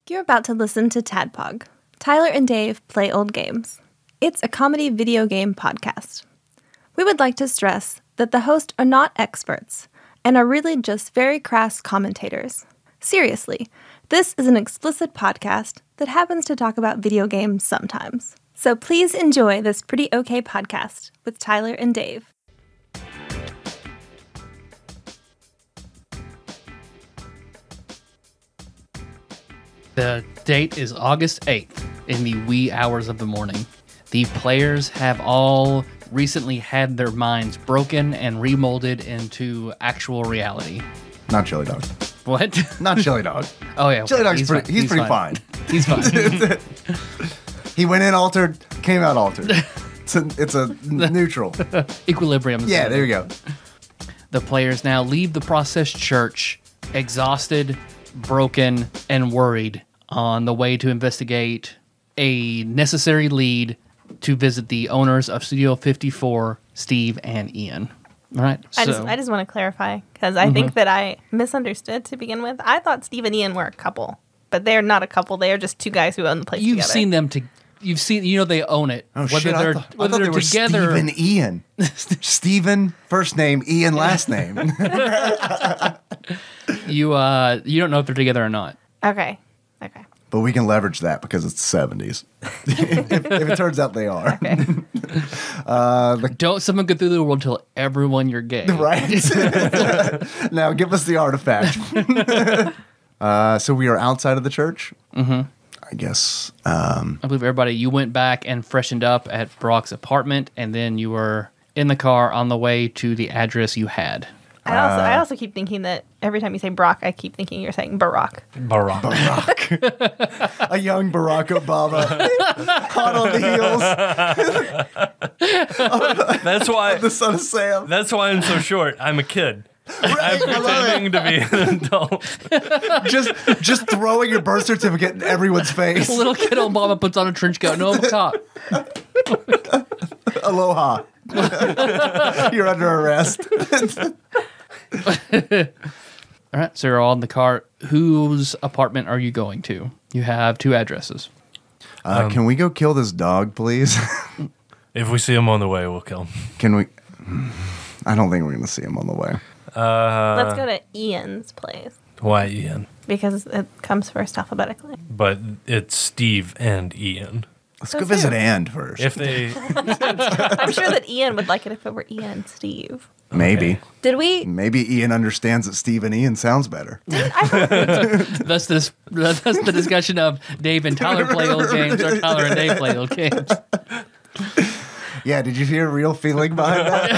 You're about to listen to TADPOG. Tyler and Dave play old games. It's a comedy video game podcast. We would like to stress that the hosts are not experts and are really just very crass commentators. Seriously, this is an explicit podcast that happens to talk about video games sometimes. So please enjoy this pretty okay podcast with Tyler and Dave. The date is August 8th in the wee hours of the morning. The players have all recently had their minds broken and remolded into actual reality. Not Chili Dog. What? Not Chili Dog. Oh, yeah. Chili Dog's pretty fine. He's fine. He went in altered, came out altered. It's a neutral. Equilibrium. Yeah, there you go. The players now leave the processed church exhausted, broken, and worried on the way to investigate a necessary lead to visit the owners of Studio 54, Steve and Ian. All right. I just want to clarify because I think that I misunderstood to begin with. I thought Steve and Ian were a couple, but they're not a couple. They are just two guys who own the place together. You've seen them You've seen, they own it. Oh, whether shit. they're I thought they were together. Steve and Ian. Steven, first name, Ian, last name. You don't know if they're together or not. Okay. But we can leverage that because it's the 70s. if it turns out they are. Okay. Don't someone go through the world tell everyone you're gay. Right? Now give us the artifact. So we are outside of the church? Mm-hmm. I guess. I believe everybody, you went back and freshened up at Brock's apartment, and then you were in the car on the way to the address you had. I also keep thinking that every time you say Brock, I keep thinking you're saying Barack. Barack. A young Barack Obama. Hot on the heels. That's why The son of Sam. That's why I'm so short. I'm a kid. I'm pretending to be an adult. Just throwing your birth certificate in everyone's face. Little kid Obama puts on a trench coat. No, I'm a cop. Aloha. You're under arrest. All right, so you're all in the car. Whose apartment are you going to? You have two addresses. Can we go kill this dog, please? If we see him on the way, we'll kill him. Can we? I don't think we're going to see him on the way. Let's go to Ian's place. Why Ian? Because it comes first alphabetically. But it's Steve and Ian. Let's go visit Ann first. If they... I'm sure that Ian would like it if it were Ian and Steve. Maybe. Did we? Maybe Ian understands that Steve and Ian sounds better. That's the discussion of Dave and Tyler play old games or Tyler and Dave play old games. Yeah, did you hear real feeling behind that?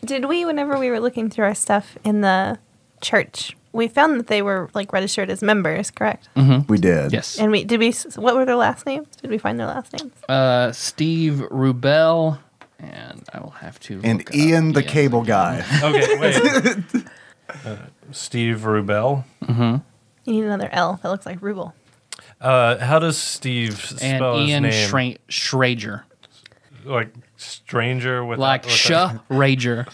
Did we, whenever we were looking through our stuff in the church, we found that they were like registered as members, correct? Mm-hmm. We did. Yes. And what were their last names? Did we find their last names? Steve Rubel, and I will have to. And Ian the cable guy. Okay, wait. Steve Rubel. Mm-hmm. You need another L that looks like Rubel. How does Steve spell and Ian his name? Schrager. Like stranger with Like Rager.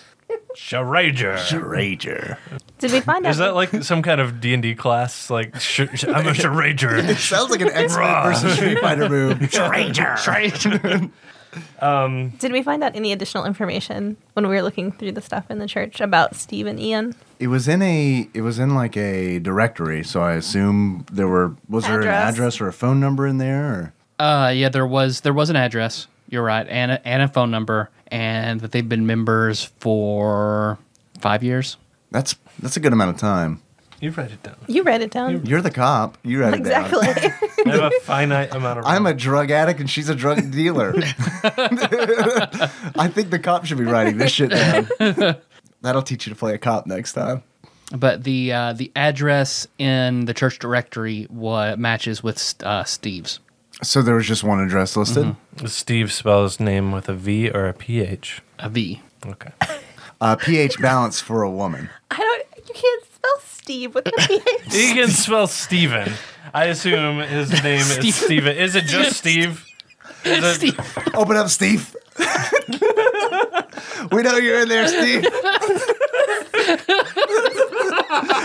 Sharager. Did we find out? Is that like some kind of D&D class? Like, I'm a Sharager. It sounds like an X-Men versus Street Fighter move. Schrager. Did we find out any additional information when we were looking through the stuff in the church about Steve and Ian? It was in like a directory, so I assume was there an address or a phone number in there? Or? Yeah, there was an address. You're right, and a phone number, and that they've been members for 5 years. That's a good amount of time. You write it down. You read it down. You're the cop. You write it down. Exactly. I have a finite amount of room. I'm a drug addict and she's a drug dealer. I think the cop should be writing this shit down. That'll teach you to play a cop next time. But the address in the church directory matches with Steve's. So there was just one address listed? Mm-hmm. Does Steve spell his name with a V or a PH? A V. Okay. pH balance for a woman. You can't spell Steve with a PH. He can spell Steven. I assume his name is Steven. Is it just Steve? Steve. Open up, Steve. We know you're in there, Steve.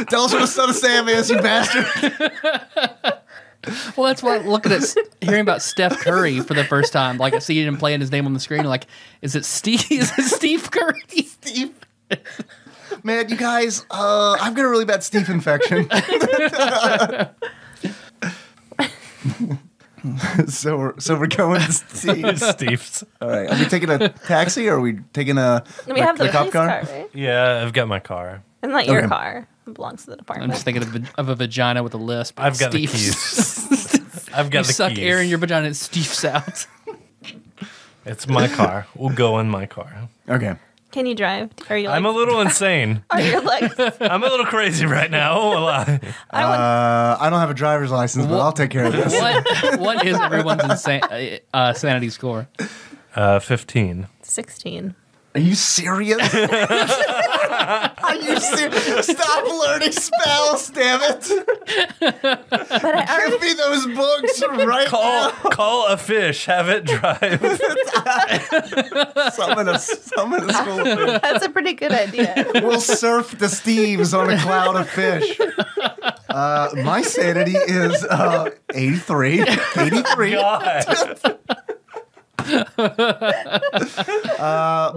Tell us what the son of Sam is, you bastard. Well, that's why hearing about Steph Curry for the first time. Like, I see him playing his name on the screen. Like, is it Steve? Is it Steve Curry? Steve. Man, you guys, I've got a really bad Steve infection. So we're going to Steve's. All right. Are we taking a taxi or are we taking We have the cop police car, right? Yeah, I've got my car. It's not your car. It belongs to the department. I'm just thinking of a vagina with a lisp. I've got the Steve's. keys. I've got You the suck keys. air in your vagina, it Steve's out. It's my car. We'll go in my car. Okay. Can you drive? Are you? I'm a little insane. Are your legs? I'm a little crazy right now. I won't lie. I don't have a driver's license, but I'll take care of this. What is everyone's sanity score? 15. 16. Are you serious? Are you serious? Stop learning spells, damn it. But I Give me those books right now. Call a fish. Have it drive. Summon a school of fish. That's a pretty good idea. We'll surf the Steves on a cloud of fish. My sanity is 83. 83. God.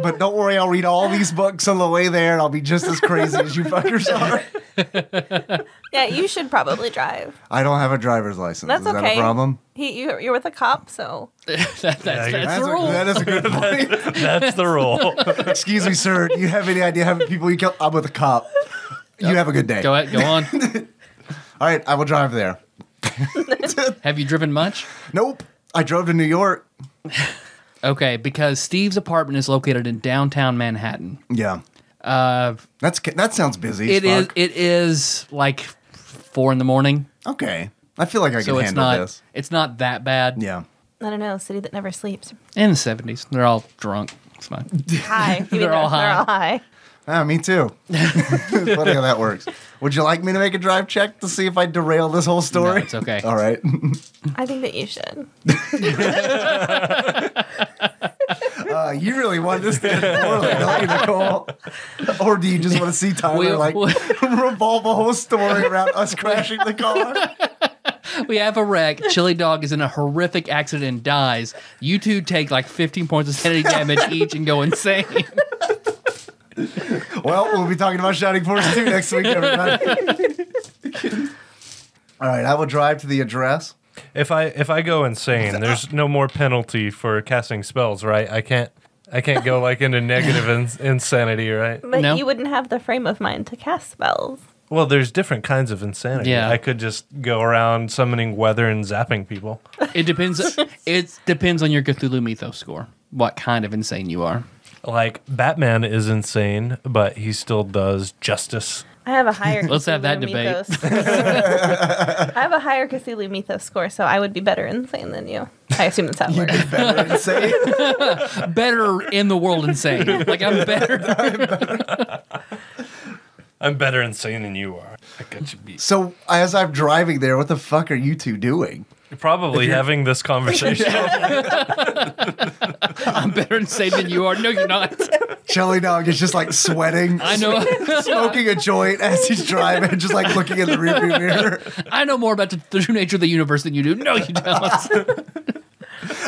But don't worry, I'll read all these books on the way there, and I'll be just as crazy as you fuckers are. Yeah, you should probably drive. I don't have a driver's license. That's Is that okay. a problem? You're with a cop, so That's the rule. That is a good point. That's the rule. Excuse me, sir. Do you have any idea how many people you kill? I'm with a cop. You have a good day. Go ahead, go on. All right, I will drive there. Have you driven much? Nope. I drove to New York. Okay, because Steve's apartment is located in downtown Manhattan. Yeah. That sounds busy. It is like 4 a.m. Okay. I feel like I So can it's handle not this. it's not that bad. Yeah. I don't know. City that never sleeps. In the 70s, they're all drunk. It's fine. High. They're all high. They're all high. Me too. It's funny how that works. Would you like me to make a drive check to see if I derail this whole story? No, it's okay. All right. I think that you should. You really want this to end poorly, don't you, Nicole? Or do you just want to see Tyler revolve a whole story around us crashing the car? We have a wreck. Chili Dog is in a horrific accident and dies. You two take like 15 points of sanity damage each and go insane. Well, we'll be talking about Shining Force 2 next week, everybody. All right, I will drive to the address. If I go insane, there's no more penalty for casting spells, right? I can't go like into negative insanity, right? But No. you wouldn't have the frame of mind to cast spells. Well, there's different kinds of insanity. Yeah. I could just go around summoning weather and zapping people. It depends on your Cthulhu Mythos score. What kind of insane you are. Like, Batman is insane, but he still does justice. I have a higher Let's have that Cthulhu debate. Mythos. I have a higher Cthulhu Mythos score, so I would be better insane than you. I assume that's how it works. Better insane. Better in the world insane. Like, I'm better. I'm better insane than you are. I got you beat. So, as I'm driving there, what the fuck are you two doing? You're probably having this conversation. I'm better insane than you are. No, you're not. Chili Dog is just like sweating. I know. Smoking a joint as he's driving, just like looking in the rearview mirror. I know more about the true nature of the universe than you do. No, you don't.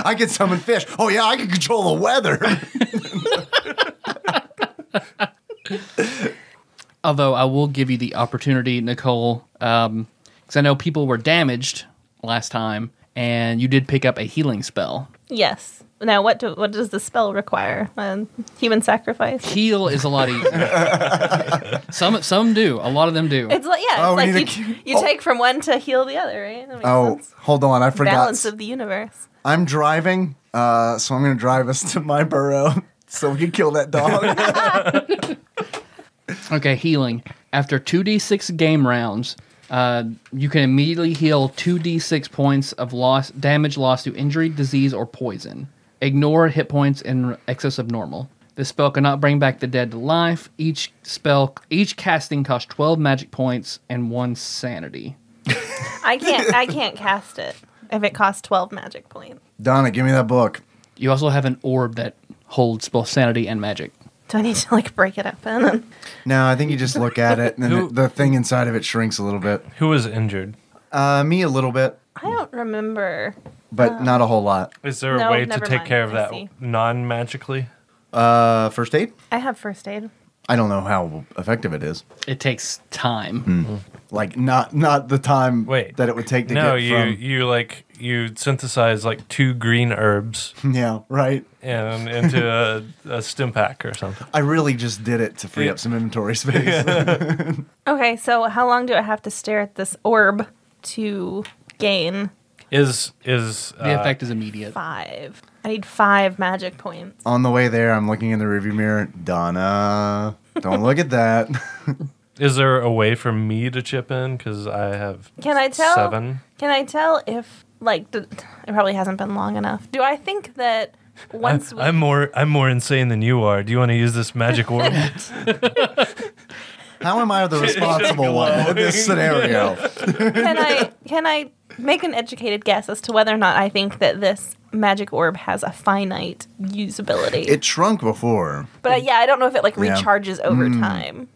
I can summon fish. Oh yeah, I can control the weather. Although I will give you the opportunity, Nicole, because I know people were damaged last time, and you did pick up a healing spell. Yes. Now, what does the spell require? Human sacrifice? Heal is a lot easier. Some do. A lot of them do. It's like, yeah, Oh, we it's need like you take from one to heal the other, right? That makes sense. Hold on, I forgot. Balance of the universe. I'm driving, so I'm going to drive us to my burrow so we can kill that dog. Okay, healing. After 2d6 game rounds, you can immediately heal 2d6 points of damage lost to injury, disease, or poison. Ignore hit points in excess of normal. This spell cannot bring back the dead to life. Each casting costs 12 magic points and 1 sanity. I can't cast it if it costs 12 magic points. Donna, give me that book. You also have an orb that holds both sanity and magic. Do I need to like break it up and No, I think you just look at it, and then the thing inside of it shrinks a little bit. Who was injured? Me a little bit, I don't remember. but not a whole lot. Is there a No, way to never take mind. care of I that see. non-magically? First aid? I have first aid. I don't know how effective it is. It takes time. Like not the time Wait. that it would take to No, get you synthesize like 2 green herbs from. Yeah, right. and into a stim pack or something. I really just did it to free up some inventory space. Okay, so how long do I have to stare at this orb to gain Is The effect is immediate. 5? I need 5 magic points. On the way there, I'm looking in the rearview mirror. Donna, don't look at that. Is there a way for me to chip in? Because I have Can I tell? 7. Can I tell if it probably hasn't been long enough? Do I think that once we I'm more insane than you are. Do you want to use this magic orb? How am I the responsible one in this scenario? can I make an educated guess as to whether or not I think that this magic orb has a finite usability? It shrunk before. But I don't know if it like Yeah. recharges over time.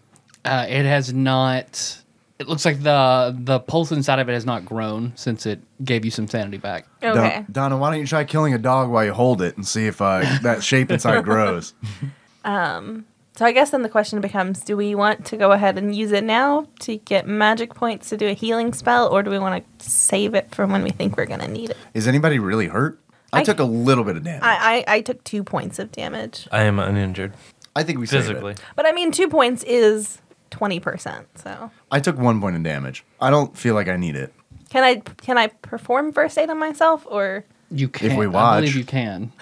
It has not. It looks like the pulse inside of it has not grown since it gave you some sanity back. Okay. Donna, why don't you try killing a dog while you hold it and see if that shape inside grows? So I guess then the question becomes, do we want to go ahead and use it now to get magic points to do a healing spell, or do we want to save it for when we think we're going to need it? Is anybody really hurt? I took a little bit of damage. I took 2 points of damage. I am uninjured I think we saved physically. it. But I mean, 2 points is 20%, so... I took 1 point of damage. I don't feel like I need it. Can I perform first aid on myself, or... You can. If we I watch. believe you can.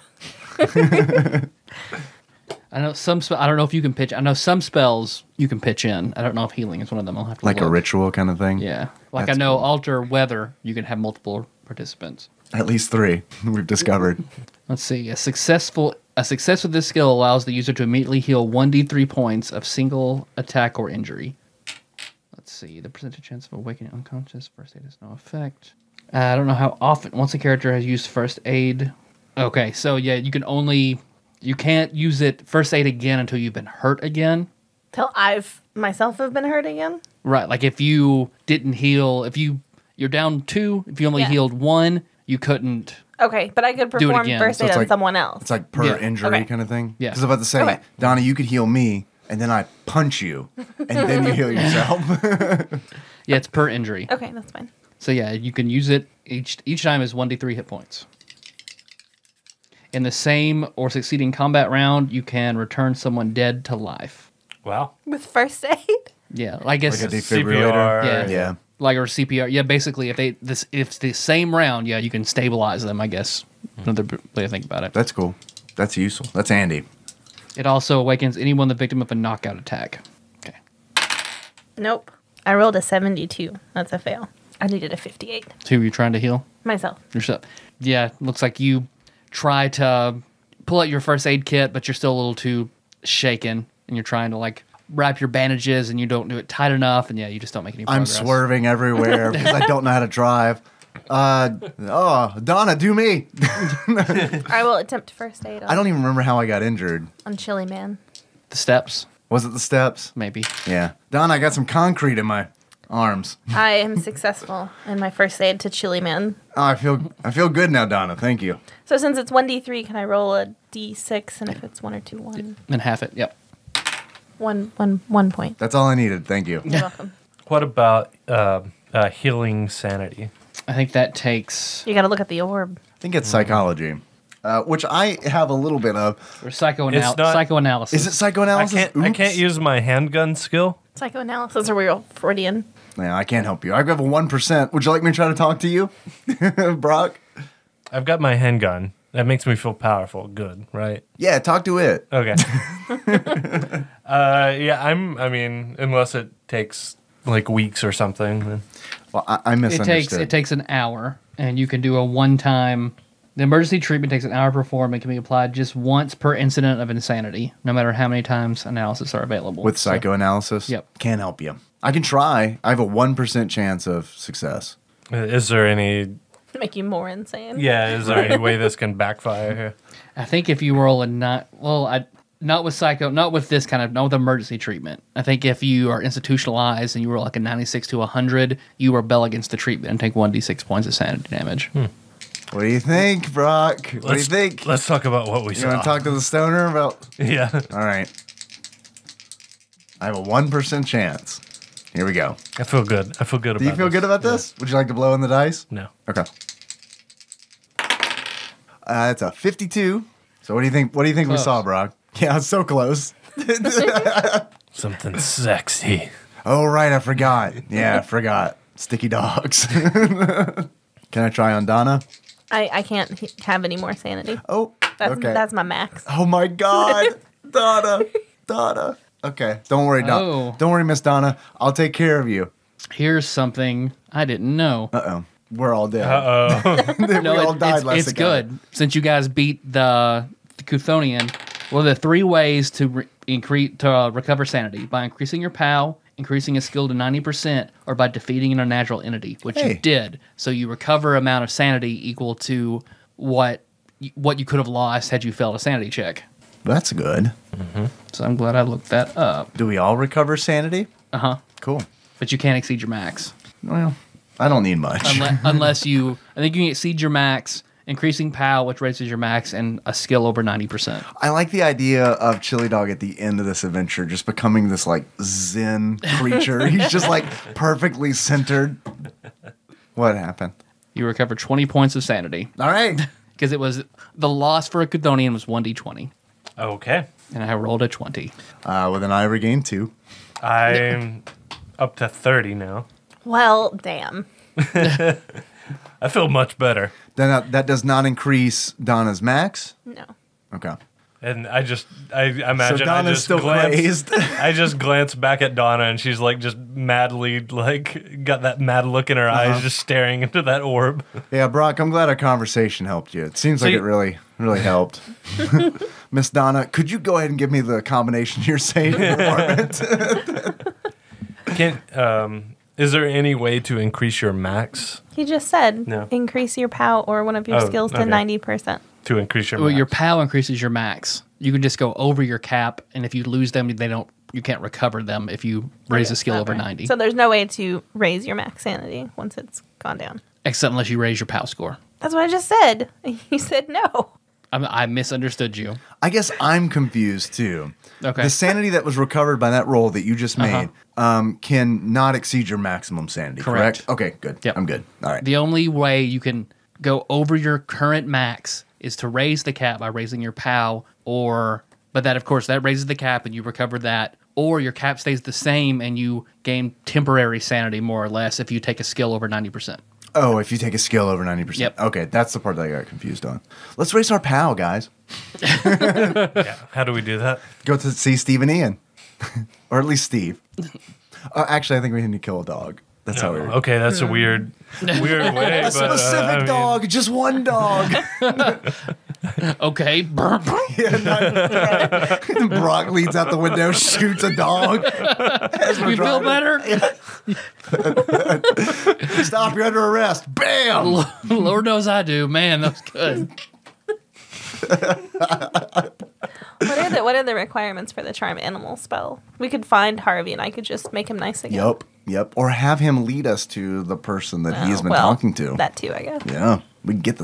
I know some. I don't know if you can pitch. I know some spells you can pitch in. I don't know if healing is one of them. I'll have to Like a look. ritual kind of thing? Yeah, like That's I know cool. alter weather. You can have multiple participants. At least 3 we've discovered. Let's see. A success with this skill allows the user to immediately heal 1d3 points of single attack or injury. Let's see. The percentage chance of awakening unconscious. First aid has no effect. I don't know how often. Once a character has used first aid. Okay, so yeah, you can't use it first aid again until you've been hurt again. Till I've myself have been hurt again? Right. Like if you didn't heal, you're down 2. If you only Yeah. healed 1, you couldn't. Okay, but I could Do it perform again. first So aid it's on like- someone else. It's like per Yeah. injury Okay. kind of thing? Yeah. Because I was about to say, Okay. Donna, you could heal me, and then I punch you, and then you heal yourself. Yeah, it's per injury. Okay, that's fine. So yeah, you can use it each time is 1d3 hit points. In the same or succeeding combat round, you can return someone dead to life. Wow. With first aid? Yeah, I guess Like a CPR. defibrillator? Yeah. Yeah. like or CPR. Yeah, basically, if it's the same round, yeah, you can stabilize them. I guess another way to think about it. That's cool. That's useful. That's handy. It also awakens anyone the victim of a knockout attack. Okay. Nope. I rolled a 72. That's a fail. I needed a 58. So who are you trying to heal? Myself. Yourself. Yeah, looks like you try to pull out your first aid kit, but you're still a little too shaken, and you're trying to like wrap your bandages, and you don't do it tight enough, and yeah, you just don't make any I'm progress. swerving everywhere because I don't know how to drive. Donna, do me. I will attempt first aid I don't even remember how I got injured. on Chili Man. The steps, Was it the steps? maybe. Yeah. Donna, I got some concrete in my arms. I am successful in my first aid to Chili Man. Oh, I feel good now, Donna. Thank you. So since it's 1d3, can I roll a d6? And if it's 1 or 2, 1. And half it. Yep. 1 point. That's all I needed. Thank you. You're welcome. What about healing sanity? I think that takes You got to look at the orb. I think it's psychology, which I have a little bit of. or It's not- psychoanalysis. Is it psychoanalysis? I can't Oops. use my handgun skill. Psychoanalysis or real Freudian. Yeah, I can't help you. I have a 1%. Would you like me to try to talk to you, Brock? I've got my handgun. That makes me feel powerful. Good, right? Yeah, talk to it. Okay. Yeah, I mean, unless it takes like weeks or something. then- Well, I misunderstood. It takes an hour, and you can do a one-time. The emergency treatment takes an hour to perform and can be applied just once per incident of insanity, no matter how many times analysis are available. With So- psychoanalysis? Yep. Can't help you. I can try. I have a 1% chance of success. Is there any? Make you more insane. Yeah, is there any way this can backfire here? I think if you roll a 9, well, Not with not with this kind of, not with emergency treatment. I think if you are institutionalized and you were like a 96 to 100, you rebel against the treatment and take 1d6 points of sanity damage. What do you think, Brock? What do you think? Let's talk about what we You saw. want to talk to the stoner about? Yeah. All right. I have a 1% chance. Here we go. I feel good. I feel good about Do you feel good about this? Would you like to blow in the dice? No. Okay. It's a 52. So what do you think? What do you think we Close. saw, Brock? Yeah, it's so close. Something sexy. Oh, right. I forgot. Yeah, I forgot. Sticky dogs. Can I try on Donna? I can't have any more sanity. Oh, okay. That's my max. Oh, my God. Donna. Okay. Don't worry, Oh. Don't worry, Miss Donna. I'll take care of you. Here's something I didn't know. Uh-oh. We're all dead. Uh-oh. we all died less it's ago. good. Since you guys beat the Chthonian, well, there are 3 ways to recover sanity: by increasing your POW, increasing a skill to 90%, or by defeating an unnatural entity, which Hey. you did. So you recover amount of sanity equal to what you could have lost had you failed a sanity check. That's good. So I'm glad I looked that up. Do we all recover sanity? Uh-huh. Cool. But you can't exceed your max. Well, I don't need much. Unless you... I think you can exceed your max, increasing POW, which raises your max, and a skill over 90%. I like the idea of Chili Dog at the end of this adventure just becoming this like Zen creature. He's just like perfectly centered. What happened? You recover 20 points of sanity. All right. Because it was... The loss for a Chthonian was 1d20. Okay. And I rolled a 20. Well, then I regained 2. I'm up to 30 now. Well, damn. I feel much better. Then that does not increase Donna's max. No. Okay. And I imagine So Donna's still crazed. I just glance back at Donna and she's like just madly like got that mad look in her eyes just staring into that orb. Yeah, Brock, I'm glad our conversation helped you. It seems like it really helped. Miss Donna, could you go ahead and give me the combination you're saying in the apartment? Is there any way to increase your max He just said No. increase your POW or one of your skills to okay. 90%. to increase your Well, max? your POW increases your max. You can just go over your cap, and if you lose them, you can't recover them if you raise a skill over 90. So there's no way to raise your max sanity once it's gone down. Except unless you raise your POW score. That's what I just said. You said no. I misunderstood you. I guess I'm confused too. Okay. The sanity that was recovered by that roll that you just made can not exceed your maximum sanity, correct? Okay, good. Yep. I'm good. All right. The only way you can go over your current max is to raise the cap by raising your POW, but that, of course, that raises the cap and you recover that, or your cap stays the same and you gain temporary sanity, more or less, if you take a skill over 90%. Oh, if you take a skill over 90%. Yep. Okay, that's the part that I got confused on. Let's raise our POW, guys. Yeah. How do we do that? Go to see Steve and Ian. Or at least Steve. Actually, I think we need to kill a dog. That's how we Okay, that's a weird way. A specific dog, just one dog. Okay. Brock leads out the window, shoots a dog. You feel better? Stop, you're under arrest. Bam! Lord knows I do. Man, that was good. What are the requirements for the charm animal spell? We could find Harvey and I could just make him nice again. Yep. Or have him lead us to the person that he's been talking to. That too, I guess. Yeah. We can get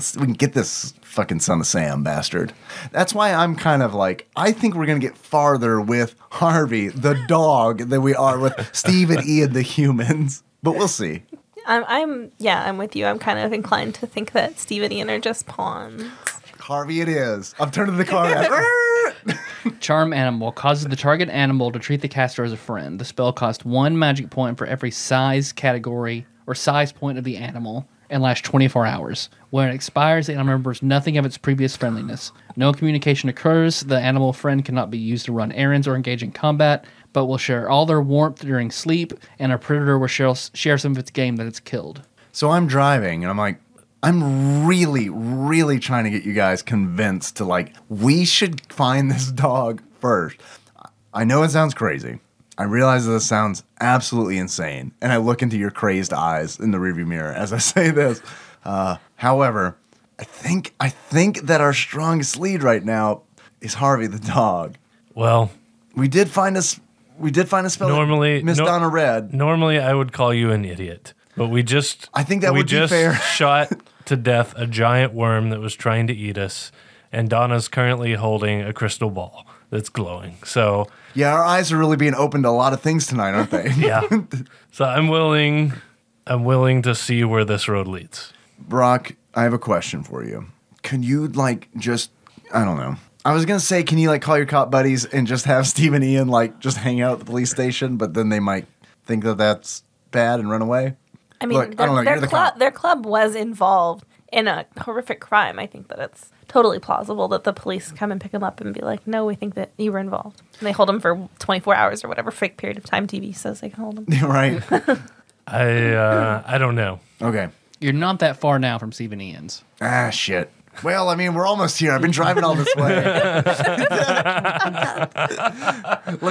this fucking son of Sam bastard. That's why I'm kind of like, I think we're gonna get farther with Harvey, the dog, than we are with Steve and Ian, the humans. But we'll see. I'm with you. I'm kind of inclined to think that Steve and Ian are just pawns. Harvey it is. I'm turning the car back. Charm animal causes the target animal to treat the caster as a friend. The spell costs 1 magic point for every size category or size point of the animal and lasts 24 hours. When it expires, the animal remembers nothing of its previous friendliness. No communication occurs. The animal friend cannot be used to run errands or engage in combat, but will share all their warmth during sleep, and a predator will share some of its game that it's killed. So I'm driving, and I'm like, I'm really, really trying to get you guys convinced to, like, we should find this dog first. I know it sounds crazy. I realize that this sounds absolutely insane. And I look into your crazed eyes in the rearview mirror as I say this. However, I think that our strongest lead right now is Harvey the dog. Well, We did find a spell. Normally- Miss no- Donna read. normally I would call you an idiot, but I think that would be fair. shot to death a giant worm that was trying to eat us, and Donna's currently holding a crystal ball that's glowing. So Yeah, our eyes are really being opened to a lot of things tonight, aren't they? yeah, so I'm willing to see where this road leads. Brock, I have a question for you. Can you I don't know. I was gonna say, can you call your cop buddies and just have Steve and Ian just hang out at the police station, but then they might think that that's bad and run away. I mean, Look, I don't know. You're the cop. their club was involved in a horrific crime. I think that it's totally plausible that the police come and pick them up and be like, no, we think that you were involved. And they hold them for 24 hours or whatever fake period of time TV says they can hold them. Right. I don't know. Okay. You're not that far now from Steve and Ian's. Ah, shit. Well, I mean, we're almost here. I've been driving all this way. Look,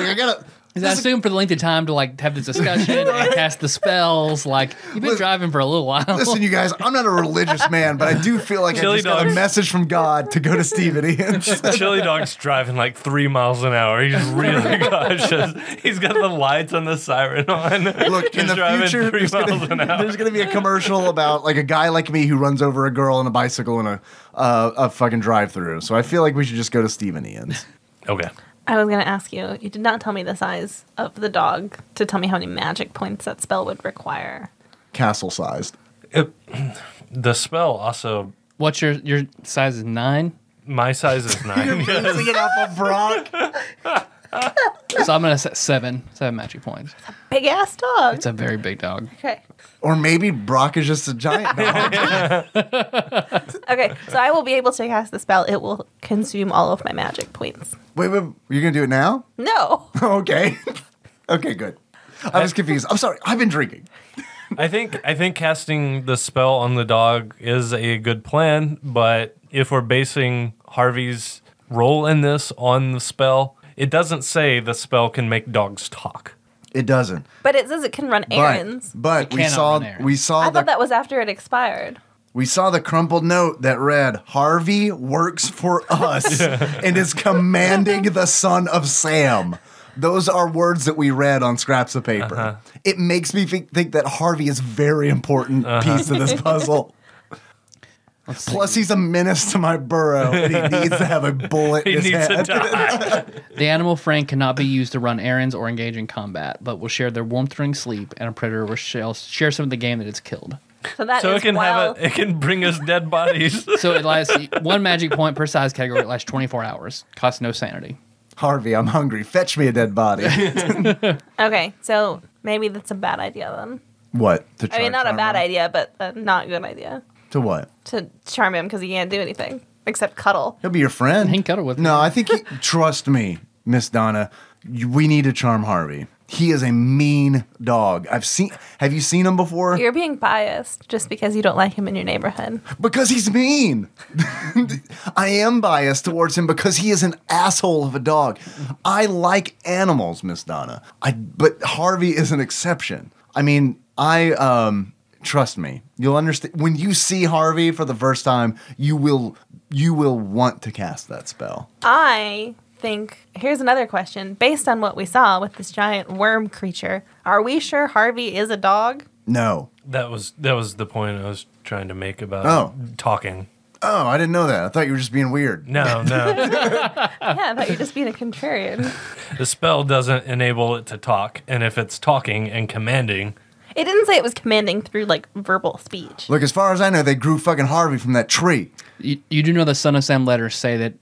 I gotta. I assume for the length of time to have this discussion and cast the spells, you've been driving for a little while. Listen, you guys, I'm not a religious man, but I do feel like Chili I just got a dogs. message from God to go to Steve and Ian's. Chili Dog's driving 3 miles an hour. He's really cautious. He's got the lights and the siren on. Look, in He's the driving future, 3 miles an hour. there's going to be a commercial about a guy like me who runs over a girl on a bicycle in a fucking drive-through. So I feel like we should just go to Steve and Ian's. Okay. I was going to ask you, you did not tell me the size of the dog to tell me how many magic points that spell would require. Castle-sized. The spell also, What's your size is 9? my size is 9. Basing it off of Brock. So I'm gonna set 7 magic points. Big ass dog. It's a very big dog. Okay. Or maybe Brock is just a giant dog. Okay, so I will be able to cast the spell. It will consume all of my magic points. Wait, you're going to do it now? No. Okay. Okay, good. I was confused. I'm sorry. I've been drinking. I think casting the spell on the dog is a good plan, but if we're basing Harvey's role in this on the spell, it doesn't say the spell can make dogs talk. It doesn't. But it says it can run errands. But It we cannot saw run errands. we saw I the thought that was after it expired. we saw the crumpled note that read, Harvey works for us and is commanding the son of Sam. Those are words that we read on scraps of paper. It makes me think that Harvey is a very important piece of this puzzle. Plus, he's a menace to my burrow, and he needs to have a bullet in his head. The animal friend cannot be used to run errands or engage in combat, but will share their warmth during sleep, and a predator will share some of the game that it's killed. So that So is it can wild. it can bring us dead bodies. So it lasts 1 magic point per size category. It lasts 24 hours. Costs no sanity. Harvey, I'm hungry. Fetch me a dead body. Okay, so maybe that's a bad idea then. What? To I mean, not a charm bad him? idea, but a not good idea. To what? To charm him because he can't do anything except cuddle. He'll be your friend. He can cuddle with No, you. I think trust me, Miss Donna. We need to charm Harvey. He is a mean dog. Have you seen him before? You're being biased just because you don't like him in your neighborhood. Because he's mean. I am biased towards him because he is an asshole of a dog. I like animals, Miss Donna. But Harvey is an exception. I mean, trust me. You'll understand when you see Harvey for the first time. You will want to cast that spell. I think, here's another question. Based on what we saw with this giant worm creature, are we sure Harvey is a dog? No. That was the point I was trying to make about talking. Oh, I didn't know that. I thought you were just being weird. No. Yeah, I thought you're just being a contrarian. The spell doesn't enable it to talk, and if it's talking and commanding, It didn't say it was commanding through, verbal speech. Look, as far as I know, they grew fucking Harvey from that tree. You do know the Son of Sam letters say that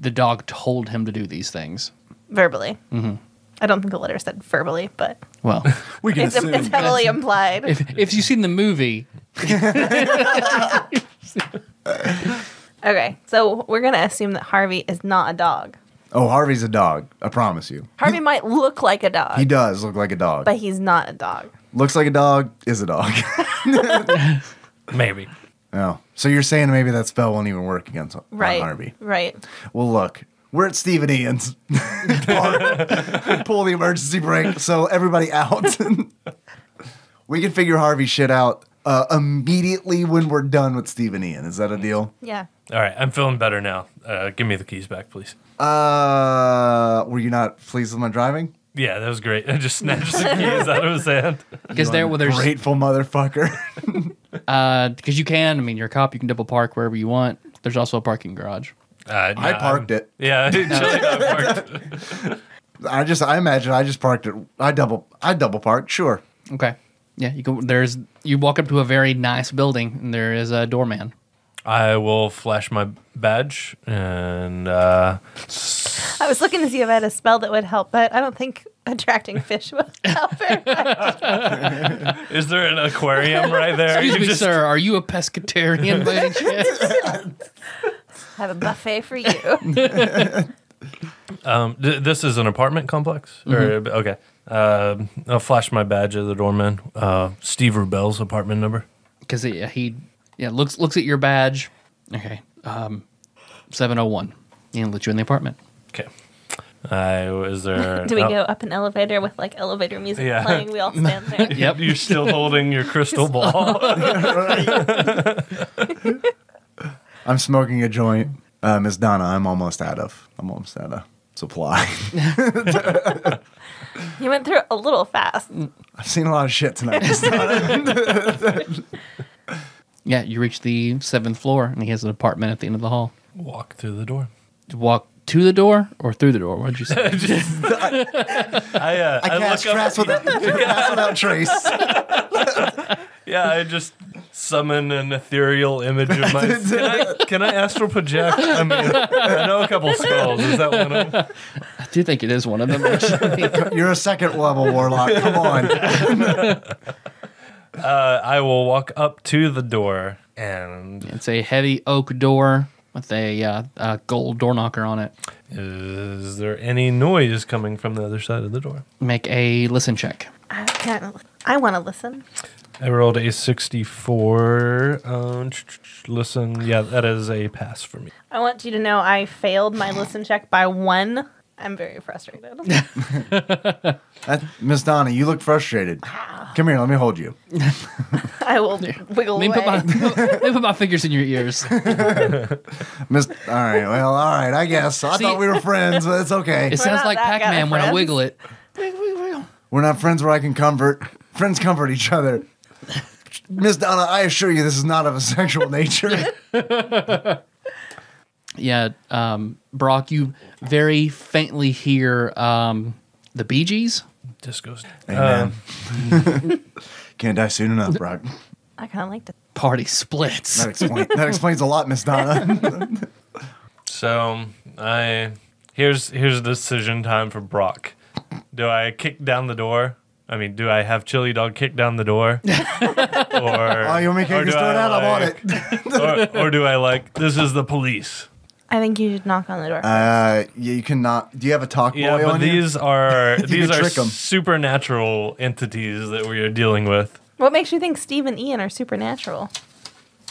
the dog told him to do these things. Verbally. Mm-hmm. I don't think the letter said verbally, but Well, We can it's assume. heavily implied. if you've seen the movie, Okay, so we're going to assume that Harvey is not a dog. Oh, Harvey's a dog. I promise you. Harvey might look like a dog, He does look like a dog. but he's not a dog. Looks like a dog, is a dog. maybe. Oh. So you're saying maybe that spell won't even work against on Right. Harvey. Right. Well, look. We're at Steve and Ian's. Pull the emergency brake, so everybody out. We can figure Harvey shit out immediately when we're done with Steve and Ian. Is that a deal? Yeah. All right, I'm feeling better now. Give me the keys back, please. Were you not pleased with my driving? Yeah, that was great. I just snatched the keys out of his hand. Because there's Grateful motherfucker. because you can. I mean, you're a cop. You can double park wherever you want. There's also a parking garage. I parked it. Yeah, Chili Dog parked. I imagine I just parked it. I double parked. Sure. Okay. Yeah, you go. You walk up to a very nice building, and there is a doorman. I will flash my badge and I was looking to see if I had a spell that would help, but I don't think attracting fish would help very much. is there an aquarium right there? Excuse me, sir. Are you a pescatarian by any chance? I have a buffet for you. This is an apartment complex? Okay. I'll flash my badge at the doorman. Steve Rubel's apartment number. Because he looks at your badge. Okay. 701. And let you in the apartment. Okay. Is there... Do we go up an elevator with like elevator music playing? We all stand there. Yep. You're still holding your crystal ball. I'm smoking a joint. Miss Donna, I'm almost out of supply. You went through it a little fast. I've seen a lot of shit tonight, Miss Donna. Yeah, you reach the 7th floor, and he has an apartment at the end of the hall. Walk through the door. Walk to the door or through the door? What did you say? I cast traps without trace. Yeah, I just summon an ethereal image of my... Can I astral project? I mean, I know a couple spells. Is that one of them? I do think it is one of them, actually. You're a 2nd level warlock. Come on. I will walk up to the door and... It's a heavy oak door with a gold door knocker on it. Is there any noise coming from the other side of the door? Make a listen check. I want to listen. I rolled a 64. Listen, yeah, that is a pass for me. I want you to know I failed my listen check by 1. I'm very frustrated. Miss Donna, you look frustrated. Come here, let me hold you. I will wiggle away. Let me put my fingers in your ears. All right, I guess. I thought we were friends, but it's okay. It sounds not like that kind Pac-Man of when I friends. wiggle it. We're not friends where I can comfort. Friends comfort each other. Miss Donna, I assure you this is not of a sexual nature. Yeah, Brock, you very faintly hear the Bee Gees. Disco's. Amen. Can't die soon enough, Brock. I kind of liked it. Party splits. That explains a lot, Miss Donna. So here's decision time for Brock. Do I kick down the door? I mean, do I have Chili Dog kick down the door? Or You want me to kick this door down? I'm on it. or do I this is the police? I think you should knock on the door. Yeah, you cannot. Do you have a talk boy Yeah, but on you? these are trick 'em. supernatural entities that we are dealing with. What makes you think Steve and Ian are supernatural?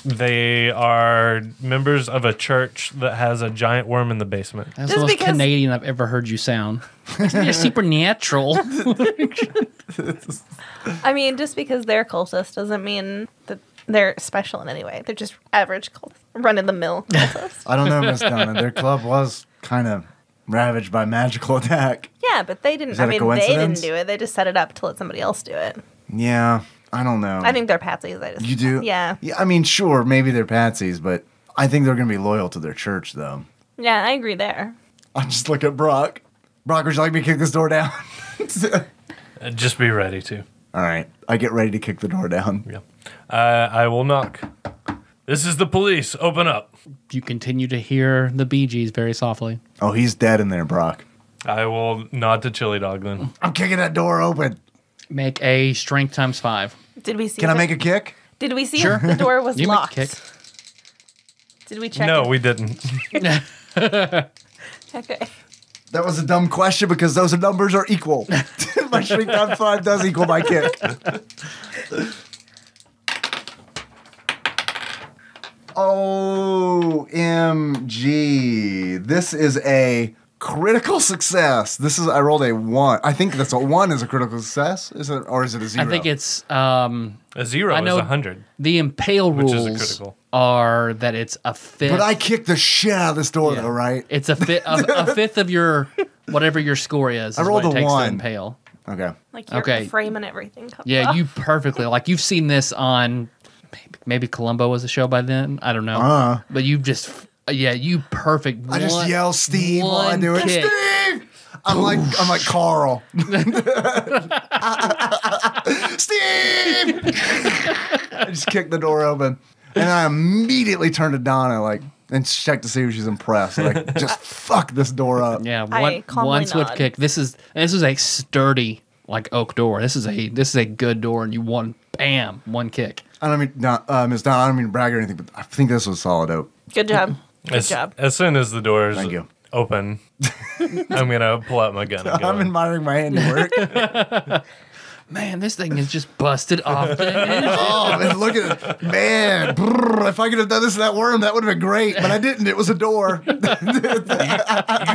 They are members of a church that has a giant worm in the basement. That's Just the most because- Canadian I've ever heard you sound. You're supernatural. I mean, just because they're cultists doesn't mean that they're special in any way. They're just average cultists, run-of-the-mill cultists. I don't know, Miss Donna. Their club was kind of ravaged by magical attack. Yeah, but they didn't. Is that I a mean, they didn't coincidence? do it. They just set it up to let somebody else do it. Yeah, I don't know. I think they're patsies. You do? Yeah. Yeah, I mean, sure, maybe they're patsies, but I think they're going to be loyal to their church, though. Yeah, I agree there. I just look at Brock. Brock, would you like me to kick this door down? Just be ready to. All right, I get ready to kick the door down. Yeah. I will knock. This is the police. Open up. You continue to hear the Bee Gees very softly. Oh, he's dead in there, Brock. I will nod to Chili Dog then. I'm kicking that door open. Make a strength times 5. Did we see? Can I if make it- a kick? Did we see Sure. if the door was You make a locked? kick. Did we check? No, it? we didn't. Okay. That was a dumb question because those numbers are equal. My strength times 5 does equal my kick. OMG. This is a Critical success. I rolled a 1. I think that's a 1 is a critical success. Is it, or is it a 0? I think it's A 0 is 100. The impale Which is a rules critical. are that it's a fifth. But I kicked the shit out of this door, though, right? It's a fifth of your whatever your score is. I rolled what it a takes 1. to impale. Okay. Like your Okay. frame and everything comes Yeah, off. you perfectly like you've seen this on maybe Columbo was a show by then. I don't know, but you just you perfect. I just yell Steve while I do it. kick. Steve! I'm like Carl. Steve! I just kicked the door open. And I immediately turned to Donna and checked to see if she's impressed. Like, just fuck this door up. Yeah, I calmly one swift nod. kick. This is a sturdy oak door. This is a good door, and you one kick. I don't mean, Miss Donna, I don't mean to brag or anything, but I think this was solid oak. Good job. Good As, job. as soon as the doors Thank you. open, I'm going to pull out my gun and go. I'm admiring my handiwork. Man, this thing is just busted off the edge. Oh, man, look at it. Man, brrr, if I could have done this to that worm, that would have been great. But I didn't. It was a door. You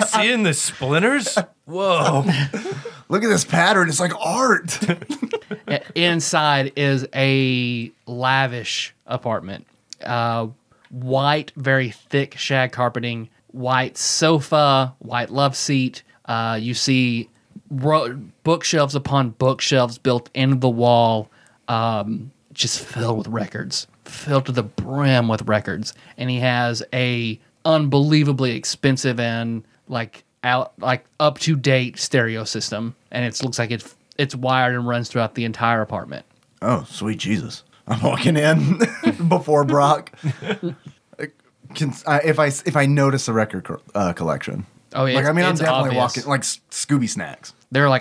seeing the splinters? Whoa. Look at this pattern. It's like art. Inside is a lavish apartment. White, very thick shag carpeting, white sofa, white love seat. You see bookshelves upon bookshelves built into the wall, just filled with records, filled to the brim with records. And he has a unbelievably expensive and up to date stereo system, and it looks like it's wired and runs throughout the entire apartment. Oh, sweet Jesus. I'm walking in before Brock. If I notice the record collection. Oh, yeah, I'm it's definitely obvious. walking like Scooby Snacks. There are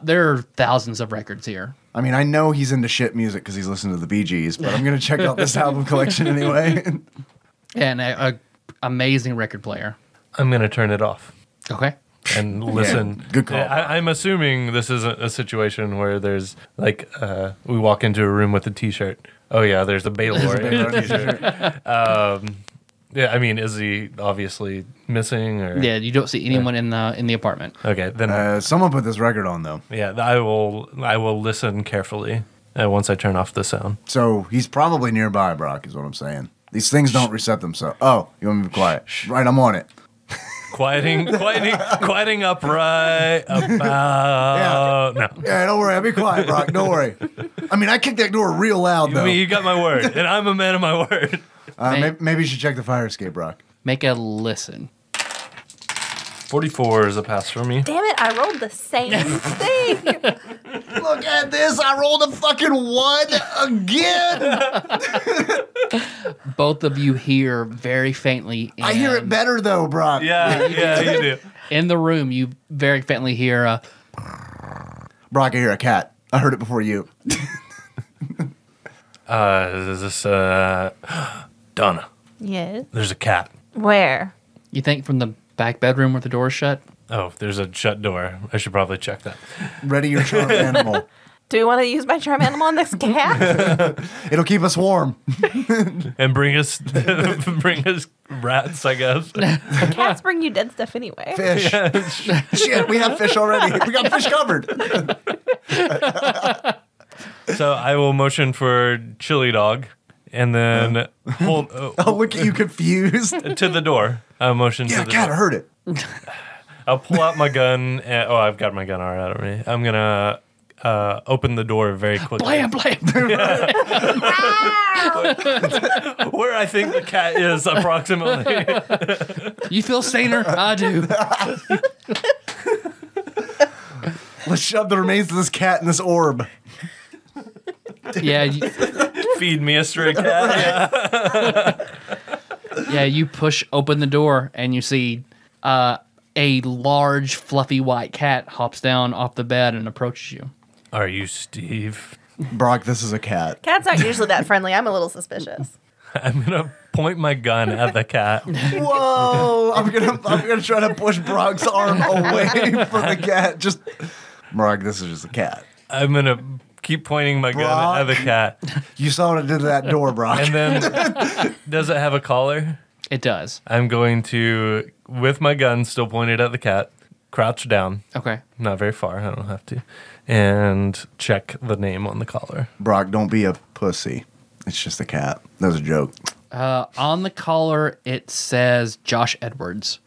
there are thousands of records here. I mean, I know he's into shit music because he's listening to the Bee Gees, but I'm gonna check out this album collection anyway. And a amazing record player. I'm going to turn it off Okay. and listen. good call. I'm assuming this isn't a situation where there's we walk into a room with a T-shirt. Oh yeah, there's a Baylor in a T-shirt. Yeah, I mean, is he obviously missing? Or? Yeah, you don't see anyone in the apartment. Okay, then Someone put this record on though, yeah, I will listen carefully once I turn off the sound. so he's probably nearby. Brock is what I'm saying. These things don't reset themselves. Oh, you want me to be quiet? Right, I'm on it. Quieting up right about no. Yeah, don't worry. I'll be quiet, Brock. Don't worry. I mean, I kicked that door real loud though. You got my word, and I'm a man of my word. Maybe you should check the fire escape, Brock. Make a listen. 44 is a pass for me. Damn it, I rolled the same thing. Look at this. I rolled a fucking 1 again. Both of you hear very faintly. I hear it better though, Brock. Yeah, you do. In the room, you very faintly hear a... Brock, I hear a cat. I heard it before you. Is this Donna? Yes. There's a cat. Where? You think from the back bedroom where the door's shut? Oh, there's a shut door. I should probably check that. Ready your charm animal. Do we want to use my charm animal on this cat? It'll keep us warm. And bring us rats, I guess. Cats bring you dead stuff anyway. Fish. Shit, we have fish already. We got fish covered. So I will motion for Chili Dog, and then hold I'll look at you confused. to the door. I'll motion Yeah, to the cat, I door. heard it. I'll pull out my gun. I've got my gun already out already. I'm gonna open the door very quickly. Blam, blam. Where I think the cat is approximately. You feel saner? I do. Let's shove the remains of this cat in this orb. Yeah, Feed me a stray cat. you push open the door and you see a large, fluffy white cat hops down off the bed and approaches you. Are you Steve? Brock, this is a cat. Cats aren't usually that friendly. I'm a little suspicious. I'm gonna point my gun at the cat. Whoa! I'm gonna try to push Brock's arm away from the cat. Just Brock, this is just a cat. I'm gonna keep pointing my gun at the cat. You saw what it did to that door, Brock. And then, does it have a collar? It does. I'm going to, with my gun still pointed at the cat, crouch down. Okay. Not very far. I don't have to. And check the name on the collar. Brock, don't be a pussy. It's just a cat. That was a joke. On the collar, it says Josh Edwards.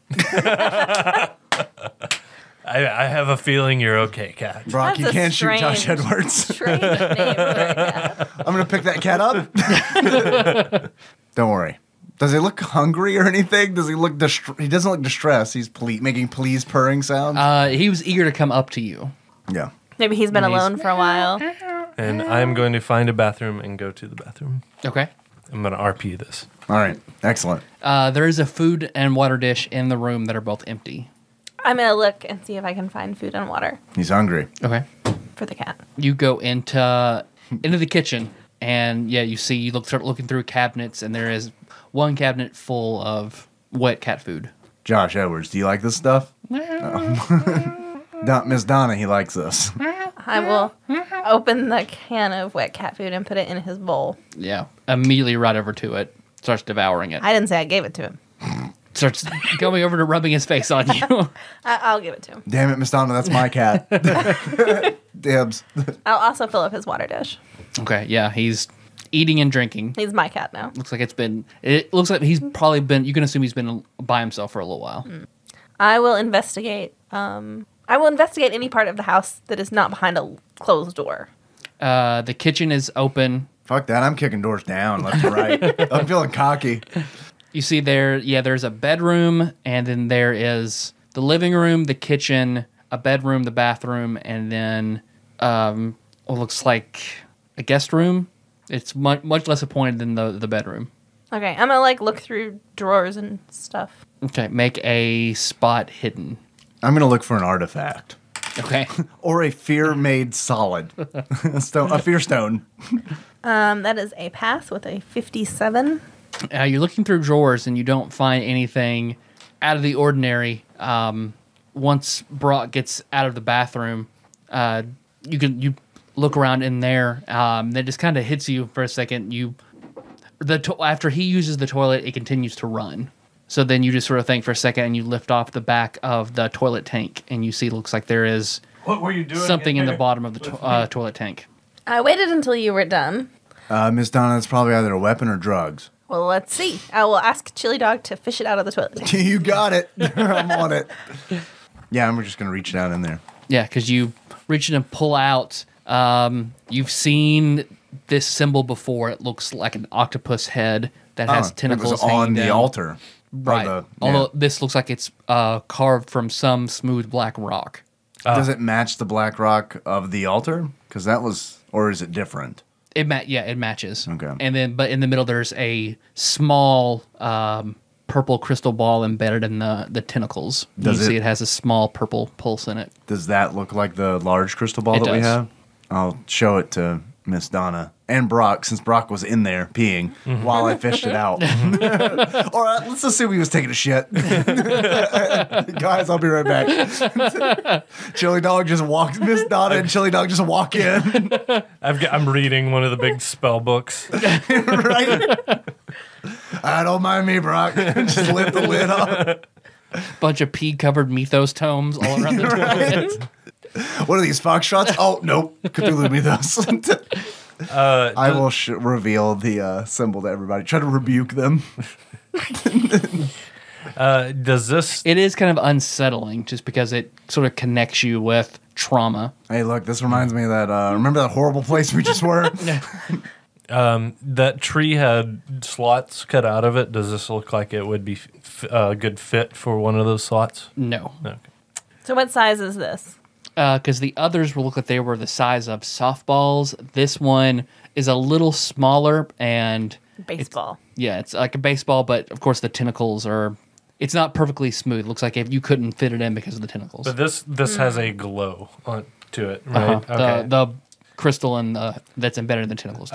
I have a feeling you're okay, cat. Brock, That's you a can't shoot Josh strange- Edwards. Strange name for a cat. I'm going to pick that cat up. Don't worry. Does he look hungry or anything? Does he look he doesn't look distressed. He's making please purring sounds. He was eager to come up to you. Yeah. Maybe he's been He's- alone for a while. And I'm going to find a bathroom and go to the bathroom. Okay. I'm going to RP this. All right. Excellent. There is a food and water dish in the room that are both empty. I'm going to look and see if I can find food and water He's hungry. Okay. for the cat. You go into the kitchen, and you start looking through cabinets, and there is one cabinet full of wet cat food. Josh Edwards, do you like this stuff? Miss Donna, he likes this. I will open the can of wet cat food and put it in his bowl. Yeah. Immediately right over to it. Starts devouring it. I didn't say I gave it to him. Starts going over to rubbing his face on you. I'll give it to him. Damn it, Miss Donna, that's my cat. Dibs. I'll also fill up his water dish. Okay, yeah, he's eating and drinking. He's my cat now. It looks like he's probably been, you can assume he's been by himself for a little while. I will investigate. I will investigate any part of the house that is not behind a closed door. The kitchen is open. Fuck that, I'm kicking doors down left and right. I'm feeling cocky. You see there's a bedroom, and then there is the living room, the kitchen, a bedroom, the bathroom, and then what looks like a guest room. It's much less appointed than the bedroom. Okay, I'm gonna look through drawers and stuff. Okay, make a spot hidden. I'm going to look for an artifact. Okay. Or a fear made solid. A fear stone. That is a pass with a 57. You're looking through drawers and you don't find anything out of the ordinary. Once Brock gets out of the bathroom, you look around in there. That just kind of hits you for a second. After he uses the toilet, it continues to run. So then you just sort of think for a second, and you lift off the back of the toilet tank, and you see it looks like there is What were you doing? something in the bottom of the toilet tank. I waited until you were done. Miss Donna, it's probably either a weapon or drugs. Well, let's see. I will ask Chili Dog to fish it out of the toilet tank. You got it. I'm on it. Yeah, I'm just going to reach down in there. Yeah, because you reach in and pull out. You've seen this symbol before. It looks like an octopus head that has tentacles it was on hanging the down. altar. Right. Although this looks like it's carved from some smooth black rock. Does it match the black rock of the altar? Because that was, or is it different? It matches. Okay. And then, but in the middle, there's a small purple crystal ball embedded in the tentacles. See it has a small purple pulse in it. Does that look like the large crystal ball It that we does. have? I'll show it to Miss Donna and Brock, since Brock was in there peeing while I fished it out. Or let's assume he was taking a shit. Guys, I'll be right back. Chili Dog just walks. Miss Donna and Chili Dog just walk in. I'm reading one of the big spell books. Right? Don't mind me, Brock. Just lift the lid up. Bunch of pea-covered mythos tomes all around the toilet. What are these, foxtrots? Oh, nope. Cthulhu mythos. I will reveal the symbol to everybody. Try to rebuke them. Does this? It is kind of unsettling just because it sort of connects you with trauma. Hey, look, this reminds me of that. Remember that horrible place we just were? That tree had slots cut out of it. Does this look like it would be a good fit for one of those slots? No. Okay. So what size is this? Because the others will look like they were the size of softballs. This one is a little smaller and... Baseball. It's like a baseball, but of course the tentacles are... It's not perfectly smooth. It looks like if you couldn't fit it in because of the tentacles. But this has a glow to it, right? Okay. The crystal and that's embedded in the tentacles.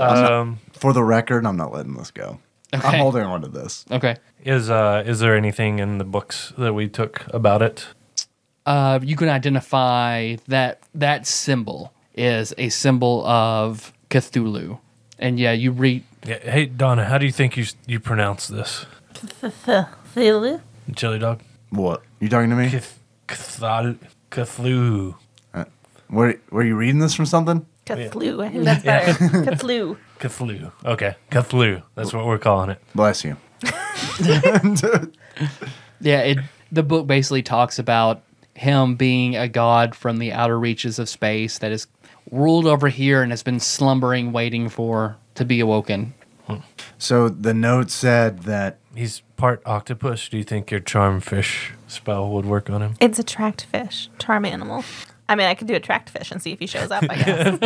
For the record, I'm not letting this go. Okay. I'm holding on to this. Okay. Is there anything in the books that we took about it? You can identify that symbol is a symbol of Cthulhu. And you read... Yeah. Hey, Donna, how do you think you pronounce this? Cthulhu. Chili Dog. What? You talking to me? Cthulhu. Were you reading this from something? Cthulhu. I think that's better. Cthulhu. Cthulhu. Okay. Cthulhu. That's what we're calling it. Bless you. Yeah, the book basically talks about him being a god from the outer reaches of space that is ruled over here and has been slumbering, waiting to be awoken. So the note said that He's part octopus. Do you think your charm fish spell would work on him? It's a tracked fish. Charm animal. I mean, I could do a tracked fish and see if he shows up, I guess.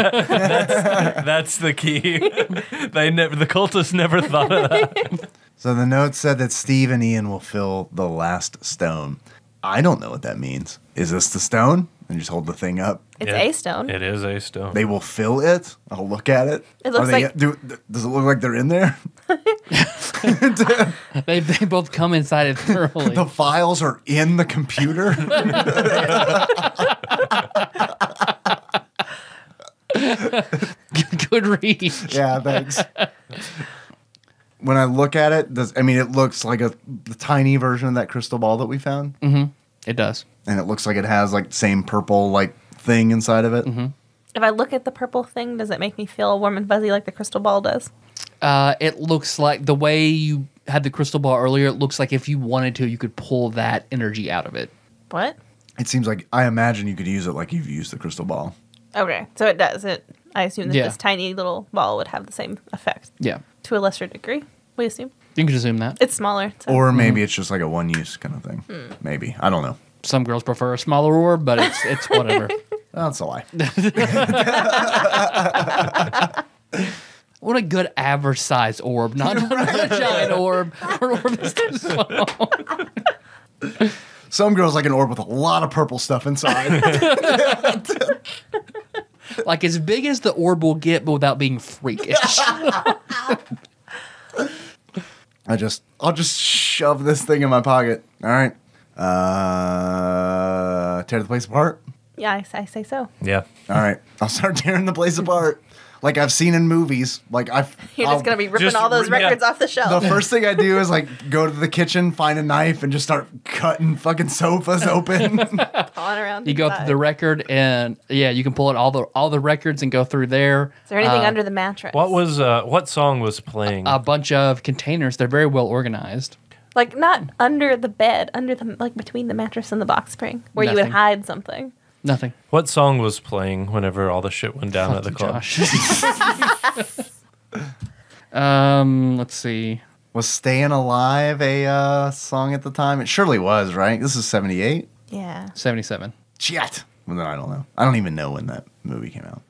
That's the key. The cultists never thought of that. So the note said that Steve and Ian will fill the last stone. I don't know what that means. Is this the stone? And just hold the thing up. It's Yeah, a stone. It is a stone. They will fill it. I'll look at it. It looks like- Does it look like they're in there? They both come inside it thoroughly. The files are in the computer. Good read. Yeah, thanks. When I look at it, it looks like the tiny version of that crystal ball that we found. Mm-hmm. It does. And it looks like it has like same purple like thing inside of it. Mm-hmm. If I look at the purple thing, does it make me feel warm and fuzzy like the crystal ball does? It looks like the way you had the crystal ball earlier, it looks like if you wanted to, you could pull that energy out of it. What? It seems like I imagine you could use it like you've used the crystal ball. Okay, so it does. I assume that Yeah. this tiny little ball would have the same effect. Yeah. To a lesser degree, we assume. You can assume that. It's smaller. So. Or maybe it's just like a one-use kind of thing. Maybe. I don't know. Some girls prefer a smaller orb, but it's whatever. That's a lie. What a good average size orb, not a giant orb. Or an orb that's too small. Some girls like an orb with a lot of purple stuff inside. Like as big as the orb will get, but without being freakish. I'll just shove this thing in my pocket. All right. Tear the place apart. Yeah, I say so. Yeah. All right. I'll start tearing the place apart. Like I've seen in movies. Like You're just going to be ripping just all those yeah. records off the shelf. The first thing I do is like go to the kitchen, find a knife, and just start cutting fucking sofas open. Pawing around You go inside. through the record, and yeah, you can pull out all the records and go through there. Is there anything under the mattress? What song was playing? A bunch of containers. They're very well organized. Like not under the bed, like between the mattress and the box spring, where you would Nothing. hide something. Nothing. What song was playing whenever all the shit went down at the club? Josh. Let's see. Was Staying Alive a song at the time? It surely was, right? This is 78? Yeah. 77. Shit. Well, then I don't know. I don't even know when that movie came out.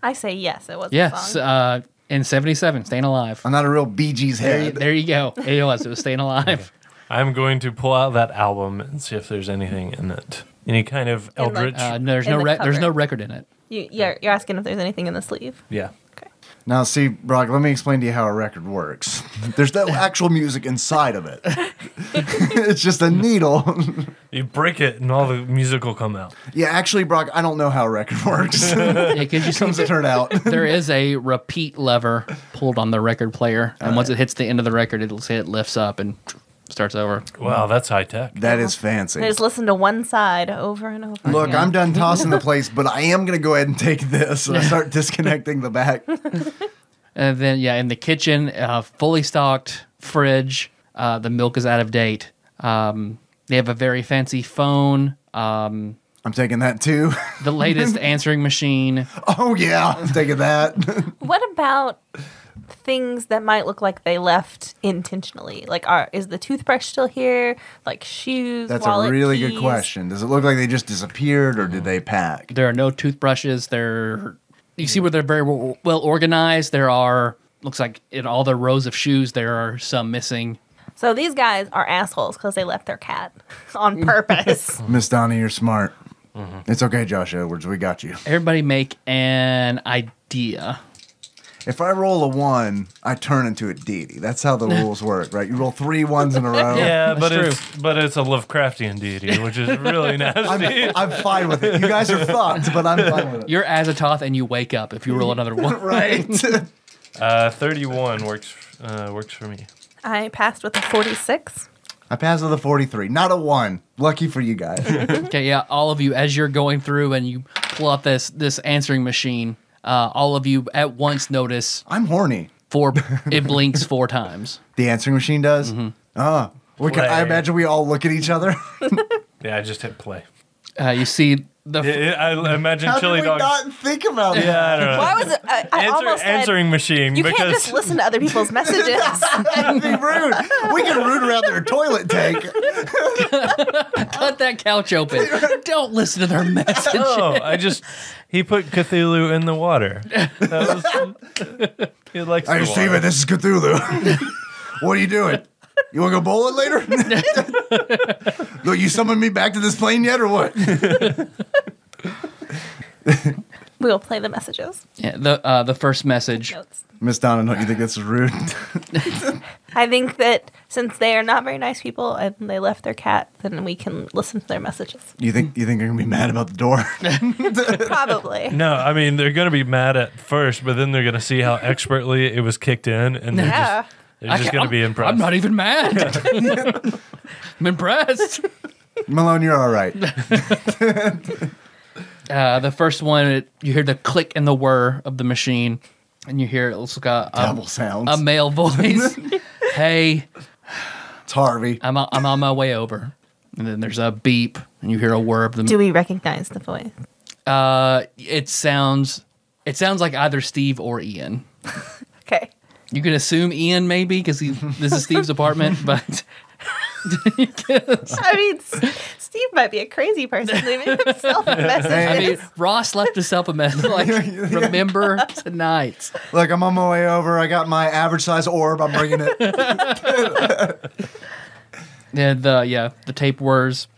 I say yes, it was a Yes. song. In 77, Staying Alive. I'm not a real Bee Gees head. There you go. It was Staying Alive. I'm going to pull out that album and see if there's anything in it. Any kind of In, like, eldritch. No, there's In no the there's no cover. record in it. You're asking if there's anything in the sleeve. yeah. Okay. Now, see, Brock, let me explain to you how a record works. There's no actual music inside of it. It's just a needle. You break it and all the music will come out. Yeah, actually, Brock, I don't know how a record works. Yeah, because you Comes to turn out. there is a repeat lever pulled on the record player, and once it hits the end of the record, it'll say it lifts up and starts over. Wow, that's high tech. That is fancy. I just listen to one side over and over. Look, again. I'm done tossing the place, but I am going to go ahead and take this and start disconnecting the back. And then, yeah, in the kitchen, fully stocked fridge. The milk is out of date. They have a very fancy phone. I'm taking that too. The latest answering machine. Oh, yeah, I'm taking that. What about things that might look like they left intentionally? Like, is the toothbrush still here? Like shoes, That's wallet, a really keys? good question. Does it look like they just disappeared or did they pack? There are no toothbrushes. You see where they're very well organized. There are, looks like in all the rows of shoes, there are some missing. So these guys are assholes because they left their cat on purpose. Miss Donna, you're smart. It's okay, Josh Edwards. We got you. Everybody make an idea. If I roll a 1, I turn into a deity. That's how the rules work, right? You roll 3 1s in a row. Yeah, that's but it's a Lovecraftian deity, which is really nasty. I'm fine with it. You guys are fucked, but I'm fine with it. You're Azathoth and you wake up if you roll another one. Right? 31 works for me. I passed with a 46. I passed with a 43. Not a 1. Lucky for you guys. Okay, yeah, all of you, as you're going through and you pull up this answering machine, all of you at once notice I'm horny. it blinks 4 times. The answering machine does? Oh. I imagine we all look at each other. Yeah, I just hit play. You see I imagine How Chili did we Dog. not think about that? Yeah, I don't know. Why was it? I almost said, answering machine. you because can't just listen to other people's messages. That'd be rude. We can root around their toilet tank. cut that couch open. Don't listen to their message. Oh, he put Cthulhu in the water. He likes Hey, the Steven, water. this is Cthulhu. What are you doing? You want to go bowling later? Look, you summoned me back to this plane yet, or what? We'll play the messages. Yeah, the first message. Notes. Miss Donna, don't you think this is rude? I think that since they are not very nice people and they left their cat, then we can listen to their messages. You think they're gonna be mad about the door? Probably. No, I mean they're gonna be mad at first, but then they're gonna see how expertly it was kicked in, and they're just gonna be impressed. I'm not even mad. I'm impressed. Malone, you're all right. The first one, you hear the click and the whir of the machine, and you hear it's like Devil sounds. a male voice. Hey, It's Harvey. I'm on my way over. And then there's a beep, and you hear a whir of the. Do we recognize the voice? It sounds like either Steve or Ian. Okay. You can assume Ian maybe because this is Steve's apartment, but I mean, Steve might be a crazy person leaving himself a message. I mean Ross left himself a message like, "Remember tonight." Look, I'm on my way over. I got my average size orb. I'm bringing it. And the tape whirs.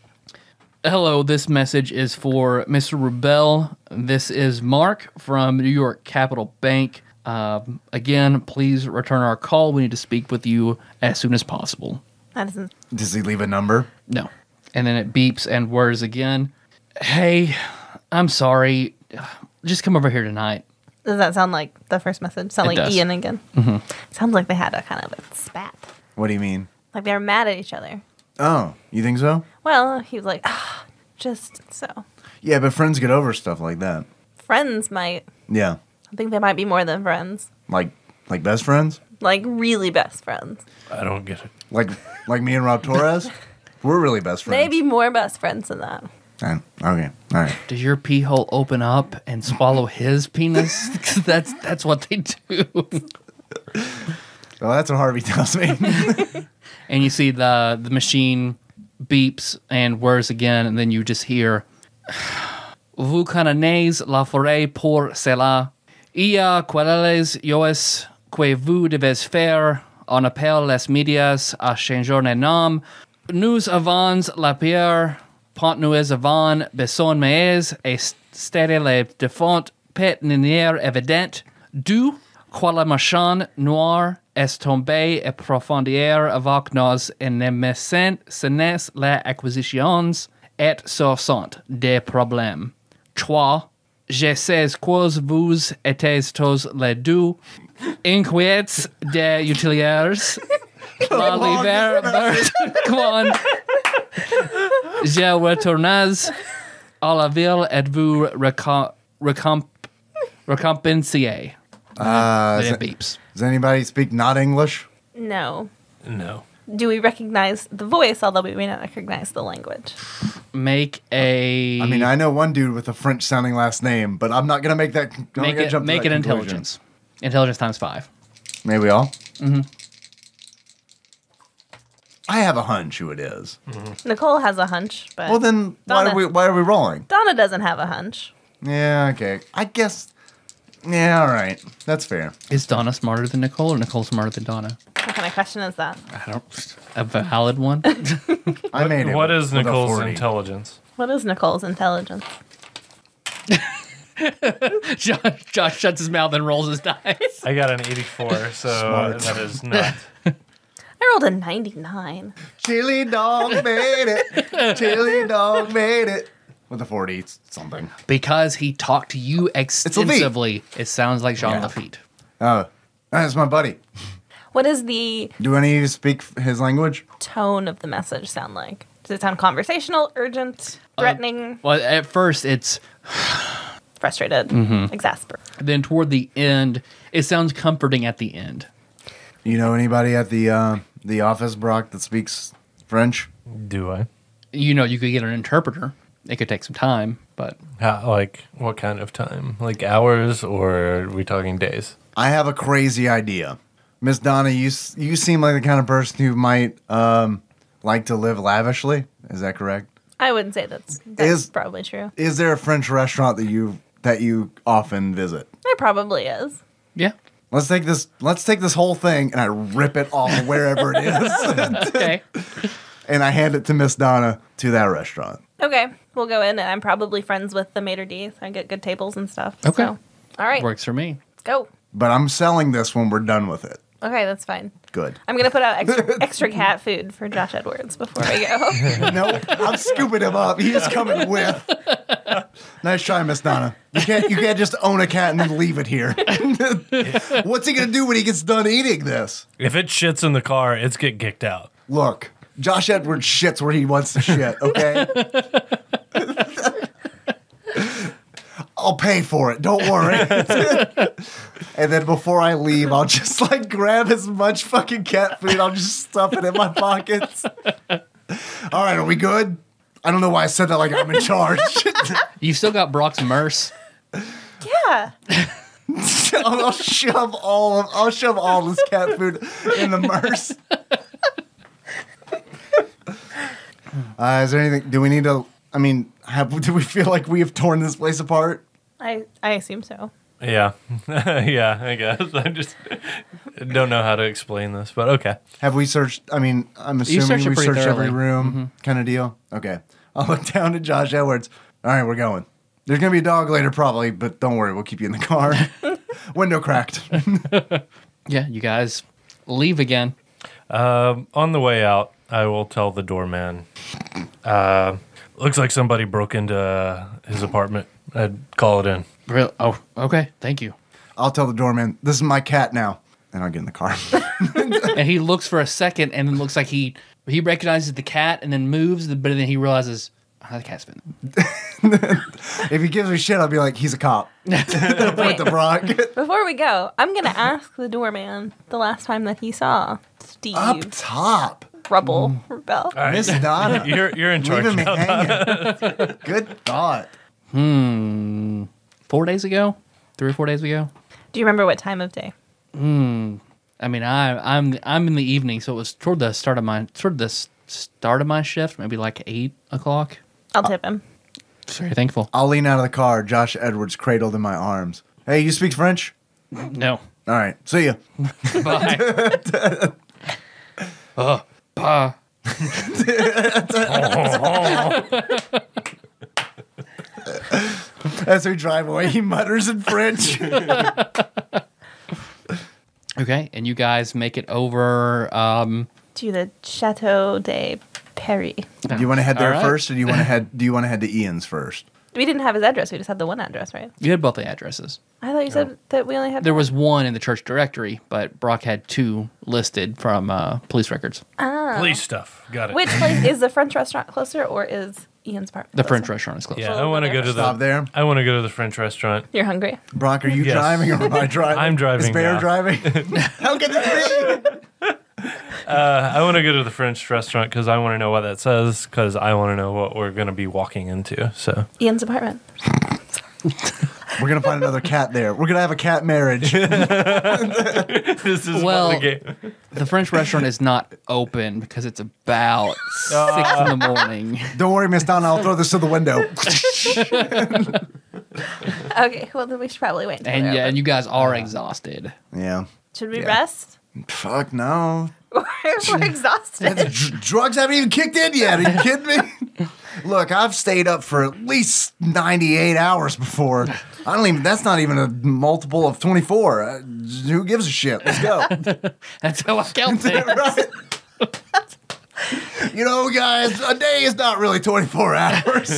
Hello, this message is for Mr. Rubel. This is Mark from New York Capital Bank. Again, please return our call. We need to speak with you as soon as possible. That doesn't. Does he leave a number? No. And then it beeps and whirs again. Hey, I'm sorry. Just come over here tonight. Does that sound like the first message? Sound It like does. Ian again? Sounds like they had a kind of a spat. What do you mean? Like they were mad at each other. Oh, you think so? Well, he was like, just so. Yeah, but friends get over stuff like that. Friends might. Yeah. I think they might be more than friends. Like best friends? Like really best friends. I don't get it. Like me and Rob Torres? We're really best friends. Maybe more best friends than that. Okay. All right. Does your pee hole open up and swallow his penis? 'Cause that's what they do. Well, that's what Harvey tells me. And you see the machine beeps and whirs again, and then you just hear Vous connaissez la forêt pour cela. Il y a quelles choses que vous devez faire. On appelle les médias à changer de nom. Nous avons la pierre, pont nous avons besoin mais et stade les défenses pétinières évidentes. Du quelle machine noire est tombée et profondière avec nos ennemis, ce n'est les acquisitions et ce sont des problèmes. 3. Je sais que vous êtes tous les deux inquiets des utilitaires. L'hiver quand je retourne à la ville et vous récompensez. It beeps. Does anybody speak not English? No. No. Do we recognize the voice, although we may not recognize the language? Make a. I mean, I know one dude with a French sounding last name, but I'm not gonna make that. make it intelligence. Intelligence times 5. Maybe we all. Mm-hmm. I have a hunch who it is. Nicole has a hunch, but Well, then Donna. why are we rolling? Donna doesn't have a hunch. Yeah, okay. I guess. Yeah, all right. That's fair. Is Donna smarter than Nicole, or Nicole smarter than Donna? What kind of question is that? I don't. A valid one. I made it. What is with a Nicole's 40. intelligence? What is Nicole's intelligence? Josh shuts his mouth and rolls his dice. I got an 84, so Smart. that is not. I rolled a 99. Chili Dog made it. Chili Dog made it. With a 40 something. Because he talked to you extensively, it sounds like Jean Yeah. Lafitte. Oh, that's my buddy. What does the Do any of you speak his language? tone of the message sound like? Does it sound conversational, urgent, threatening, Well, at first it's frustrated, exasperated? then toward the end it sounds comforting at the end. You know anybody at the office, Brock, that speaks French? Do I? You know, you could get an interpreter. It could take some time, but Like, what kind of time? Like hours, or are we talking days? I have a crazy idea. Miss Donna, you seem like the kind of person who might like to live lavishly. Is that correct? I wouldn't say that's probably true. Is there a French restaurant that you often visit? There probably is. yeah. Let's take this whole thing and I rip it off of wherever it is. Okay. And I hand it to Miss Donna to that restaurant. Okay, we'll go in, and I'm probably friends with the maitre d'. I get good tables and stuff. Okay. So. All right, Works for me. go. But I'm selling this when we're done with it. Okay, that's fine. Good. I'm gonna put out extra cat food for Josh Edwards before we go. Nope, I'm scooping him up. He's coming with. Nice try, Miss Donna. You can't just own a cat and then leave it here. What's he gonna do when he gets done eating this? If it shits in the car, it's get kicked out. Look, Josh Edwards shits where he wants to shit, okay? I'll pay for it. Don't worry. And then before I leave, I'll just like grab as much fucking cat food. I'll just stuff it in my pockets. All right, are we good? I don't know why I said that like I'm in charge. You still got Brock's merce. Yeah. I'll shove all this cat food in the merce. Is there anything? Do we need to? I mean, do we feel like we have torn this place apart? I assume so. Yeah. Yeah, I guess. I just don't know how to explain this, but okay. Have we searched? I mean, I'm assuming searched it we pretty searched every thoroughly. room, kind of deal. Okay, I'll look down to Josh Edwards. All right, we're going. There's gonna be a dog later, probably, but don't worry, we'll keep you in the car. Window cracked. Yeah, you guys leave again. On the way out, I will tell the doorman. Looks like somebody broke into his apartment. I'd call it in. Real? Oh, okay. Thank you. I'll tell the doorman, this is my cat now, and I'll get in the car. And he looks for a second, and then looks like he recognizes the cat, and then moves, but then he realizes the cat's been. If he gives me shit, I'll be like, he's a cop. Point to Brock. Before we go, I'm gonna ask the doorman the last time that he saw Steve Up top. Rebel. All right. Miss Donna. You're in charge Leaving me now. hanging. Good thought. 4 days ago, 3 or 4 days ago. Do you remember what time of day? I mean, I'm in the evening, so it was toward the start of my shift, maybe like 8 o'clock. I'll tip him. Very thankful. I'll lean out of the car. Josh Edwards cradled in my arms. Hey, you speak French? No. All right. See ya. Bye. Pa. As we drive away, he mutters in French. Okay, and you guys make it over. To the Chateau de Paris. Do you want to head there All right. first, or do you want to head to Ian's first? We didn't have his address. We just had the one address, right? You had both the addresses. I thought you said that we only had There one. was one in the church directory, but Brock had 2 listed from police records. Police stuff. Got it. Which place is the French restaurant closer, or is Ian's apartment? The closer? French restaurant is close. Yeah, So I want to over go to the. Stop there. I want to go to the French restaurant. You're hungry. Brock, are you Yes. driving or am I driving? I'm driving Is Bear now. driving? How can this be? I want to go to the French restaurant because I want to know what that says. Because I want to know what we're going to be walking into. So Ian's apartment. We're going to find another cat there. We're going to have a cat marriage. this is Well- the game. The French restaurant is not open because it's about 6 in the morning. Don't worry, Miss Donna. I'll throw this to the window. Okay, well then we should probably wait. Until And they're yeah, open. and you guys are exhausted. Yeah. Should we Yeah. rest? Fuck no. We're exhausted. Drugs haven't even kicked in yet. Are you kidding me? Look, I've stayed up for at least 98 hours before. That's not even a multiple of 24. Who gives a shit? Let's go. That's how I count things. Right? You know, guys, a day is not really 24 hours.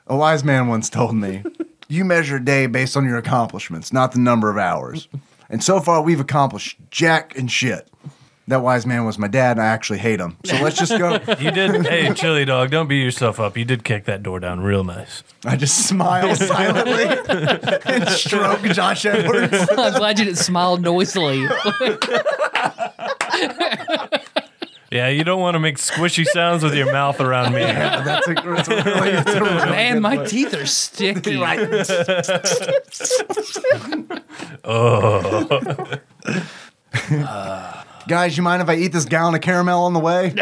A wise man once told me, you measure a day based on your accomplishments, not the number of hours. And so far, we've accomplished jack and shit. That wise man was my dad, and I actually hate him. So let's just go. You did. Hey, Chili Dog, don't beat yourself up. You did kick that door down real nice. I just smile silently and stroke Josh Edwards. I'm glad you didn't smile noisily. Yeah, you don't want to make squishy sounds with your mouth around me. Yeah, that's a really Man, my good teeth are sticky. Right. Guys, you mind if I eat this gallon of caramel on the way?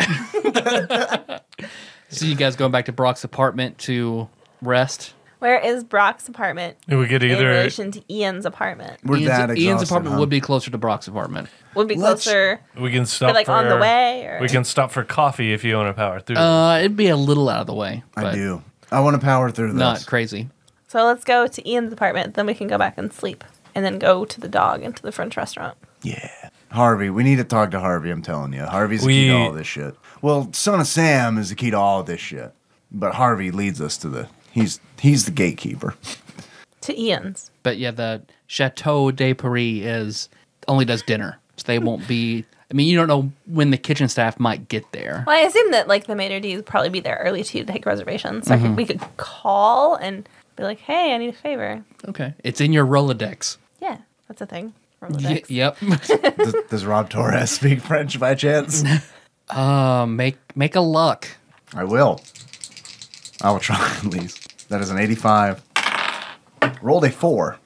So you guys going back to Brock's apartment to rest? Where is Brock's apartment We could in either. relation to Ian's apartment? We're that Ian's exhausted, apartment huh? would be closer to Brock's apartment. Would be Let's- closer, We can but stop like for, on the way, or We can stop for coffee if you want to power through. It'd be a little out of the way. I but do. I want to power through this. Not crazy. so let's go to Ian's apartment. Then we can go back and sleep, and then go to the dog and to the French restaurant. Yeah. Harvey, we need to talk to Harvey, I'm telling you. Harvey's the key to all this shit. Well, Son of Sam is the key to all this shit. But Harvey leads us to the... He's the gatekeeper. To Ian's. But yeah, the Chateau de Paris only does dinner. So they won't be... I mean, you don't know when the kitchen staff might get there. Well, I assume that like the maitre d' would probably be there early too to take reservations. So we could call and be like, "Hey, I need a favor." Okay. It's in your Rolodex. Yeah, that's a thing. Rolodex. Yep. Does Rob Torres speak French by chance? Make a luck. I will. I will try at least. That is an 85. Rolled a 4.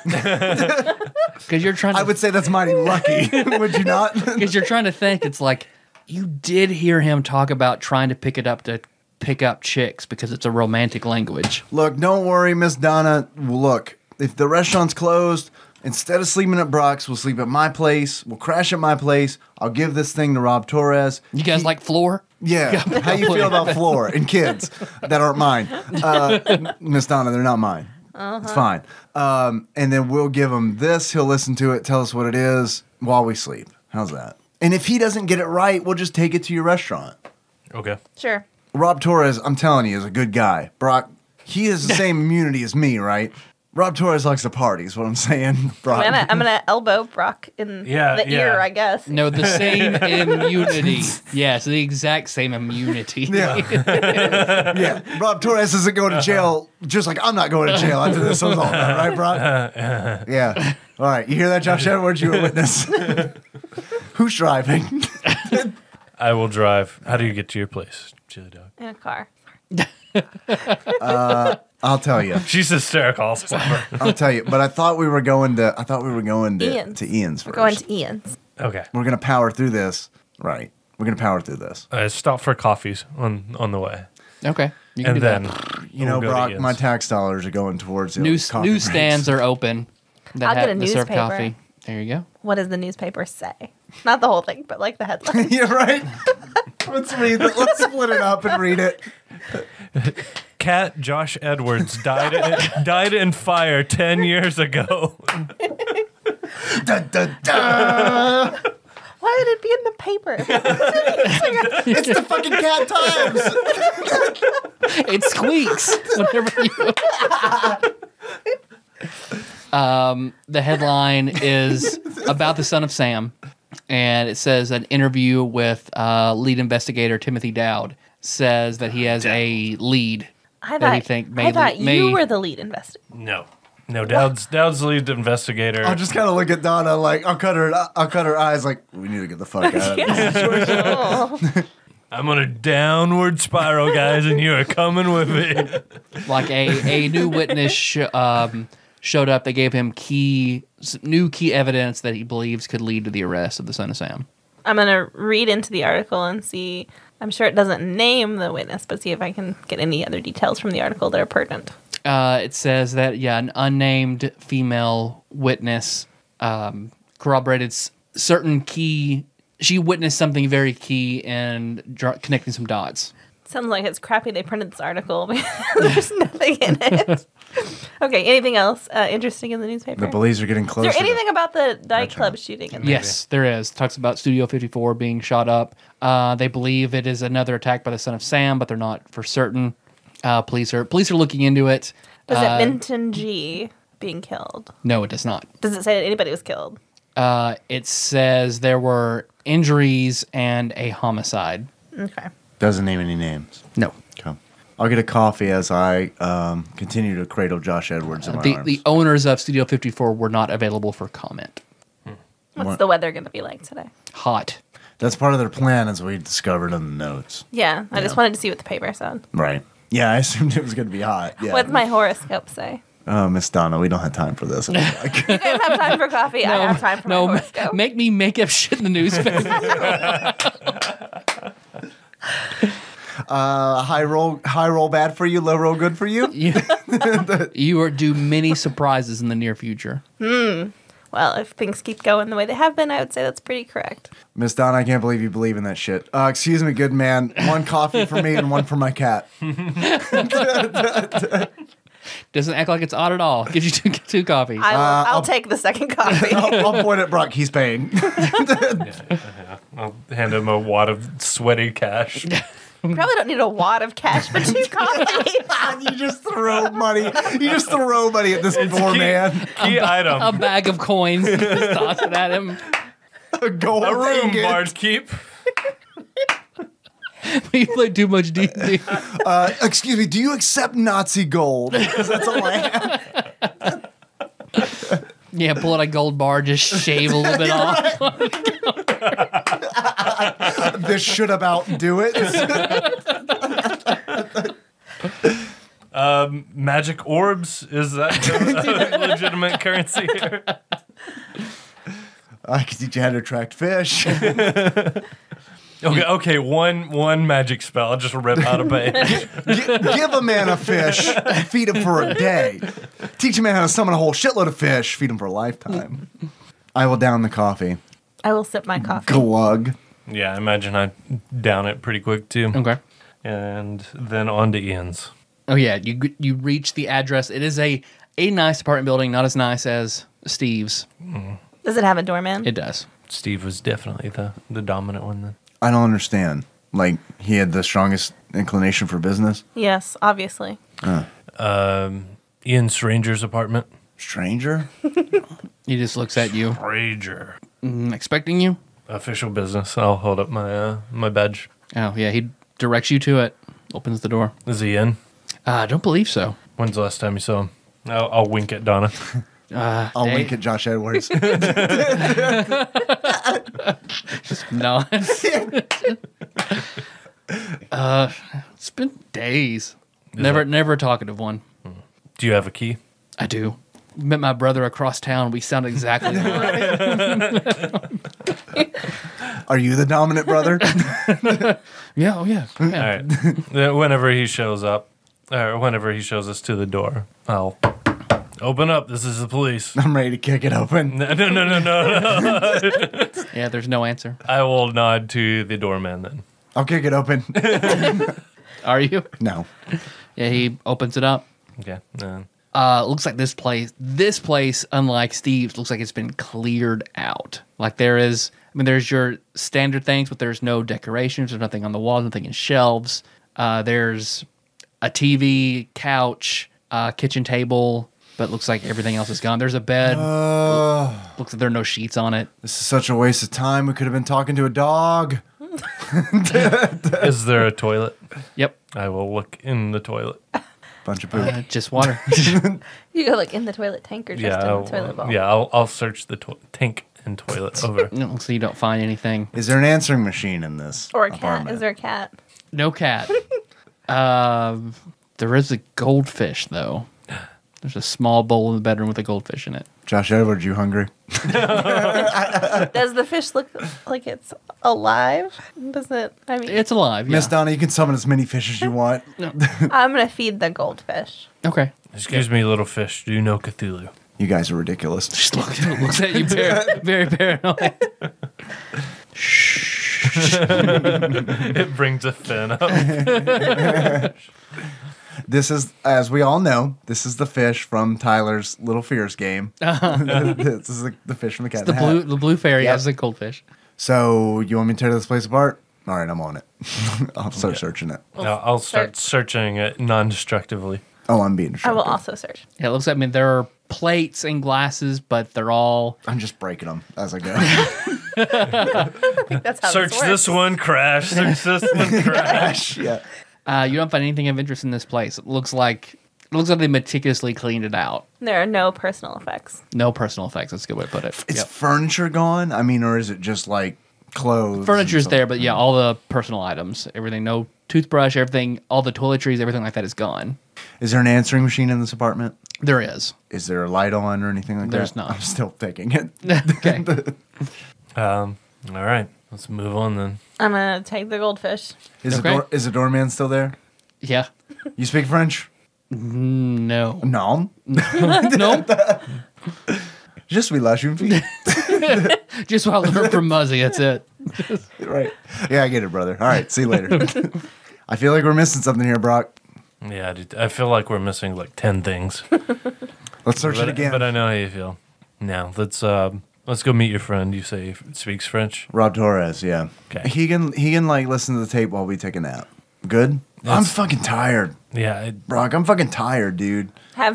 Because you're trying to... I would say that's mighty lucky. Would you not? Because you're trying to think, it's like, you did hear him talk about trying to pick it up to pick up chicks because it's a romantic language. Look, don't worry, Miss Donna. Look, if the restaurant's closed, instead of sleeping at Brock's, we'll sleep at my place. We'll crash at my place. I'll give this thing to Rob Torres. You guys like floor? Yeah. How you feel about floor and kids that aren't mine? Miss Donna, they're not mine. It's fine. And then we'll give him this. He'll listen to it, tell us what it is while we sleep. How's that? And if he doesn't get it right, we'll just take it to your restaurant. Okay. Sure. Rob Torres, I'm telling you, is a good guy. Brock, he has the same immunity as me, right? Rob Torres likes to party, is what I'm saying. Brock. I'm gonna elbow Brock in the ear, I guess. No, the same immunity. Yes, the exact same immunity. Yeah. Yeah. Rob Torres isn't going to jail just like I'm not going to jail after this was all done, right, Brock? Yeah. All right. You hear that, Josh Edwards? You're a witness. Who's driving? I will drive. How do you get to your place, Chili Dog? In a car. I'll tell you. She's hysterical. I'll stop her. I'll tell you. But I thought we were going to Ian's. Ian's first. We're going to Ian's. Okay. We're gonna power through this. Right. We're gonna power through this. Stop for coffees on the way. Okay. You can And do then that. You know, we'll go to Brock, Ian's. my tax dollars are going towards the coffee Newsstands breaks. are open. I'll get a that serve newspaper. coffee. There you go. What does the newspaper say? Not the whole thing, but like the headline. You're right. Let's read it. Let's split it up and read it. Cat Josh Edwards died in fire 10 years ago. Dun, dun, dun. Why would it be in the paper? It's the fucking Cat Times. It squeaks whenever you. The headline is about the son of Sam, and it says an interview with lead investigator Timothy Dowd says that he has a lead that he think I thought you were the lead investigator. No, Dowd's the lead investigator. I'll just kind of look at Donna like I'll cut her eyes like we need to get the fuck out of this. Oh. I'm on a downward spiral, guys, and you are coming with me. like a new witness showed up. They gave him new key evidence that he believes could lead to the arrest of the son of Sam. I'm going to read into the article and see. I'm sure it doesn't name the witness, but see if I can get any other details from the article that are pertinent. It says that, an unnamed female witness corroborated certain key... She witnessed something very key in connecting some dots. Sounds like it's crappy they printed this article. There's nothing in it. Okay, anything else interesting in the newspaper? The police are getting Is closer. there anything about the nightclub Gotcha. shooting? In there? Yes, there is. Talks about Studio 54 being shot up. They believe it is another attack by the son of Sam, but they're not for certain. Police are looking into it. Was it Minton G? being killed? No, it does not. Does it say that anybody was killed? It says there were injuries and a homicide. Okay. Doesn't name any names. No. Okay. I'll get a coffee as I continue to cradle Josh Edwards in my arms. The owners of Studio 54 were not available for comment. What's the weather going to be like today? Hot. That's part of their plan, as we discovered in the notes. Yeah, I just wanted to see what the paper said. Right. Yeah, I assumed it was going to be hot. Yeah. What's my horoscope say? Oh, Miss Donna, we don't have time for this. You guys have time for coffee. I have time for my horoscope. Make me make up shit in the newspaper. High roll bad for you, low roll good for you? You are due many surprises in the near future. Well, if things keep going the way they have been, I would say that's pretty correct. Miss Donna, I can't believe you believe in that shit. Excuse me, good man. One coffee for me and one for my cat. Doesn't act like it's odd at all. Gives you two coffees. I'll take the second coffee. I'll point at Brock. He's paying. I'll hand him a wad of sweaty cash. Probably don't need a wad of cash for 2 coffees. You just throw money. You just throw money at this poor man. Key item. A bag of coins. Just toss it at him. A gold A room, ingot. barkeep. You play too much D&D. Excuse me, do you accept Nazi gold? Because that's all I have. Yeah, pull out a gold bar, just shave a little bit off. This should about do it. Magic orbs, is that a legitimate currency here? I can teach you how to attract fish. Okay, one magic spell. I'll just rip out a page. Give a man a fish, feed him for a day. Teach a man how to summon a whole shitload of fish, feed him for a lifetime. I will down the coffee. I will sip my coffee. Glug. Yeah, I imagine I'd down it pretty quick too. Okay. And then on to Ian's. Oh, yeah. You reach the address. It is a nice apartment building, not as nice as Steve's. Does it have a doorman? It does. Steve was definitely the dominant one then. I don't understand. Like, he had the strongest inclination for business? Yes, obviously. Ian Stranger's apartment. Stranger? He just looks at you, Stranger. expecting you. Official business. I'll hold up my badge. Oh, yeah. He directs you to it, opens the door. Is he in? I don't believe so. When's the last time you saw him? I'll wink at Donna. I'll wink at Josh Edwards. No. It's been days. Never a talkative one. Do you have a key? I do. Met my brother across town. We sound exactly alike. Are you the dominant brother? Yeah, oh yeah. All right. Then whenever he shows up, or whenever he shows us to the door, I'll open up. This is the police. I'm ready to kick it open. No. Yeah, there's no answer. I will nod to the doorman then. I'll kick it open. Are you? No. Yeah, he opens it up. Okay. Looks like this place, unlike Steve's, looks like it's been cleared out. Like there's your standard things, but there's no decorations. There's nothing on the walls, nothing in shelves. There's a TV, couch, kitchen table, but looks like everything else is gone. There's a bed. Looks like there are no sheets on it. This is such a waste of time. We could have been talking to a dog. Is there a toilet? Yep. I will look in the toilet. Bunch of poop. Just water. You go like in the toilet tank or just in the toilet bowl? Yeah, I'll search the tank and toilet over. No, so you don't find anything. Is there an answering machine in this Or a cat. apartment? Is there a cat? No cat. There is a goldfish, though. There's a small bowl in the bedroom with a goldfish in it. Josh Edwards, you hungry? Does the fish look like it's alive? Does it? I mean, It's alive, yeah. Miss Donna, you can summon as many fish as you want. I'm going to feed the goldfish. Okay. Excuse me, little fish. Do you know Cthulhu? You guys are ridiculous. Just looks at you very paranoid. It brings a fin up. This is, as we all know, this is the fish from Tyler's Little Fears game. This is the fish from the cat. The in the Hat. blue fairy Yep. has the goldfish. So you want me to tear this place apart? All right, I'm on it. I'll start searching it. I'll start searching it non-destructively. Oh, I'm being I distracted. will also search. Yeah, it looks like, I mean, there are plates and glasses, but they're all... I'm just breaking them as I go. I think that's how Search this works. this one, crash. Search this one, crash. Yeah. You don't find anything of interest in this place. It looks like they meticulously cleaned it out. There are no personal effects. No personal effects. That's a good way to put it. Is Yep. furniture gone? I mean, or is it just like clothes? Furniture's and there, stuff? but yeah, all the personal items, everything, no toothbrush, everything, all the toiletries, everything like that is gone. Is there an answering machine in this apartment? There is. Is there a light on or anything like There's that? not. I'm still thinking it. Okay. All right, let's move on then. I'm going to take the goldfish. Okay. Is the doorman still there? Yeah. You speak French? No. No. No. Just we lâche une fille. Just what I learned from Muzzy. That's it. Right. Yeah, I get it, brother. All right. See you later. I feel like we're missing something here, Brock. Yeah, dude, I feel like we're missing like 10 things. Let's search it again. But I know how you feel. Now, let's go meet your friend. You say he speaks French? Rob Torres, yeah. Okay. He can like listen to the tape while we take a nap. Good? I'm fucking tired. Yeah, Brock, I'm fucking tired, dude.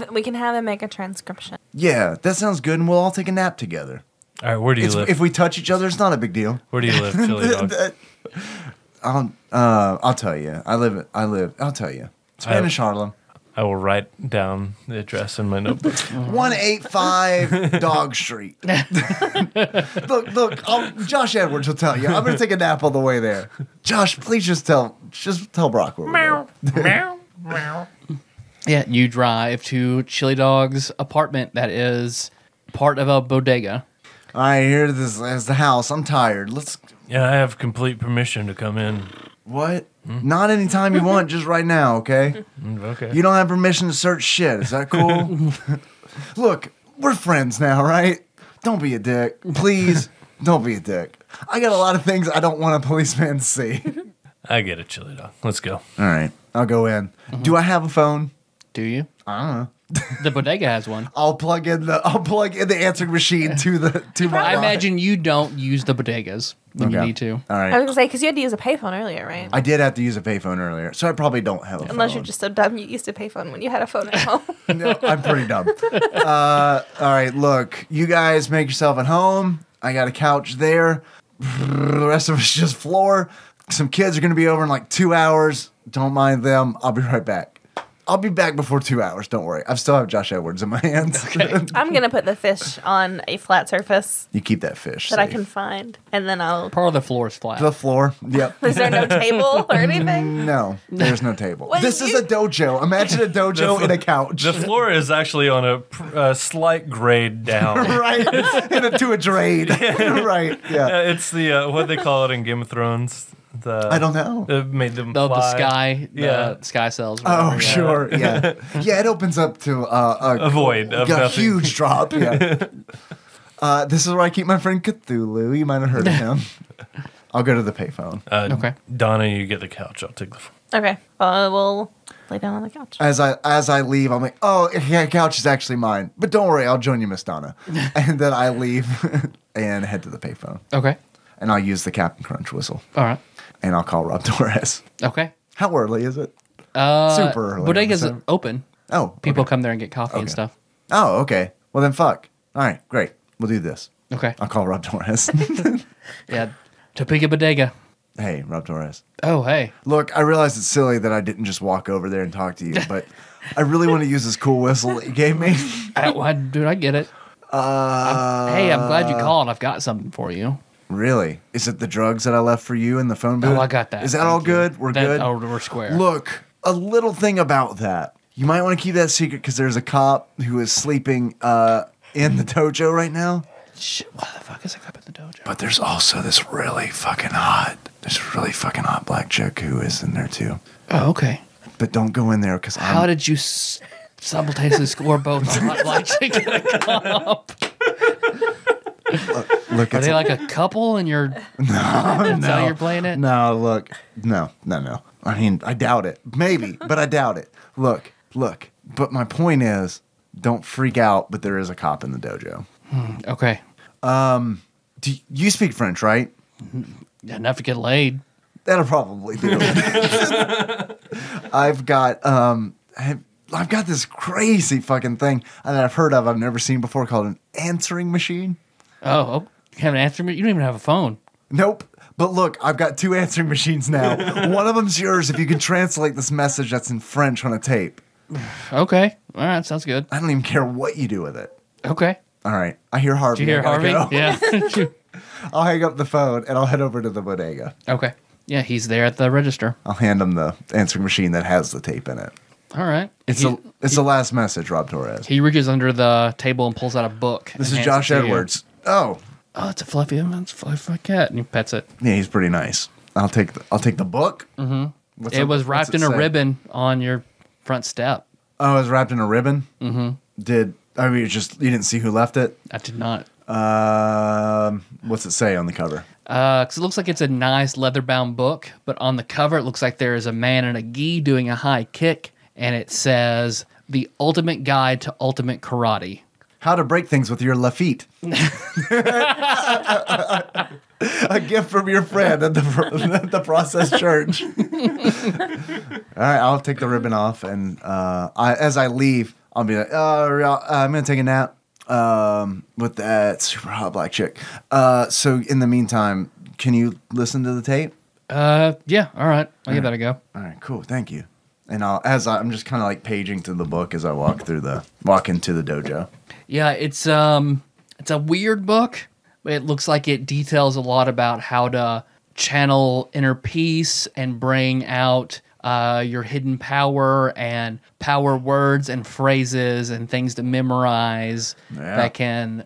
We can have him make a transcription. Yeah, that sounds good, and we'll all take a nap together. all right, where do you live? If we touch each other, it's not a big deal. Where do you live, Chili Dog? I'll tell you. I'll tell you. Spanish Harlem. I will write down the address in my notebook. 185 Dog Street. Look, Josh Edwards will tell you. I'm going to take a nap on the way there. Josh, please just tell Brock where we're going. Yeah, you drive to Chili Dog's apartment that is part of a bodega. All right, here this is the house. I'm tired. Let's... Yeah, I have complete permission to come in. What? Not anytime you want, just right now, okay? Okay. You don't have permission to search shit. Is that cool? Look, we're friends now, right? Don't be a dick. Please, don't be a dick. I got a lot of things I don't want a policeman to see. I get it, Chili Dog. Let's go. All right, I'll go in. Do I have a phone? Do you? I don't know. The bodega has one. I'll plug in the answering machine to my. I imagine you don't use the bodegas when you Okay. need to. All I was right. going to say, because you had to use a payphone earlier, right? I did have to use a payphone earlier, so I probably don't have a phone. Unless you're just so dumb you used a payphone when you had a phone at home. No, I'm pretty dumb. All right, look, you guys make yourself at home. I got a couch there. The rest of it's just floor. Some kids are going to be over in like 2 hours. Don't mind them. I'll be right back. I'll be back before 2 hours. Don't worry. I still have Josh Edwards in my hands. I'm going to put the fish on a flat surface You keep that fish that I safe. can find, and then I'll... Part of the floor is flat. The floor. Yep. Is there no table or anything? No, there's no table. What This is is a dojo. Imagine a dojo in a couch. The floor is actually on a slight grade down. Right. To a drain. Right. Yeah. It's the what they call it in Game of Thrones. I don't know. Made them the fly. sky, Yeah. the sky cells. Oh, whatever, yeah. sure. Yeah. Yeah, it opens up to A void of a nothing. huge drop. Yeah. This is where I keep my friend Cthulhu. You might have heard of him. I'll go to the payphone. Okay. Donna, you get the couch. I'll take the phone. Okay. We'll lay down on the couch. As I leave, I'm like, oh, yeah, couch is actually mine. But don't worry, I'll join you, Miss Donna. And then I leave and head to the payphone. Okay. And I'll use the Captain Crunch whistle. All right. And I'll call Rob Torres. Okay. How early is it? Super early. Bodega's So- open. Oh, People okay. come there and get coffee and Okay. stuff. Oh, okay. Well, then fuck. All right, great. We'll do this. Okay. I'll call Rob Torres. Yeah. Topeka Bodega. Hey, Rob Torres. Oh, hey. Look, I realize it's silly that I didn't just walk over there and talk to you, but I really want to use this cool whistle that you gave me. Dude, I get it. Hey, I'm glad you called. I've got something for you. Really? Is it the drugs that I left for you in the phone booth? Oh, I got that. Is that all Thank you. good? We're good? Oh, we're square. Look, a little thing about that. You might want to keep that secret because there's a cop who is sleeping in the dojo right now. Shit, what the fuck is a cop in the dojo? But there's also this really fucking hot black chick who is in there too. Oh, okay. But don't go in there because How did you simultaneously score both the hot black chick and a cop? look Are it's they like a couple and you're... Is that how you're playing it? No, look. No. I mean, I doubt it. Maybe, but I doubt it. Look. But my point is, don't freak out, but there is a cop in the dojo. Okay. Do you speak French, right? Enough to get laid. That'll probably do. I've got I've got this crazy fucking thing that I've heard of, I've never seen before, called an answering machine. Oh, you have an answering machine? You don't even have a phone. Nope. But look, I've got 2 answering machines now. One of them's yours if you can translate this message that's in French on a tape. Okay. All right. Sounds good. I don't even care what you do with it. Okay. All right. I hear Harvey. Did you hear Harvey? Go. Yeah. I'll hang up the phone and I'll head over to the bodega. Okay. Yeah, he's there at the register. I'll hand him the answering machine that has the tape in it. All right. It's the last message, Rob Torres. He reaches under the table and pulls out a book. This is Josh Edwards. Oh, it's a fluffy cat, and he pets it. yeah, he's pretty nice. I'll take the book. Mm-hmm. It was wrapped in a ribbon on your front step. Oh, it was wrapped in a ribbon. Mm-hmm. You didn't see who left it? I did not. What's it say on the cover? Because it looks like it's a nice leather-bound book, but on the cover it looks like there is a man in a gi doing a high kick, and it says, "The Ultimate Guide to Ultimate Karate." How to break things with your Lafitte. A gift from your friend at the Process Church. All right, I'll take the ribbon off, and as I leave, I'll be like, I'm going to take a nap with that super hot black chick. So in the meantime, can you listen to the tape? Yeah, all right. I'll give that a go. All right, cool, thank you. And I'm just kind of like paging through the book as I walk into the dojo. Yeah, it's a weird book. It looks like it details a lot about how to channel inner peace and bring out your hidden power and power words and phrases and things to memorize that can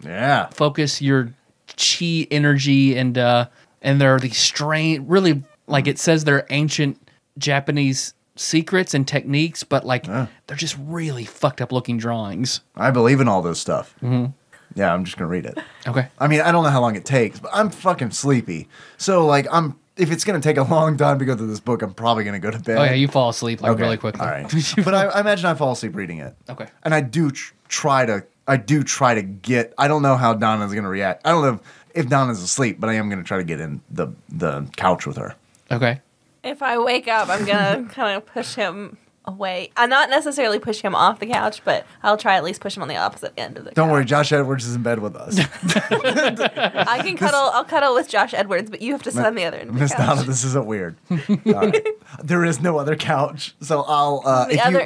focus your chi energy and there are these strange, really, like it says they're ancient Japanese secrets and techniques, but they're just really fucked up looking drawings. I believe in all this stuff. Mm-hmm. Yeah, I'm just gonna read it. Okay. I mean, I don't know how long it takes, but I'm fucking sleepy. So if it's gonna take a long time to go through this book, I'm probably gonna go to bed. Oh yeah, you fall asleep really quickly. All right. But I imagine I fall asleep reading it. Okay. And I do try to get. I don't know how Donna's gonna react. I don't know if Donna's asleep, but I am gonna try to get in the couch with her. Okay. If I wake up, I'm going to kind of push him away. Not necessarily push him off the couch, but I'll try at least push him on the opposite end of the couch. Don't worry, Josh Edwards is in bed with us. I can cuddle. I'll cuddle with Josh Edwards, but you have to sit on the other end of the Miss couch. Donna, this isn't weird. Right. There is no other couch, so I'll the other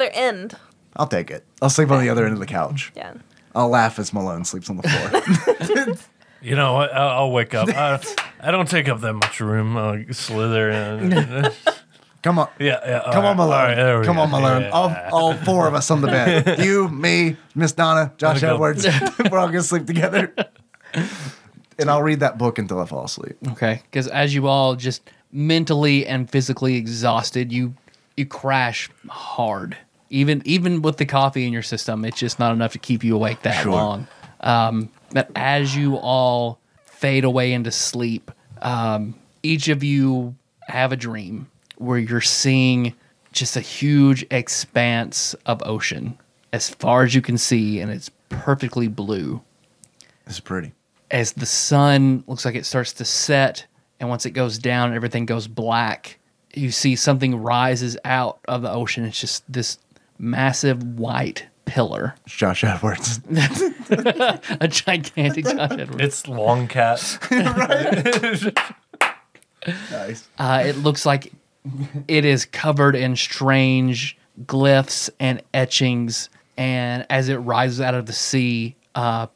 end. I'll take it. I'll sleep on the other end of the couch. Yeah. I'll laugh as Malone sleeps on the floor. You know what? I'll wake up. I don't take up that much room. I'll slither in. Come on. Yeah. Come on, Malone. Right, Come on, Malone. Yeah. All 4 of us on the bed. You, me, Miss Donna, Josh Edwards. We're all going to sleep together. And I'll read that book until I fall asleep. Okay. Because as you all just mentally and physically exhausted, you crash hard. Even with the coffee in your system, it's just not enough to keep you awake that long. But as you all fade away into sleep, each of you have a dream where you're seeing just a huge expanse of ocean as far as you can see, and it's perfectly blue. It's pretty. As the sun looks like it starts to set, and once it goes down, everything goes black, you see something rises out of the ocean. It's just this massive white pillar. It's Josh Edwards. A gigantic Josh Edwards. It's Long Cat. Nice. It looks like it is covered in strange glyphs and etchings, and as it rises out of the sea,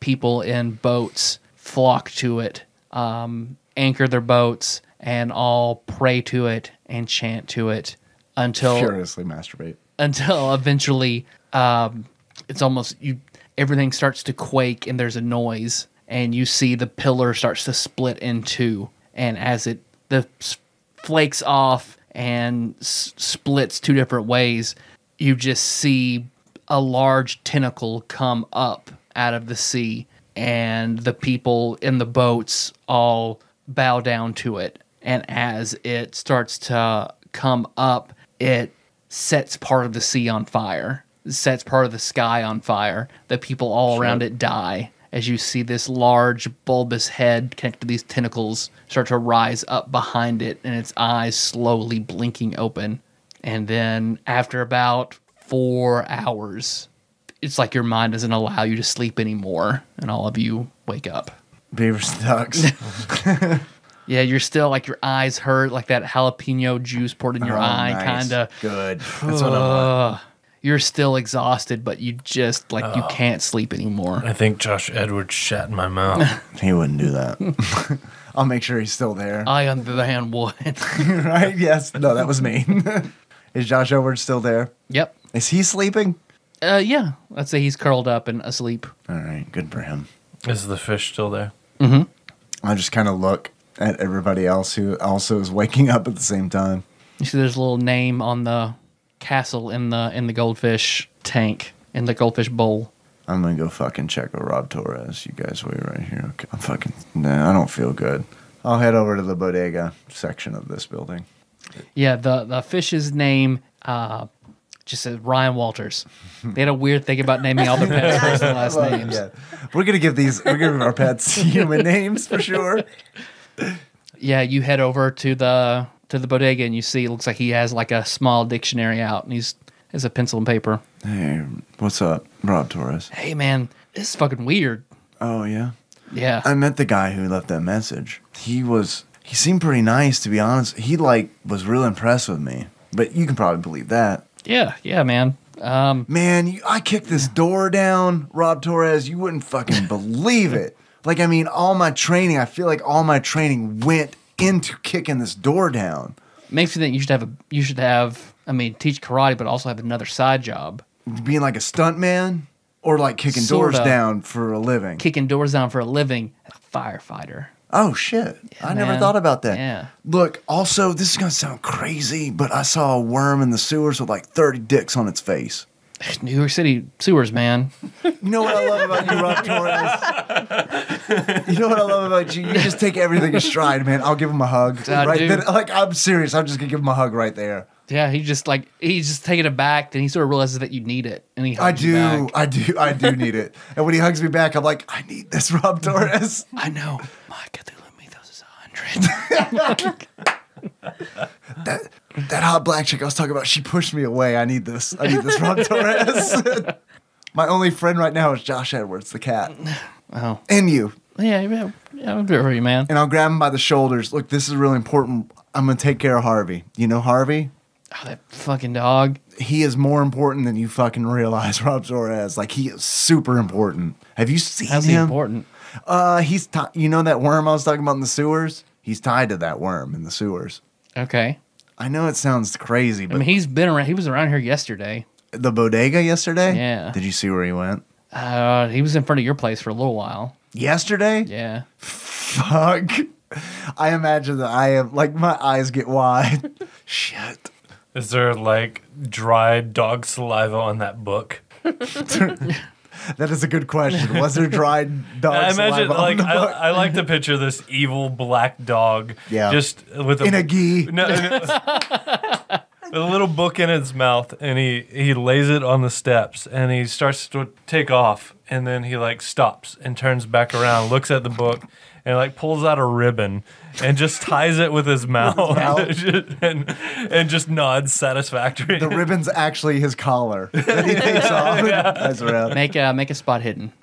people in boats flock to it, anchor their boats, and all pray to it and chant to it until Furiously masturbate. Until eventually it's almost everything starts to quake and there's a noise, and you see the pillar starts to split in two, and as the flakes off and splits 2 different ways, you just see a large tentacle come up out of the sea, and the people in the boats all bow down to it, and as it starts to come up, it sets part of the sea on fire, sets part of the sky on fire. The people all around it die as you see this large bulbous head connected to these tentacles start to rise up behind it, and its eyes slowly blinking open. And then after about 4 hours. It's like your mind doesn't allow you to sleep anymore, and all of you wake up. Beavers and ducks. Yeah, you're still like your eyes hurt, like that jalapeno juice poured in your eye, nice. kind of. Good. That's what I want. You're still exhausted, but you just like you can't sleep anymore. I think Josh Edwards shat in my mouth. He wouldn't do that. I'll make sure he's still there. I, on the other hand, would. Right? Yes. No, that was me. Is Josh Edwards still there? Yep. Is he sleeping? Yeah. Let's say he's curled up and asleep. All right. Good for him. Is the fish still there? Mm-hmm. I just kind of look at everybody else who also is waking up at the same time. You see, there's a little name on the castle in the goldfish tank, in the goldfish bowl. I'm gonna go fucking check with Rob Torres. You guys wait right here. Okay. I don't feel good. I'll head over to the bodega section of this building. Yeah, the fish's name just says Ryan Walters. They had a weird thing about naming all their pets first and last names. Yeah. We're gonna give our pets human names for sure. Yeah, you head over to the bodega and you see it looks like he has like a small dictionary out and he's has a pencil and paper. Hey, what's up, Rob Torres? Hey man, this is fucking weird. Oh yeah. Yeah. I met the guy who left that message. He seemed pretty nice, to be honest. He was real impressed with me. But you can probably believe that. Yeah, man. Man, I kicked this door down, Rob Torres. You wouldn't fucking believe it. Like, I mean, I feel like all my training went into kicking this door down. Makes me think you should have teach karate, but also have another side job. Being like a stuntman or like kicking doors down for a living. Kicking doors down for a living, a firefighter. Oh, shit. Yeah, I never man. thought about that. Yeah. Look, also, this is going to sound crazy, but I saw a worm in the sewers with like 30 dicks on its face. New York City sewers, man. You know what I love about you, Rob Torres? You know what I love about you? You just take everything in stride, man. I'll give him a hug. Right dude. then, like, I'm serious. I'm just going to give him a hug right there. Yeah, he's just taking it back, then he sort of realizes that you need it, and he hugs you back. I do need it. And when he hugs me back, I'm like, I need this, Rob Torres. I know. My Cthulhu mythos is 100. That hot black chick I was talking about, she pushed me away. I need this, Rob Torres. My only friend right now is Josh Edwards, the cat. Oh. And you. Yeah, I'll do it for you, man. And I'll grab him by the shoulders. Look, this is really important. I'm going to take care of Harvey. You know Harvey? Oh, that fucking dog. He is more important than you fucking realize, Rob Torres. Like, he is super important. Have you seen How's him? he important? He's you know that worm I was talking about in the sewers? He's tied to that worm in the sewers. Okay. I know it sounds crazy, but he's been around. He was around here yesterday. the bodega yesterday? Yeah. Did you see where he went? He was in front of your place for a little while. Yesterday? Yeah. Fuck. I imagine that I am, like, my eyes get wide. Shit. Is there like dried dog saliva on that book? That is a good question. Was there dried dog I imagine, saliva on like, the book? I like to picture this evil black dog, Yeah. just with In a gi. with a little book in its mouth, and he lays it on the steps, and he starts to take off, and then he like stops and turns back around, looks at the book, and like pulls out a ribbon and just ties it with his mouth, and just nods satisfactory. The ribbon's actually his collar that he takes off and ties around. Make a spot hidden.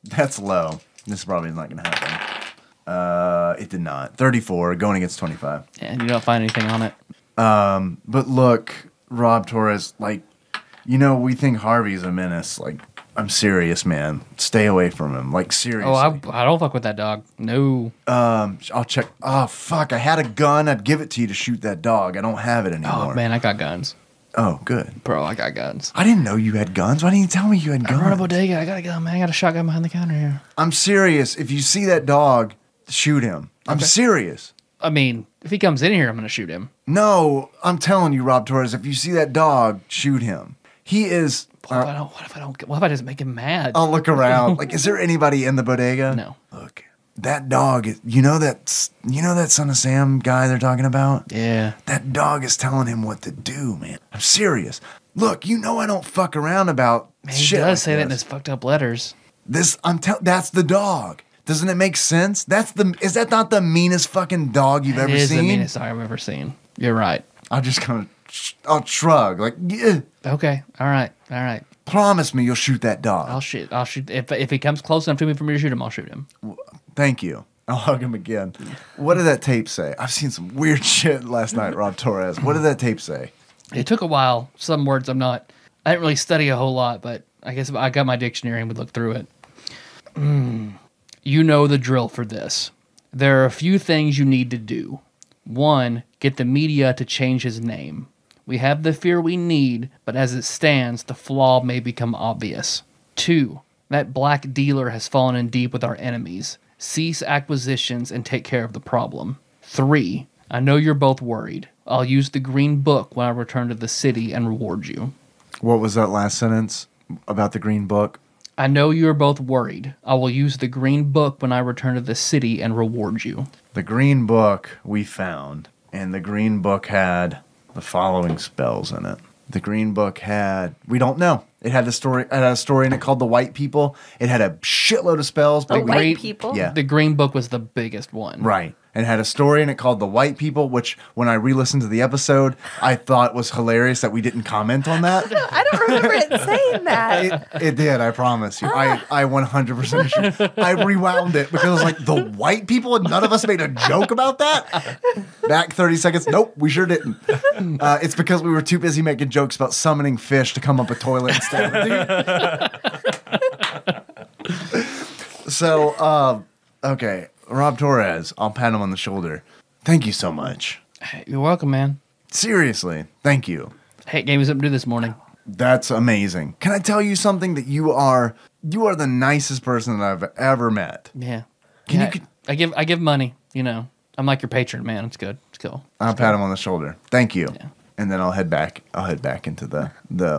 That's low. This is probably not going to happen. It did not. 34, going against 25. And you don't find anything on it. But look, Rob Torres, like, you know, we think Harvey's a menace. Like, I'm serious, man. Stay away from him. Like, seriously. Oh, I don't fuck with that dog. No. I'll check. Oh, fuck. I had a gun. I'd give it to you to shoot that dog. I don't have it anymore. Oh, man, I got guns. Oh, good. Bro, I got guns. I didn't know you had guns. Why didn't you tell me you had I run a guns? bodega. I got a gun, man. I got a shotgun behind the counter here. I'm serious. If you see that dog, shoot him. I'm serious. I mean, if he comes in here, I'm going to shoot him. No, I'm telling you, Rob Torres, if you see that dog, shoot him. He is... What if I just make him mad? I'll look around. Like, is there anybody in the bodega? No. Look, that dog, you know that Son of Sam guy they're talking about? Yeah. That dog is telling him what to do, man. I'm serious. Look, you know I don't fuck around about Man, he shit does like say that in this. his fucked up letters. That's the dog. Doesn't it make sense? Is that not the meanest fucking dog you've ever It is seen? the meanest dog I've ever seen. You're right. I'm just gonna I'll shrug. Like, yeah, Okay. All right. promise me you'll shoot that dog. I'll shoot. If he comes close enough to me for me to shoot him, I'll shoot him. Thank you. I'll hug him again. What did that tape say? I've seen some weird shit last night, Rob Torres. What did that tape say? It took a while. Some words I didn't really study a whole lot, but I guess if I got my dictionary and would look through it. You know the drill for this. There are a few things you need to do. 1, get the media to change his name. We have the fear we need, but as it stands, the flaw may become obvious. 2, that black dealer has fallen in deep with our enemies. Cease acquisitions and take care of the problem. 3, I know you're both worried. I'll use the green book when I return to the city and reward you. What was that last sentence about the green book? I know you are both worried. I will use the green book when I return to the city and reward you. The green book we found, and the green book had the following spells in it. The green book had, we don't know. It had a story in it called The White People. It had a shitload of spells. The but we- white people? Yeah. The green book was the biggest one. Right. And had a story in it called The White People, which when I re-listened to the episode, I thought was hilarious that we didn't comment on that. I don't remember it saying that. It did, I promise you. I 100% sure. I rewound it because I was like, the white people, and none of us made a joke about that? Back 30 seconds, nope, we sure didn't. It's because we were too busy making jokes about summoning fish to come up a toilet and stab a dude. So, okay, Rob Torres, I'll pat him on the shoulder. Thank you so much. You're welcome, man. Seriously, thank you. Hey, gave me something to do this morning. That's amazing. Can I tell you something that you are the nicest person that I've ever met. Yeah. Can Yeah, I give money, you know. I'm like your patron, man. It's good. It's cool. I'll pat him on the shoulder. Thank you. Yeah. And then I'll head back into the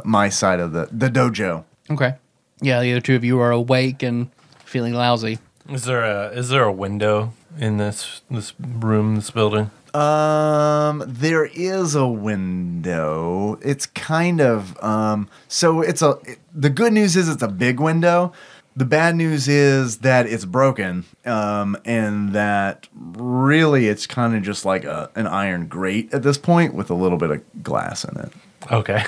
my side of the dojo. Okay. Yeah, the other two of you are awake and feeling lousy. Is there a window in this room, this building? There is a window. It's kind of the good news is it's a big window. The bad news is that it's broken, and that really it's kind of just like an iron grate at this point with a little bit of glass in it. Okay.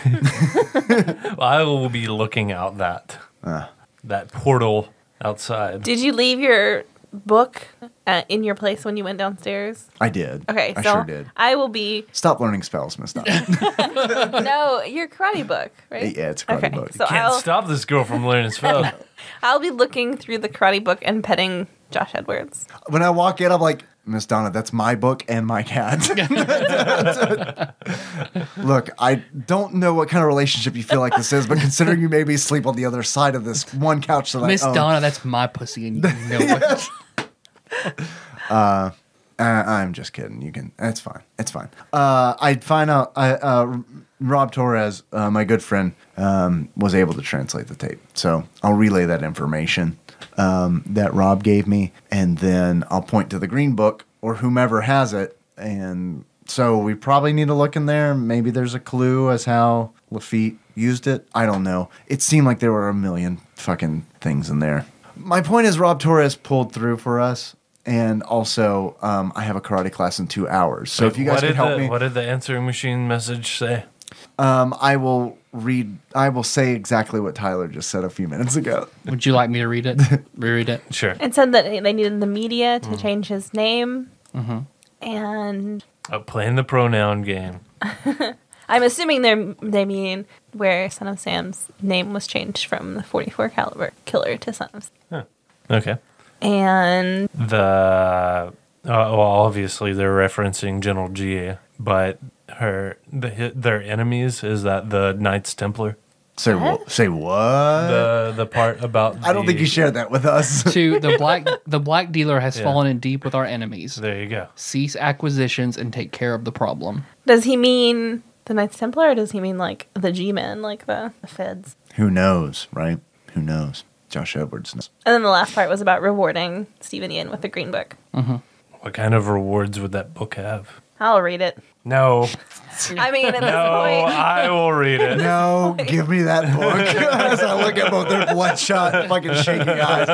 Well, I will be looking out that portal outside. Did you leave your book in your place when you went downstairs? I did. Okay, I so sure did. I will be... Stop learning spells, Miss Donna. No, your karate book, right? Yeah, it's a karate Okay, book. so Can't stop this girl from learning spells. I'll be looking through the karate book and petting Josh Edwards. When I walk in, I'm like, Miss Donna, that's my book and my cat. Look, I don't know what kind of relationship you feel like this is, but considering you maybe sleep on the other side of this one couch that Miss I own. Donna, that's my pussy, and you know it. I'm just kidding. You can. It's fine. It's fine. I'd find out. Rob Torres, my good friend, was able to translate the tape, so I'll relay that information that Rob gave me, and then I'll point to the green book or whomever has it, and so we probably need to look in there. Maybe there's a clue as how Lafitte used it. I don't know. It seemed like there were a million fucking things in there. My point is, Rob Torres pulled through for us. And also, I have a karate class in 2 hours. So if you guys could help me. What did the answering machine message say? I will say exactly what Tyler just said a few minutes ago. Would you like me to read it? Reread it? Sure. It said that they needed the media to change his name. Mm-hmm. And... Playing the pronoun game. I'm assuming they mean where Son of Sam's name was changed from the .44 caliber killer to Son of Sam. Huh. Okay. And well, obviously they're referencing General Gia, but their enemies, is that the Knights Templar? Say what? The part about I don't think you shared that with us. To the black dealer has fallen in deep with our enemies. There you go. Cease acquisitions and take care of the problem. does he mean the Knights Templar, or does he mean like the G-men, like the feds? Who knows, right? Who knows? Josh Edwards knows. And then the last part was about rewarding Stephen Ian with the green book. Mm-hmm. What kind of rewards would that book have? I'll read it. No. I mean, at this No, point... I will read it. No, give me that book. As I look at both their bloodshot, fucking shaking eyes.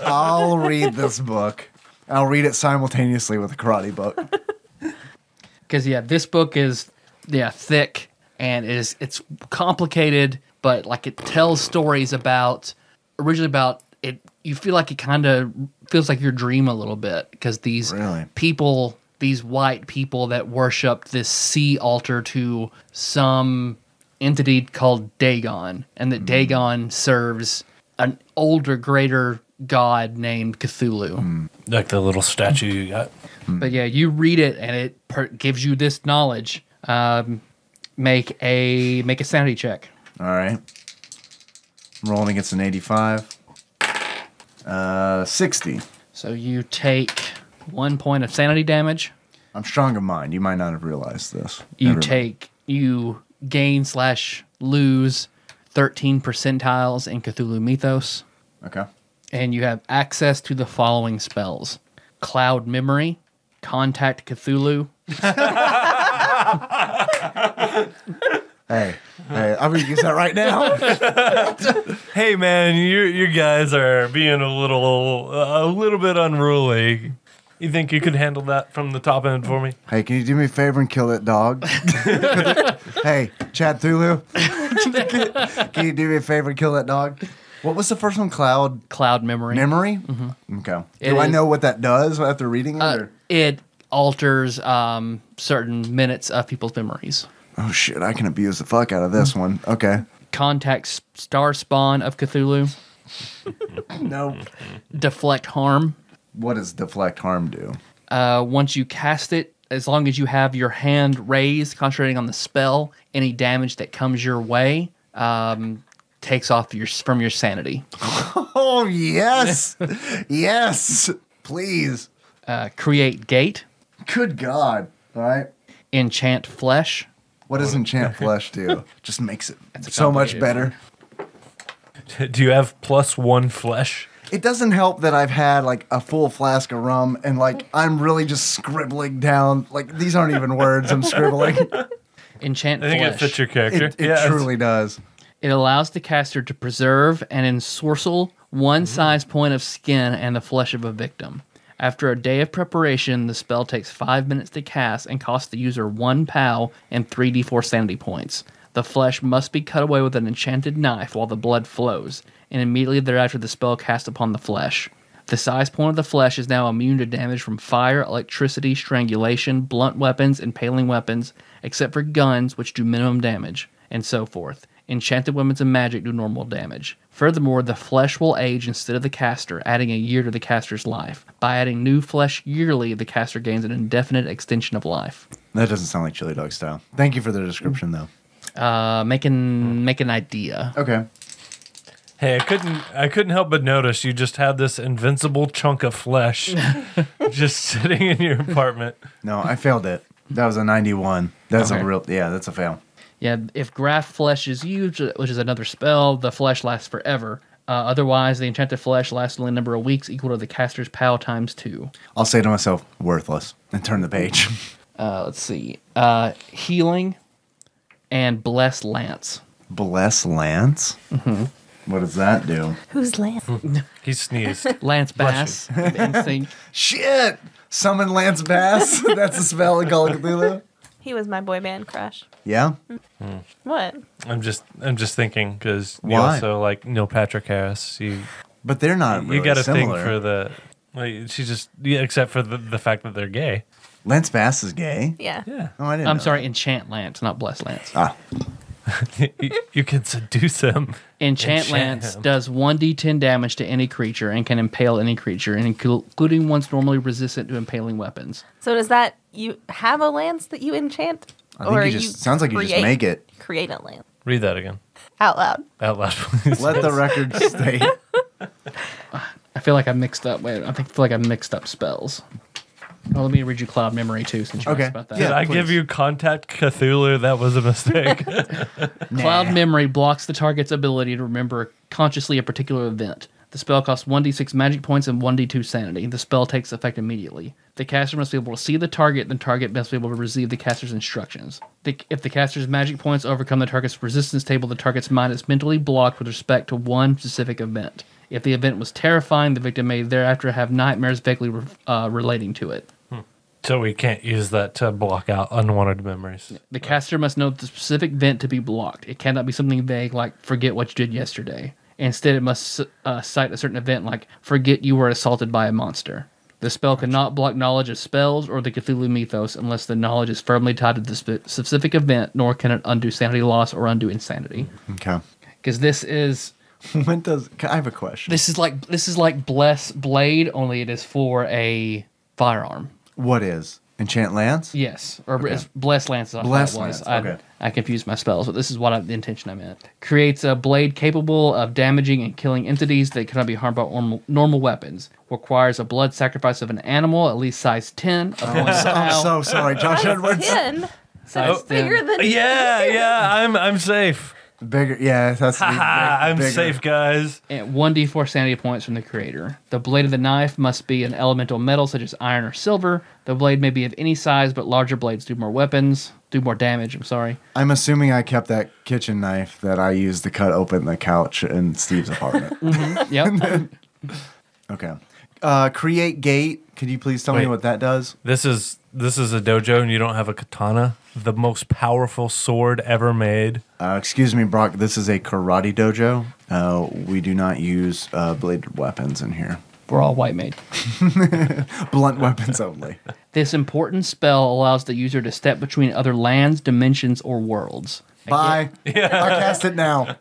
I'll read this book. I'll read it simultaneously with a karate book. Because, this book is, thick and it's complicated, but like it tells stories originally about it. You feel like it kind of feels like your dream a little bit because these people, these white people that worship this sea altar to some entity called Dagon, and that Dagon serves an older, greater god named Cthulhu. Like the little statue you got. But yeah, you read it and it gives you this knowledge. Make a sanity check. All right. I'm rolling against an 85. 60. So you take 1 point of sanity damage. I'm strong of mind. You might not have realized this. You gain/lose 13 percentiles in Cthulhu Mythos. Okay. And you have access to the following spells: Cloud Memory, Contact Cthulhu. Hey, I'm gonna use that right now. Hey man, you guys are being a little bit unruly. You think you could handle that from the top end for me? Hey, can you do me a favor and kill that dog? Hey, Chad Thulu, can you do me a favor and kill that dog? What was the first one? Cloud Memory. Memory? Mm-hmm. Okay. Do I know what that does after reading it? Or? It alters certain minutes of people's memories. Oh shit, I can abuse the fuck out of this one. Okay. Contact Star Spawn of Cthulhu. No. Deflect Harm. What does deflect harm do? Once you cast it, as long as you have your hand raised, concentrating on the spell, any damage that comes your way takes off from your sanity. Oh, yes. Yes. Please. Create Gate. Good God. All right. Enchant Flesh. What does enchant flesh do? Just makes it so much better. Do you have +1 flesh? It doesn't help that I've had like a full flask of rum and like I'm really just scribbling down. Like these aren't even words. I'm scribbling. Enchant I think Flesh. it fits your character. It truly does. It allows the caster to preserve and ensorcel one size point of skin and the flesh of a victim. After a day of preparation, the spell takes 5 minutes to cast and costs the user 1 POW and 3d4 sanity points. The flesh must be cut away with an enchanted knife while the blood flows, and immediately thereafter the spell casts upon the flesh. The size point of the flesh is now immune to damage from fire, electricity, strangulation, blunt weapons, impaling weapons, except for guns, which do minimum damage, and so forth. Enchanted weapons and magic do normal damage. Furthermore, the flesh will age instead of the caster, adding a year to the caster's life. By adding new flesh yearly, the caster gains an indefinite extension of life. That doesn't sound like Chili Dog style. Thank you for the description, though. Make an idea. Okay. Hey, I couldn't help but notice you just had this invincible chunk of flesh just sitting in your apartment. No, I failed it. That was a 91. That's that's a fail. Yeah, if graft flesh is used, which is another spell, the flesh lasts forever. Otherwise, the enchanted flesh lasts only a number of weeks equal to the caster's POW times 2. I'll say to myself, worthless, and turn the page. Let's see. Healing and Bless Lance. Bless Lance? Mm-hmm. What does that do? Who's Lance? He sneezed. Lance Bass. Instinct. Shit! Summon Lance Bass? That's a spell in Call of Cthulhu? He was my boy band crush. Yeah? What? I'm just thinking because you Why? also like Neil Patrick Harris. But they're not really You got a similar. thing for the. Like, she's just except for the fact that they're gay. Lance Bass is gay? Yeah. Yeah, Oh, I didn't I'm know sorry, Enchant Lance, not Bless Lance. Ah, you can seduce him. Enchant Lance him. does 1d10 damage to any creature and can impale any creature, including ones normally resistant to impaling weapons. So does that, you have a lance that you enchant? I think you just, sounds like you just make it. Create a lance. Read that again Out loud. out loud, please. Let the record state. I feel like I mixed up. Wait, I feel like I mixed up spells. Well, let me read you Cloud Memory too, since you Okay. asked about that. Yeah. Did I give please. you Contact Cthulhu? That was a mistake. Cloud Memory blocks the target's ability to remember consciously a particular event. The spell costs 1d6 magic points and 1d2 sanity. The spell takes effect immediately. The caster must be able to see the target, the target must be able to receive the caster's instructions. If the caster's magic points overcome the target's resistance table, the target's mind is mentally blocked with respect to one specific event. If the event was terrifying, the victim may thereafter have nightmares vaguely relating to it. So we can't use that to block out unwanted memories. The caster must know the specific event to be blocked. It cannot be something vague like forget what you did yesterday. Instead, it must cite a certain event like forget you were assaulted by a monster. The spell cannot block knowledge of spells or the Cthulhu mythos unless the knowledge is firmly tied to the specific event, nor can it undo sanity loss or undo insanity. Okay. Because this is... I have a question. This is like Bless Blade, only it is for a firearm. What is? Enchant Lance? Yes, or it's Bless Lance. Bless Lance, okay. I confused my spells, but this is the intention I meant. Creates a blade capable of damaging and killing entities that cannot be harmed by normal weapons. Requires a blood sacrifice of an animal, at least size 10. I'm so sorry, Josh Edwards. 10. Size 10. Bigger than Yeah, I'm safe. Bigger, yeah, that's I'm bigger. safe, guys. And 1d4 sanity points from the creator. The blade of the knife must be an elemental metal such as iron or silver. The blade may be of any size, but larger blades do more damage. I'm assuming I kept that kitchen knife that I used to cut open the couch in Steve's apartment. Yep. Okay. Create gate. Could you please tell me what that does? This is a dojo, and you don't have a katana, the most powerful sword ever made. Excuse me, Brock. This is a karate dojo. We do not use bladed weapons in here. We're all white made. Blunt weapons only. This important spell allows the user to step between other lands, dimensions, or worlds. Bye. I cast it now.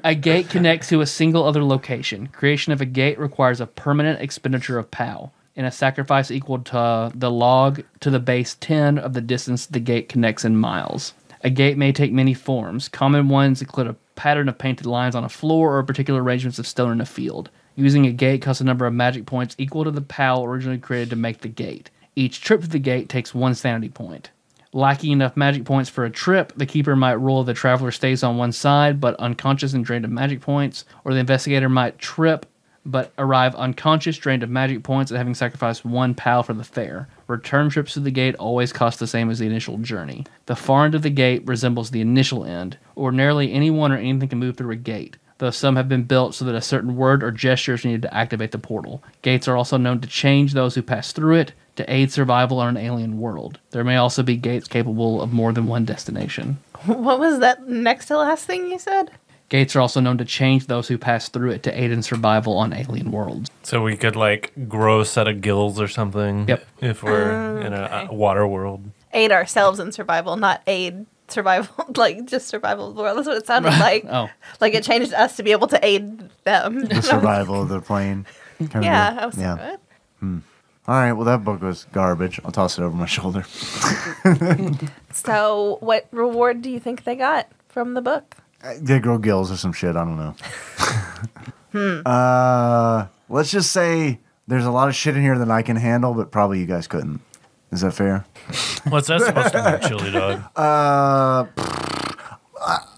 A gate connects to a single other location. Creation of a gate requires a permanent expenditure of POW, and a sacrifice equal to the log to the base 10 of the distance the gate connects in miles. A gate may take many forms. Common ones include a pattern of painted lines on a floor or particular arrangements of stone in a field. Using a gate costs a number of magic points equal to the POW originally created to make the gate. Each trip to the gate takes 1 sanity point. Lacking enough magic points for a trip, the keeper might roll the traveler stays on one side but unconscious and drained of magic points, or the investigator might trip but arrive unconscious, drained of magic points, and having sacrificed 1 POW for the fare. Return trips to the gate always cost the same as the initial journey. The far end of the gate resembles the initial end. Ordinarily, anyone or anything can move through a gate, though some have been built so that a certain word or gesture is needed to activate the portal. Gates are also known to change those who pass through it, to aid survival on an alien world. There may also be gates capable of more than one destination. What was that next to last thing you said? Gates are also known to change those who pass through it to aid in survival on alien worlds. So we could grow a set of gills or something. Yep. If we're in a water world. Aid ourselves in survival, not aid survival, just survival of the world. That's what it sounded like. Oh. Like it changed us to be able to aid them. The survival of the plane. Yeah, I was good. All right, well, that book was garbage. I'll toss it over my shoulder. So what reward do you think they got from the book? They grow gills or some shit. I don't know. Let's just say there's a lot of shit in here that I can handle, but probably you guys couldn't. Is that fair? What's that supposed to do, Chili Dog?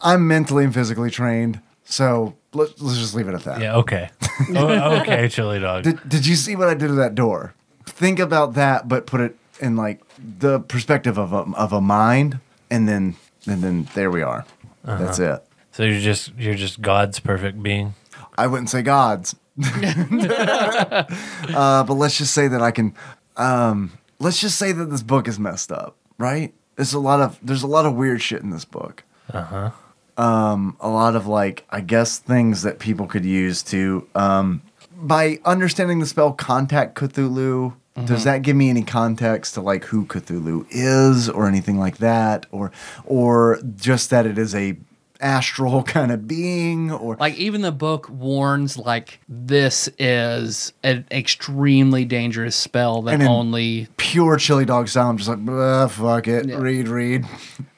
I'm mentally and physically trained, so let's just leave it at that. Yeah, okay. Okay, Chili Dog. Did you see what I did to that door? Think about that, but put it in the perspective of a mind, and then there we are. That's it. So you're just God's perfect being? I wouldn't say God's. But let's just say that I can. Let's just say that this book is messed up, right? There's a lot of weird shit in this book. A lot of I guess things that people could use to by understanding the spell Contact Cthulhu. Does that give me any context to who Cthulhu is or anything like that, or just that it is a astral kind of being, or even the book warns this is an extremely dangerous spell that only pure Chili Dog style. I'm just fuck it, yeah. read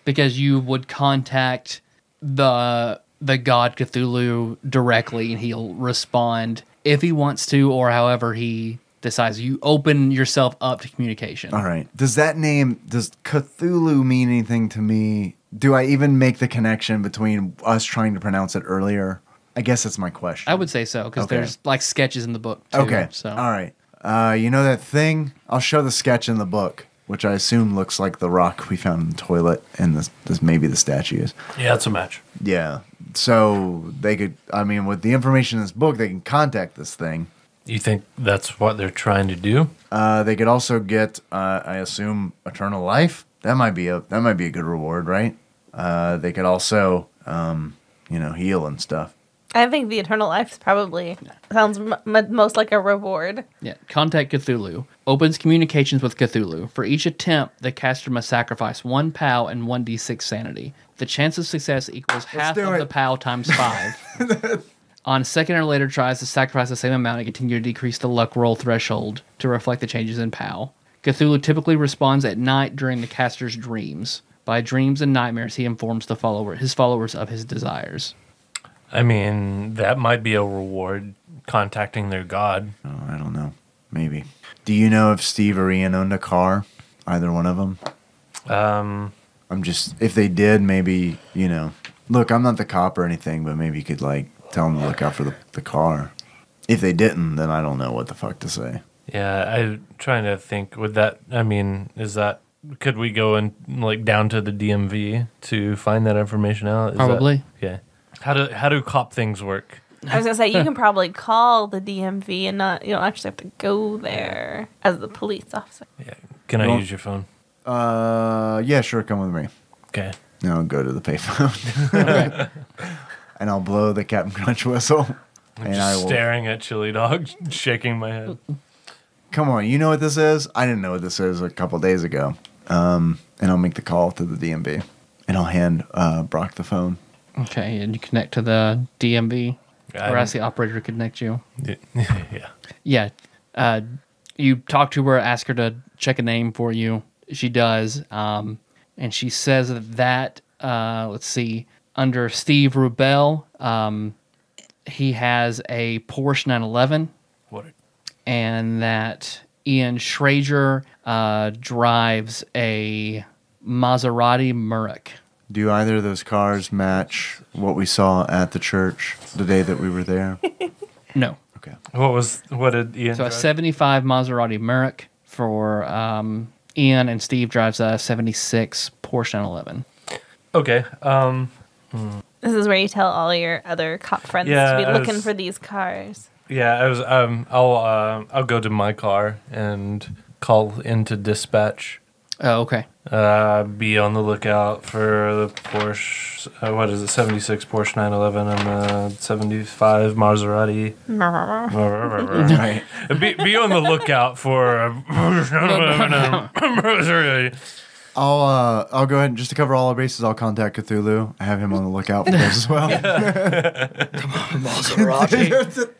because you would contact the god Cthulhu directly and he'll respond if he wants to or however he decides. You open yourself up to communication. All right. Does Cthulhu mean anything to me? Do I even make the connection between us trying to pronounce it earlier? I guess that's my question. I would say so, because there's sketches in the book too. Okay. So. All right. You know that thing? I'll show the sketch in the book, which I assume looks like the rock we found in the toilet, and this maybe the statue is. Yeah, it's a match. Yeah. So they could, with the information in this book, they can contact this thing. You think that's what they're trying to do? They could also get, I assume, eternal life. That might be a good reward, right? They could also, heal and stuff. I think the eternal life probably sounds most like a reward. Yeah. Contact Cthulhu. Opens communications with Cthulhu. For each attempt, the caster must sacrifice 1 POW and 1d6 sanity. The chance of success equals half of the POW times 5. On second or later tries to sacrifice the same amount and continue to decrease the luck roll threshold to reflect the changes in POW. Cthulhu typically responds at night during the caster's dreams. By dreams and nightmares, he informs his followers of his desires. I mean, that might be a reward, contacting their god. Oh, I don't know. Maybe. Do you know if Steve or Ian owned a car? Either one of them? If they did, maybe, look, I'm not the cop or anything, but maybe you could, tell them to look out for the car. If they didn't, then I don't know what the fuck to say. Yeah, I'm trying to think. Could we go and down to the DMV to find that information out? Probably. Yeah. How do cop things work? I was gonna say you can probably call the DMV and you don't actually have to go there as the police officer. Yeah. Can I use your phone? Yeah, sure. Come with me. Okay. And I'll go to the payphone. Okay. And I'll blow the Captain Crunch whistle. I'm just staring at Chili Dog, shaking my head. Come on, you know what this is? I didn't know what this is a couple days ago. And I'll make the call to the DMV. And I'll hand Brock the phone. Okay, and you connect to the DMV, or ask the operator to connect you. Yeah. Yeah. You talk to her, ask her to check a name for you. She does. And she says that, let's see, under Steve Rubel, he has a Porsche 911. What? And that Ian Schrager drives a Maserati Murrick. Do either of those cars match what we saw at the church the day that we were there? No. Okay. What did Ian So drive? a 75 Maserati Murrick for Ian, and Steve drives a 76 Porsche 911. Okay. This is where you tell all your other cop friends to be looking for these cars. Yeah, I was. I'll go to my car and call into dispatch. Oh, okay. Be on the lookout for the Porsche. What is it? 76 Porsche 911 and the 75 Maserati. Right. Be on the lookout for a Porsche 911 and Maserati. I'll go ahead and just to cover all our bases, I'll contact Cthulhu. I have him on the lookout for those as well. Maserati.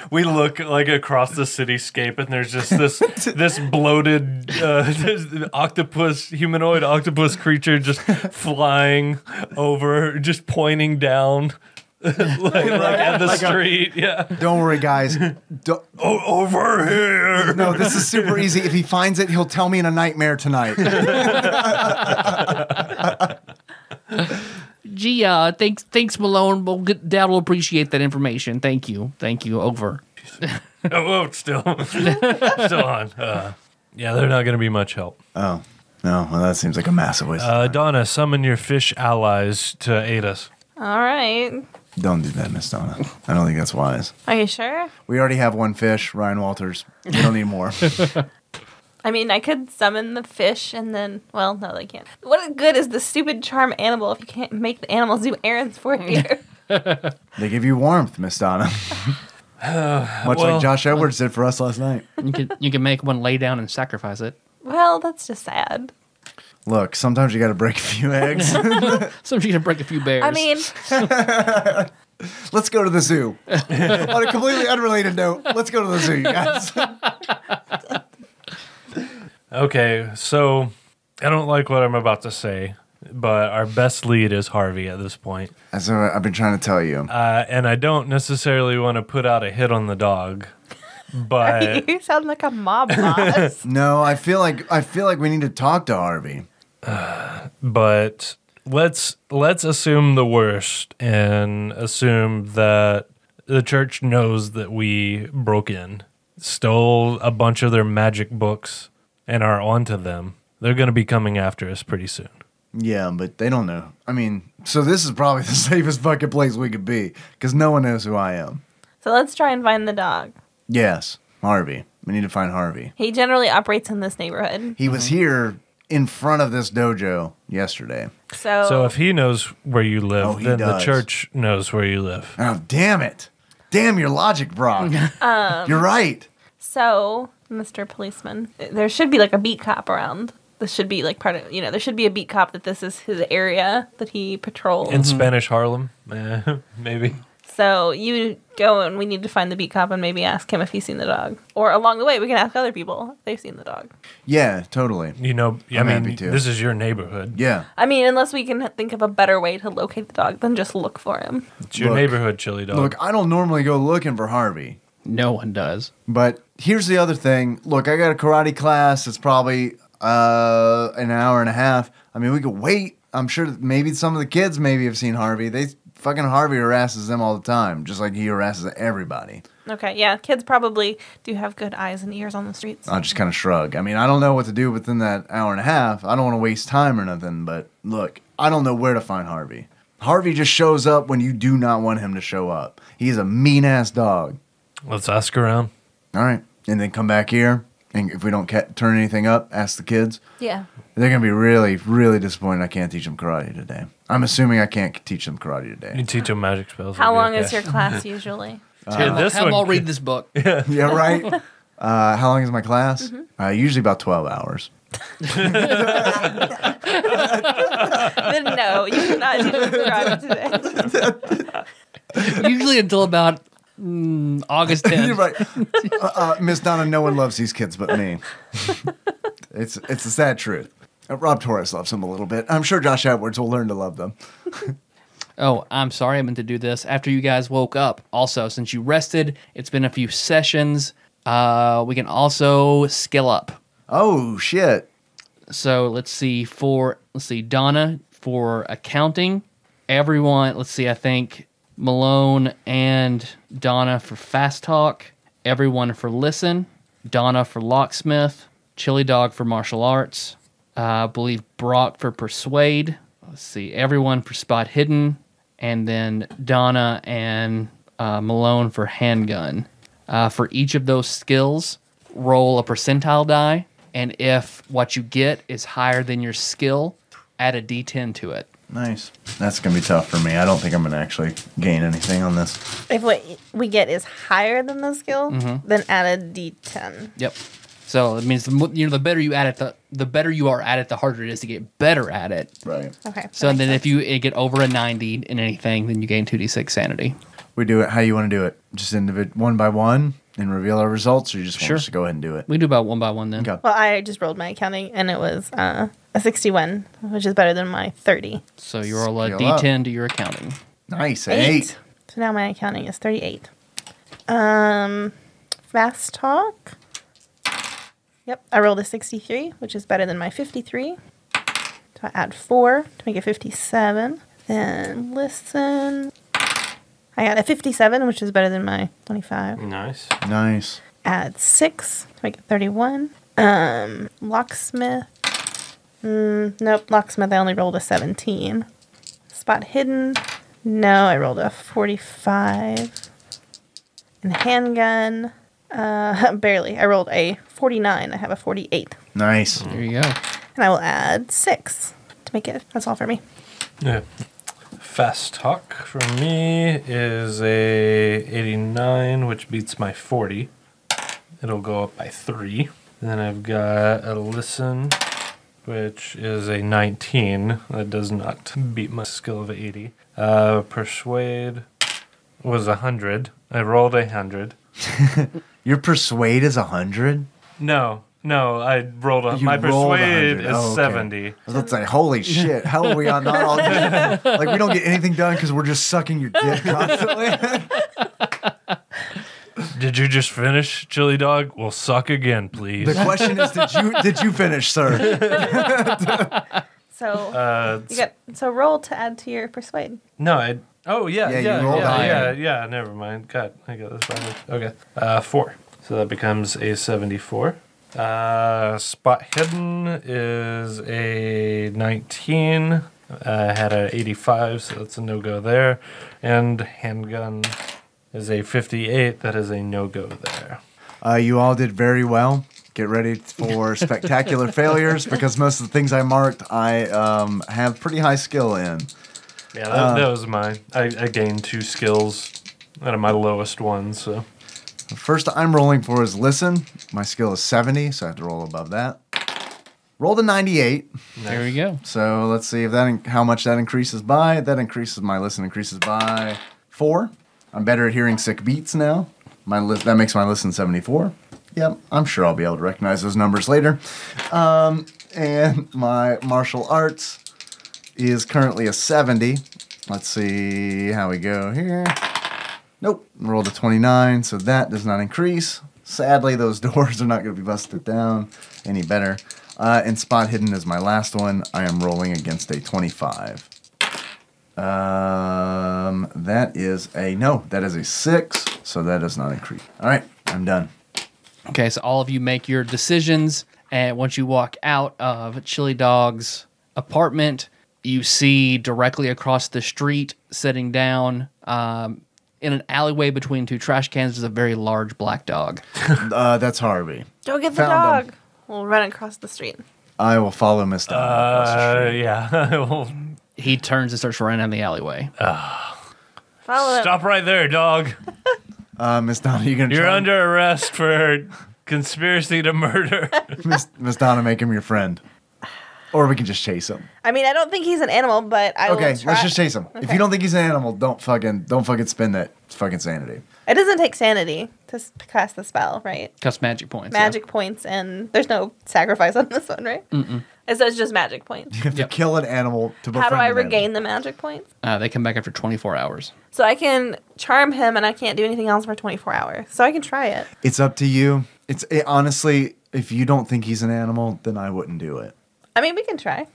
We look across the cityscape, and there's just this bloated humanoid octopus creature just flying over, just pointing down at the street. Yeah. Don't worry, guys. Over here. No, this is super easy. If he finds it, he'll tell me in a nightmare tonight. Gee, thanks, Malone. Dad will appreciate that information. Thank you. Over. Oh, still on. Yeah, they're not going to be much help. Oh, no. Well, that seems like a massive waste of time. Donna, summon your fish allies to aid us. All right. Don't do that, Miss Donna. I don't think that's wise. Are you sure? We already have one fish, Ryan Walters. We don't need more. I mean, I could summon the fish and then, well, no, they can't. What good is the stupid charm animal if you can't make the animals do errands for you? They give you warmth, Miss Donna. Much like Josh Edwards did for us last night. You can make one lay down and sacrifice it. Well, that's just sad. Look, sometimes you got to break a few eggs. Sometimes you can break a few bears. I mean, Let's go to the zoo. On a completely unrelated note, let's go to the zoo, you guys. Okay, so I don't like what I'm about to say, but our best lead is Harvey at this point. That's what I've been trying to tell you. And I don't necessarily want to put out a hit on the dog, but you sound like a mob boss. No, I feel like we need to talk to Harvey. but let's assume the worst and assume that the church knows that we broke in, stole a bunch of their magic books, and are onto them. They're going to be coming after us pretty soon. Yeah, but they don't know. I mean, so this is probably the safest fucking place we could be, because no one knows who I am. So let's try and find the dog. Yes, Harvey. We need to find Harvey. He generally operates in this neighborhood. He was here in front of this dojo yesterday. So if he knows where you live, Oh, he then the does. church knows where you live. Oh, damn it. Damn your logic, Brock. You're right. So, Mr. Policeman, there should be like a beat cop around. This should be like part of, there should be a beat cop that this is his area that he patrols. In Spanish Harlem, maybe. So you go and we need to find the beat cop and maybe ask him if he's seen the dog. Or along the way, we can ask other people if they've seen the dog. Yeah, totally. I I'm mean, happy to. this is your neighborhood. Yeah. I mean, unless we can think of a better way to locate the dog than just look for him. It's your Look. neighborhood, Chili Dog. Look, I don't normally go looking for Harvey. No one does. But here's the other thing. Look, I got a karate class. It's probably an hour and a half. I mean, we could wait. I'm sure that maybe some of the kids maybe have seen Harvey. Fucking Harvey harasses them all the time, just like he harasses everybody. Okay, yeah, kids probably do have good eyes and ears on the streets. I'll just kind of shrug. I mean, I don't know what to do within that hour and a half. I don't want to waste time or nothing, but look, I don't know where to find Harvey. Harvey just shows up when you do not want him to show up. He's a mean-ass dog. Let's ask around. All right. And then come back here, and if we don't turn anything up, ask the kids. Yeah. They're going to be really, really disappointed I can't teach them karate today. I'm assuming I can't teach them karate today. You teach them magic spells. How it'll be long okay. is your class usually? Dude, this Have them all one- read this book. Yeah, right? How long is my class? Usually about 12 hours. Then no, you cannot teach them karate today. Usually until about August 10th. You're right. Miss Donna, no one loves these kids but me. It's a sad truth. Rob Torres loves them a little bit. I'm sure Josh Edwards will learn to love them. Oh, I'm sorry I meant to do this after you guys woke up. Also, since you rested, it's been a few sessions. We can also skill up. Oh, shit. So let's see, Donna for accounting. Everyone, I think Malone and Donna for fast talk. Everyone for listen. Donna for locksmith. Chili Dog for martial arts. I believe Brock for persuade. Let's see, everyone for spot hidden. And then Donna and Malone for handgun. For each of those skills, roll a percentile die. And if what you get is higher than your skill, add a d10 to it. Nice. That's going to be tough for me. I don't think I'm going to actually gain anything on this. If what we get is higher than the skill, then add a d10. Yep. So it means the better you add it, the better you are at it, the harder it is to get better at it. Right. Okay. So then if you get over a 90 in anything, then you gain 2d6 sanity. We do it how you want to do it. Just one by one and reveal our results, or you just want us to go ahead and do it? We do about one by one then. Okay. Well, I just rolled my accounting, and it was a 61, which is better than my 30. So you roll a Scale up. d10 to your accounting. Nice. 8. So now my accounting is 38. Fast talk. Yep, I rolled a 63, which is better than my 53. So I add 4 to make it 57. Then listen. I got a 57, which is better than my 25. Nice. Nice. Add 6 to make it 31. Locksmith. Nope, locksmith, I only rolled a 17. Spot hidden. No, I rolled a 45. And handgun. Barely. I rolled a 49. I have a 48. Nice. There you go. And I will add 6 to make it. That's all for me. Yeah. Fast talk for me is a 89, which beats my 40. It'll go up by 3. Then I've got a listen, which is a 19. That does not beat my skill of 80. Persuade was 100. I rolled 100. Your persuade is 100? No, I rolled a. You My rolled persuade 100. is Oh, okay. 70. I was about to say, holy shit, how are we on not all day? Like, we don't get anything done because we're just sucking your dick constantly. Did you just finish, Chili Dog? Well, suck again, please. The question is, did you finish, sir? So roll to add to your persuade. No, Oh, yeah, Yeah, you rolled higher. yeah, never mind. God, I got this backwards. Okay, 4. So that becomes a 74. Spot hidden is a 19. I had a 85, so that's a no-go there. And handgun is a 58. That is a no-go there. You all did very well. Get ready for spectacular failures because most of the things I marked, I have pretty high skill in. Yeah, that was mine. I gained 2 skills out of my lowest one, so. The first I'm rolling for is listen. My skill is 70, so I have to roll above that. Rolled a 98. There we go. So let's see if how much that increases by. That increases my listen increases by 4. I'm better at hearing sick beats now. That makes my listen 74. Yep, I'm sure I'll be able to recognize those numbers later. And my martial arts is currently a 70. Let's see how we go here. Nope, rolled a 29, so that does not increase. Sadly, those doors are not going to be busted down any better. And spot hidden is my last one. I am rolling against a 25. That is a 6, so that does not increase. All right, I'm done. Okay, so all of you make your decisions, and once you walk out of Chili Dog's apartment, you see directly across the street, sitting down in an alleyway between 2 trash cans, is a very large black dog. That's Harvey. Go get the Found dog. We'll run across the street. I will follow Miss Donna across the street. Yeah. He turns and starts running down the alleyway. Follow him. Stop right there, dog. Miss Donna, You're under arrest for conspiracy to murder. Miss Donna, make him your friend. Or we can just chase him. I mean, I don't think he's an animal, but I will try. Okay, let's just chase him. If you don't think he's an animal, don't fucking spend that fucking sanity. It doesn't take sanity to cast the spell, right? Costs magic points. Magic points, and there's no sacrifice on this one, right? Mm-mm. So it's just magic points. You have to kill an animal to befriend How do I an regain animal. the magic points? They come back after 24 hours. So I can charm him, and I can't do anything else for 24 hours. So I can try it. It's up to you. Honestly, if you don't think he's an animal, then I wouldn't do it. I mean, we can try.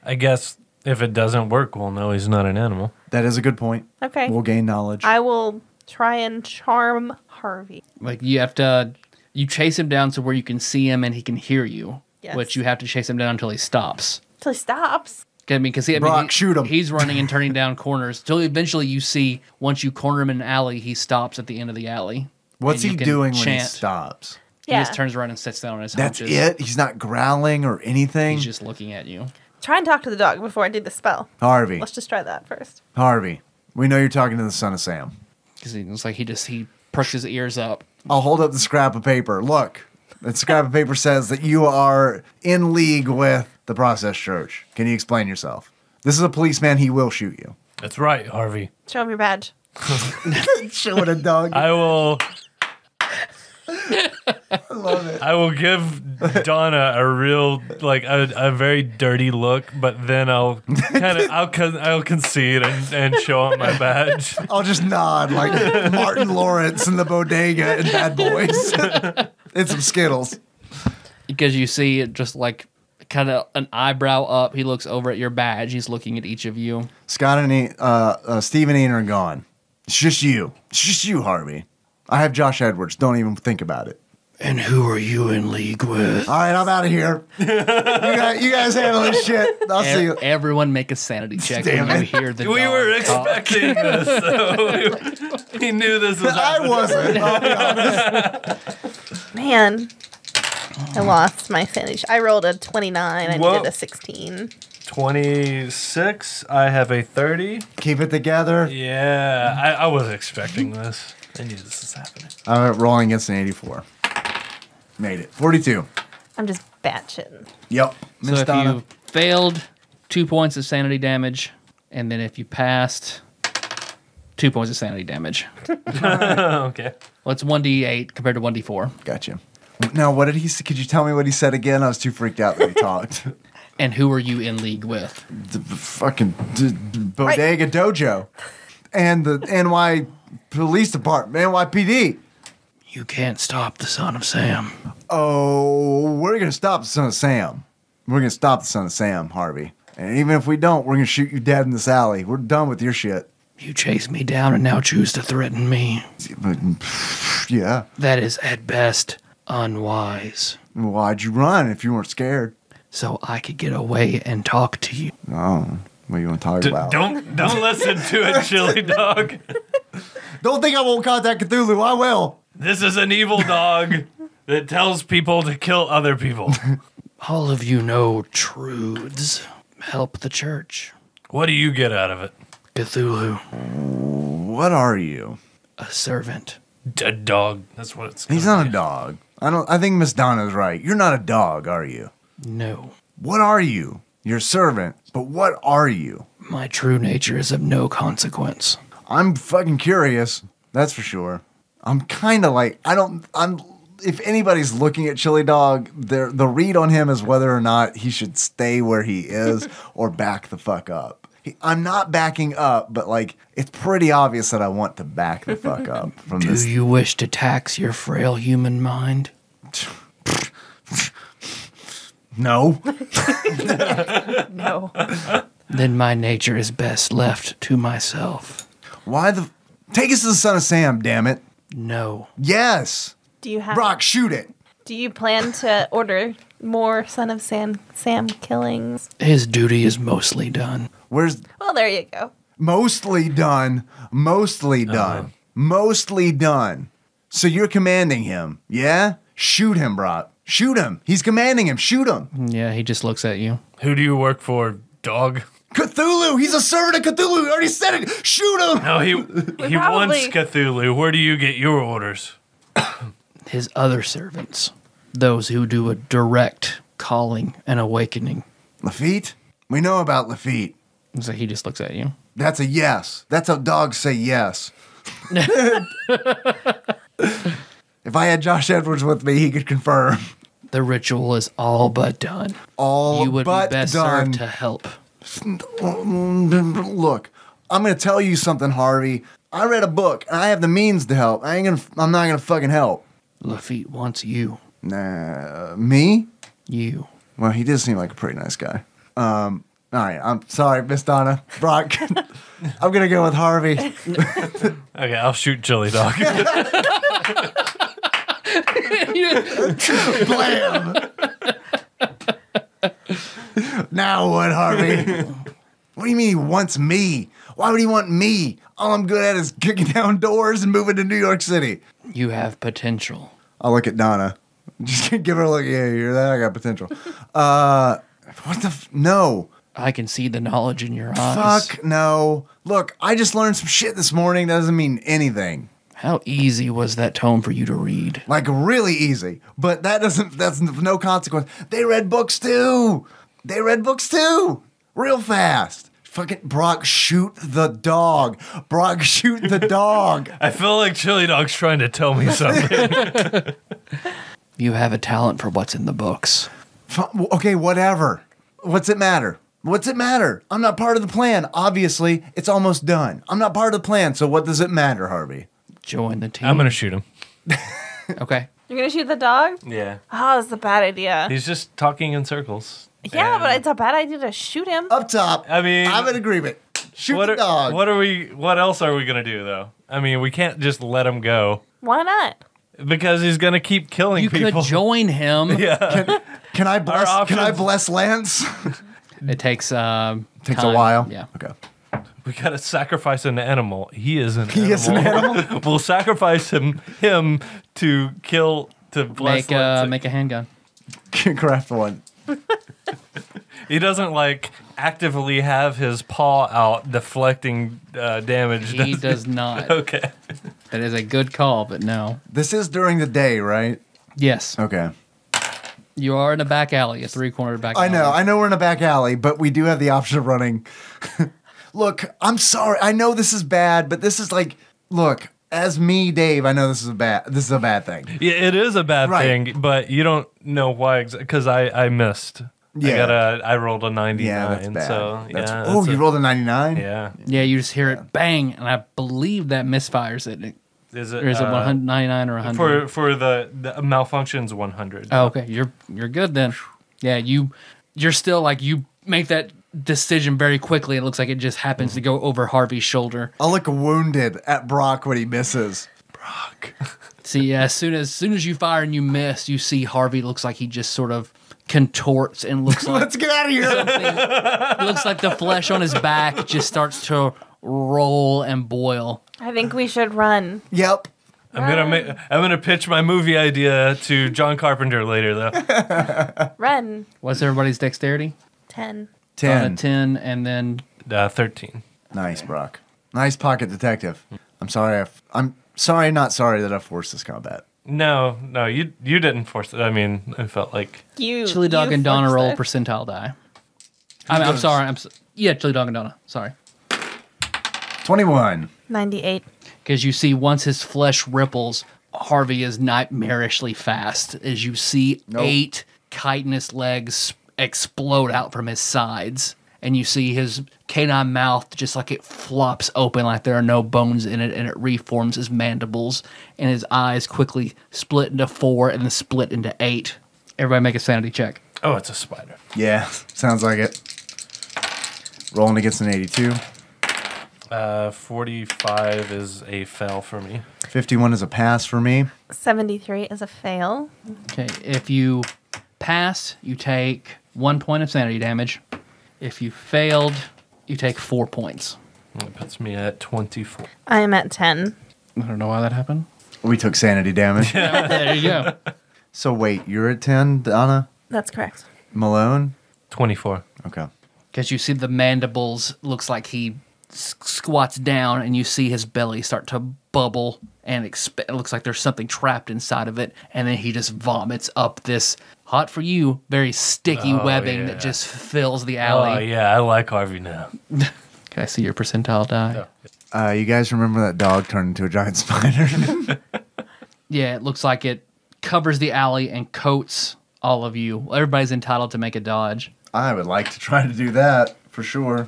I guess if it doesn't work, we'll know he's not an animal. That is a good point. Okay. We'll gain knowledge. I will try and charm Harvey. Like, you chase him down to where you can see him and he can hear you. Yes. Which you have to chase him down until he stops. Till he stops. Brock, shoot him. He's running and turning down corners. Till eventually you see, once you corner him in an alley, he stops at the end of the alley. What's And he you can doing when he chant. stops? He Yeah. just turns around and sits down on his That's haunches. it? He's not growling or anything? He's just looking at you. Try and talk to the dog before I do the spell. Harvey. Let's just try that first. Harvey. We know you're talking to the son of Sam. Because it's like he perks his ears up. I'll hold up the scrap of paper. Look, that scrap of paper says that you are in league with the Process Church. Can you explain yourself? This is a policeman. He will shoot you. That's right, Harvey. Show him your badge. Showing a dog. I will I love it. I will give Donna a real, like, a very dirty look, but then I'll concede and show him my badge. I'll just nod like Martin Lawrence in the bodega and Bad Boys. And some Skittles. Because you see it just like kind of an eyebrow up. He looks over at your badge. He's looking at each of you. Scott and Steve and Ian are gone. It's just you. It's just you, Harvey. I have Josh Edwards. Don't even think about it. And who are you in league with? All right, I'm out of here. You guys handle this shit. I'll see you. Everyone make a sanity check Damn when you it. hear the We dog were talk. expecting this, so we knew this was I happening. wasn't. I'll be honest. Man, I lost my sanity. I rolled a 29. I Whoa. needed a 16. 26. I have a 30. Keep it together. Yeah, I wasn't expecting this. I knew this was happening. I'm rolling against an 84. Made it. 42. I'm just batshitting. Yep. So Miss if Donna. you failed, 2 points of sanity damage. And then if you passed, 2 points of sanity damage. Okay. Well, it's 1d8 compared to 1d4. Gotcha. Now, what did he say? Could you tell me what he said again? I was too freaked out that he talked. And who are you in league with? The fucking bodega dojo. And the NY police department, NYPD. You can't stop the son of Sam. Oh, we're going to stop the son of Sam. We're going to stop the son of Sam, Harvey. And even if we don't, we're going to shoot you dead in this alley. We're done with your shit. You chased me down and now choose to threaten me. Yeah. That is, at best, unwise. Why'd you run if you weren't scared? So I could get away and talk to you. Oh, what do you want to talk about? Don't listen to it, Chili Dog. Don't think I won't contact Cthulhu. I will. This is an evil dog that tells people to kill other people. All of you know truths. Help the church. What do you get out of it? Cthulhu. What are you? A servant. A dog. That's what it's. He's not a dog. I think Miss Donna's right. You're not a dog, are you? No. What are you? You're a servant, but what are you? My true nature is of no consequence. I'm fucking curious. That's for sure. I'm kind of like, if anybody's looking at Chili Dog, the read on him is whether or not he should stay where he is or back the fuck up. I'm not backing up, but like, it's pretty obvious that I want to back the fuck up from this. Do you wish to tax your frail human mind? No. No. Then my nature is best left to myself. Take us to the Son of Sam, damn it. No. Yes. Do you have? Brock, shoot it. Do you plan to order more Son of Sam killings? His duty is mostly done. Where's Well, there you go. mostly done? Mostly done. Mostly done. So you're commanding him, yeah? Shoot him, Brock. Shoot him. He's commanding him. Shoot him. Yeah, he just looks at you. Who do you work for, dog? Cthulhu. He's a servant of Cthulhu. We already said it. Shoot him. No, he probably- wants Cthulhu. Where do you get your orders? His other servants. Those who do a direct calling and awakening. Lafitte? We know about Lafitte. So he just looks at you. That's a yes. That's how dogs say yes. If I had Josh Edwards with me, he could confirm. The ritual is all but done. All You would but be best done. served to help. Look, I'm gonna tell you something, Harvey. I read a book and I have the means to help. I'm not gonna fucking help. Lafitte wants you. Nah, me? You. Well, he does seem like a pretty nice guy. All right, I'm sorry, Miss Donna. Brock, I'm gonna go with Harvey. Okay, I'll shoot Chili Dog. Blam! Now what, Harvey? What do you mean he wants me? Why would he want me? All I'm good at is kicking down doors and moving to New York City. You have potential. I'll look at Donna. Just give her a look. Yeah, you hear that? I got potential. What the? No. I can see the knowledge in your eyes. Fuck no. Look, I just learned some shit this morning. That doesn't mean anything. How easy was that tome for you to read? Like really easy. But that's no consequence. They read books too. Real fast. Fucking Brock, shoot the dog. Brock, shoot the dog. I feel like Chili Dog's trying to tell me something. You have a talent for what's in the books. Okay, whatever. What's it matter? I'm not part of the plan. Obviously, it's almost done. I'm not part of the plan, so what does it matter, Harvey? Join the team. I'm going to shoot him. Okay. You're gonna shoot the dog? Yeah. Oh, that's a bad idea. He's just talking in circles. Yeah, And but it's a bad idea to shoot him. Up top. I mean, I'm in agreement. Shoot the dog. What else are we going to do, though? I mean, we can't just let him go. Why not? Because he's going to keep killing You people. could join him. Yeah. Can I bless? Can I options- bless Lance? It takes Takes a time. while. Yeah. Okay. We got to sacrifice an animal. He is an He is an animal? We'll sacrifice him to kill, to bless Lindsay. Make a handgun. Craft one. He doesn't like actively have his paw out deflecting damage. He does not. Okay. That is a good call, but no. This is during the day, right? Yes. Okay. You are in a back alley, a three-cornered back alley. I know we're in a back alley, but we do have the option of running. Look, I'm sorry. I know this is bad, but this is like, look, as me, Dave, I know this is a bad thing. Yeah, it is a bad Right. thing, but you don't know why because I missed. Yeah. I rolled a 99. Yeah, that's bad. So yeah. Oh, you rolled a 99? Yeah. Yeah, you just hear it bang, and I believe that misfires it. Is it? Or is it 199 or 100? For the malfunctions 100. Oh, okay, you're good then. Yeah, you're still like you make that decision very quickly. It looks like it just happens to go over Harvey's shoulder. I'll look wounded at Brock when he misses. Brock. See, yeah, as soon as you fire and you miss, you see Harvey looks like he just sort of contorts and looks like Let's get out of here. it looks like the flesh on his back just starts to roll and boil. I think we should run. Yep. I'm gonna pitch my movie idea to John Carpenter later, though. Run. What's everybody's dexterity? 10. 10. 10, and then 13. Nice, Brock. Nice pocket detective. I'm sorry. I'm sorry, not sorry that I forced this combat. No, you didn't force it. I mean, I felt like Chili Dog and Donna roll percentile die. I'm sorry. Yeah, Chili Dog and Donna. Sorry. 21. 98. Because you see, once his flesh ripples, Harvey is nightmarishly fast. As you see 8 chitinous legs explode out from his sides. And you see his canine mouth just like it flops open like there are no bones in it, and it reforms his mandibles. And his eyes quickly split into 4 and then split into 8. Everybody make a sanity check. oh, it's a spider. Yeah, sounds like it. Rolling against an 82. 45 is a fail for me. 51 is a pass for me. 73 is a fail. Okay, if you pass, you take 1 point of sanity damage. If you failed, you take 4 points. That puts me at 24. I am at 10. I don't know why that happened. We took sanity damage. There you go. So wait, you're at 10, Donna? That's correct. Malone? 24. Okay. Because you see the mandibles, looks like he squats down, and you see his belly start to bubble, and it looks like there's something trapped inside of it, and then he just vomits up this, hot for you, very sticky webbing that just fills the alley. Oh, yeah, I like Harvey now. Can I see your percentile die? Yeah. You guys remember that dog turned into a giant spider? Yeah, it looks like it covers the alley and coats all of you. Everybody's entitled to make a dodge. I would like to try to do that, for sure.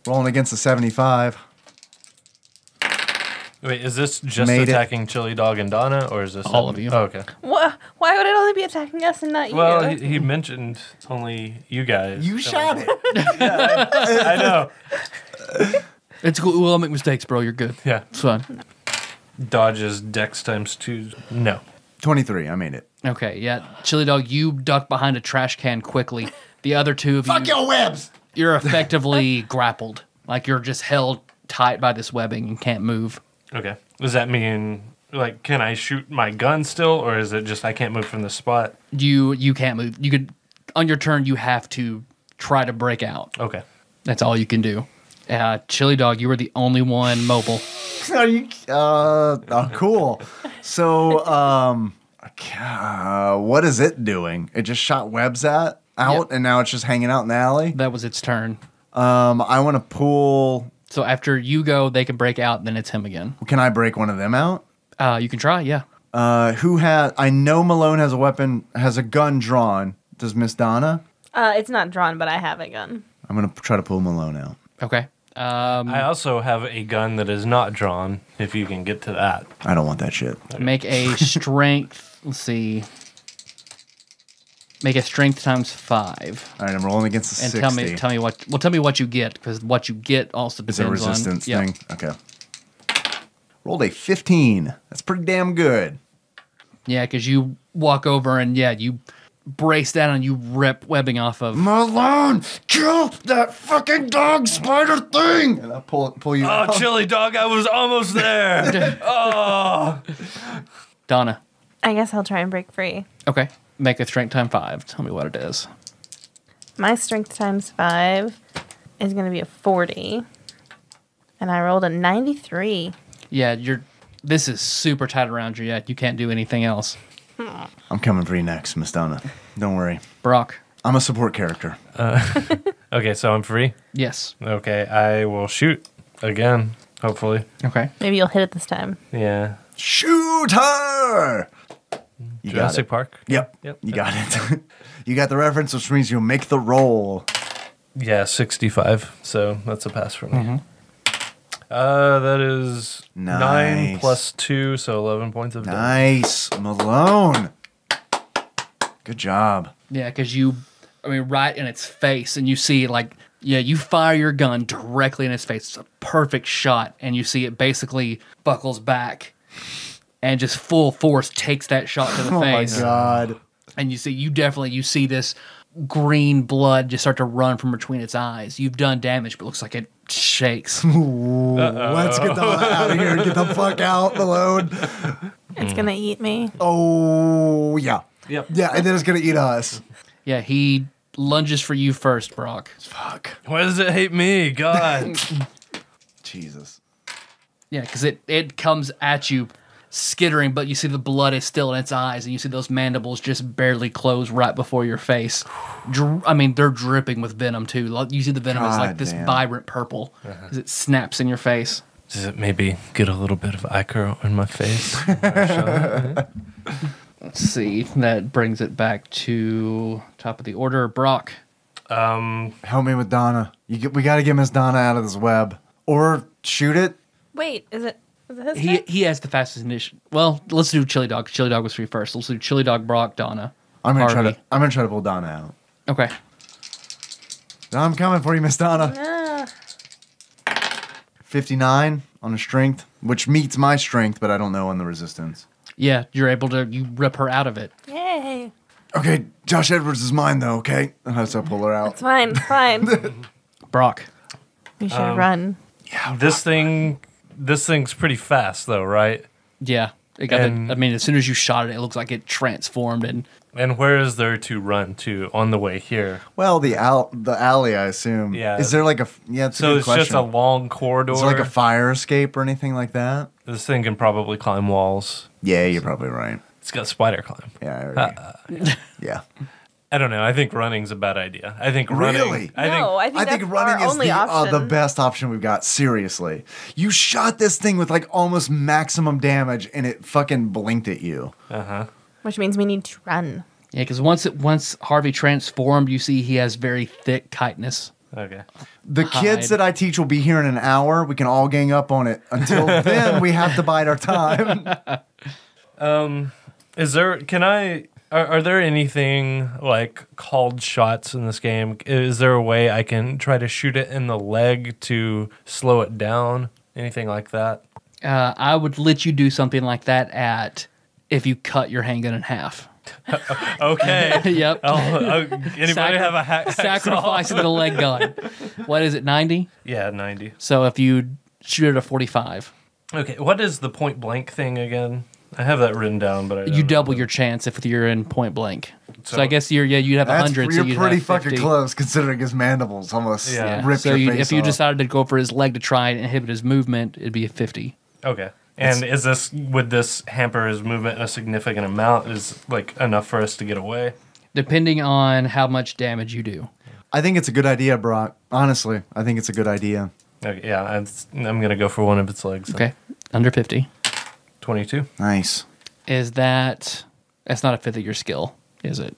Rolling against a 75. Wait, is this just Made it. attacking Chili Dog and Donna, or is this All of you. Oh, okay. Why would it only be attacking us and not you? Well, he mentioned it's only you guys. You shot it. I know. It's cool. We'll make mistakes, bro. You're good. Yeah. It's fine. Dodges dex times 2. No. 23, I made it. Okay, yeah. Chili Dog, you duck behind a trash can quickly. The other two of you... Fuck your webs! You're effectively grappled. Like you're just held tight by this webbing and can't move. Okay. Does that mean, like, can I shoot my gun still, or is it just I can't move from the spot? You can't move. You could, on your turn, you have to try to break out. Okay. That's all you can do. Chili Dog, you were the only one mobile. Are you, cool. So, what is it doing? It just shot webs out, Yep. and now it's just hanging out in the alley? That was its turn. I want to pull... So after you go, they can break out, then it's him again. Can I break one of them out? You can try, yeah. I know Malone has a weapon, has a gun drawn. Does Miss Donna? It's not drawn, but I have a gun. I'm going to try to pull Malone out. Okay. I also have a gun that is not drawn, if you can get to that. I don't want that shit. Make a strength. Let's see. Make a strength times 5. All right, I'm rolling against a And 60. tell me what you get, because what you get also Is depends it a resistance on, thing? Okay. Rolled a 15. That's pretty damn good. Yeah, because you walk over and you brace down and you rip webbing off of. Malone, kill that fucking dog spider thing! And I pull you Oh, out. Chili Dog, I was almost there. Oh. Donna. I guess I'll try and break free. Okay. Make a strength times 5. Tell me what it is. My strength times 5 is going to be a 40. And I rolled a 93. Yeah, this is super tight around you. Yeah, you can't do anything else. I'm coming for you next, Miss Donna. Don't worry. Brock. I'm a support character. Okay, so I'm free? Yes. Okay, I will shoot again, hopefully. Okay. Maybe you'll hit it this time. Yeah. Shoot her! You got Jurassic it. Park? Yep. Yep. You got it. You got the reference, which means you'll make the roll. Yeah, 65. So that's a pass for me. That is 9 Nice. plus 2, so 11 points of damage. Nice. Malone. Good job. Yeah, because right in its face, and you see, you fire your gun directly in its face. It's a perfect shot, and you see it basically buckles back and just full force takes that shot to the Oh my face. God. And you see this green blood just start to run from between its eyes. You've done damage, but it looks like it shakes. Let's get Donna out of here. Get the fuck out, Malone. It's gonna eat me. Oh, yeah. Yep. Yeah, and then it's going to eat us. Yeah, he lunges for you first, Brock. Fuck. Why does it hate me? God. Jesus. Yeah, because it comes at you skittering, but you see the blood is still in its eyes, and you see those mandibles just barely close right before your face. I mean, they're dripping with venom, too. You see the venom is like this damn. vibrant purple as it snaps in your face. Does it maybe get a little bit of ichor on my face? Let's see. That brings it back to top of the order. Brock. Help me with Donna. We got to get Miss Donna out of this web. Or shoot it. Wait, is it his turn? He has the fastest initiative. Well, let's do Chili Dog. Chili Dog was free first. Let's do Chili Dog, Brock, Donna. I'm gonna Harvey. try to pull Donna out. Okay. I'm coming for you, Miss Donna. Ah. 59 on the strength, which meets my strength, but I don't know on the resistance. Yeah, you're able to rip her out of it. Yay. Okay, Josh Edwards is mine though. Okay, so I pull her out. It's fine, fine. Brock. We should run. This thing's pretty fast though, right? Yeah. It got And- I mean, as soon as you shot it looks like it transformed and And where is there to run to on the way here? Well, the alley, I assume. Yeah. Is there like a? Yeah, it's a So good it's question. just a long corridor. Is there like a fire escape or anything like that? This thing can probably climb walls. Yeah, you're probably right. It's got spider climb. Yeah. Yeah. I don't know. I think running's a bad idea. I think running. Really? No, I think I think that's running our is only the option. best option we've got. Seriously, you shot this thing with like almost maximum damage, and it fucking blinked at you. Which means we need to run. yeah, because once Harvey transformed, you see he has very thick chitinous. Okay. The kids that I teach will be here in an hour. We can all gang up on it. Until then, we have to bide our time. Is there? Can I? Are there anything like called shots in this game? Is there a way I can try to shoot it in the leg to slow it down? Anything like that? I would let you do something like that if you cut your handgun in half. Okay. Yep. Anybody have a hack? Sacrificing the leg gun. What is it, 90? Yeah, 90. So if you shoot it at 45, Okay. What is the point blank thing again? I have that written down, but I you don't double know. your chance if you're in point blank. So So- I guess you'd have 100. You're so you'd pretty have fucking 50. close, considering his mandibles almost Yeah. ripped So your face if you off. decided to go for his leg to try and inhibit his movement, it'd be a 50. Okay. And would this hamper his movement a significant amount? Is like enough for us to get away? Depending on how much damage you do. I think it's a good idea, Brock. Honestly, I think it's a good idea. Okay, yeah, I'm gonna go for one of its legs. Okay. Under 50. 22. Nice. That's not a fifth of your skill, is it?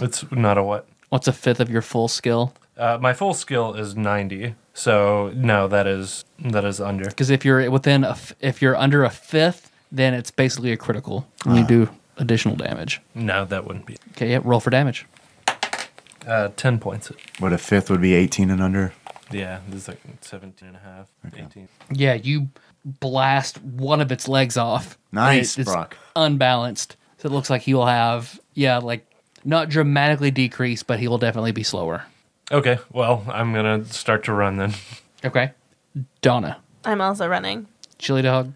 It's not a what? What's a fifth of your full skill? My full skill is 90. So no, that is under. Because if you're if you're under a fifth, then it's basically a critical. And you do additional damage. No, that wouldn't be. Okay, yeah, roll for damage. 10 points. What a fifth would be 18 and under. Yeah, this is like 17 and a half, 18. Yeah, you blast one of its legs off. Nice, It's Brock. unbalanced. So it looks like he will have, like not dramatically decreased, but he will definitely be slower. Okay, well, I'm gonna start to run then. Okay. Donna. I'm also running. Chili Dog.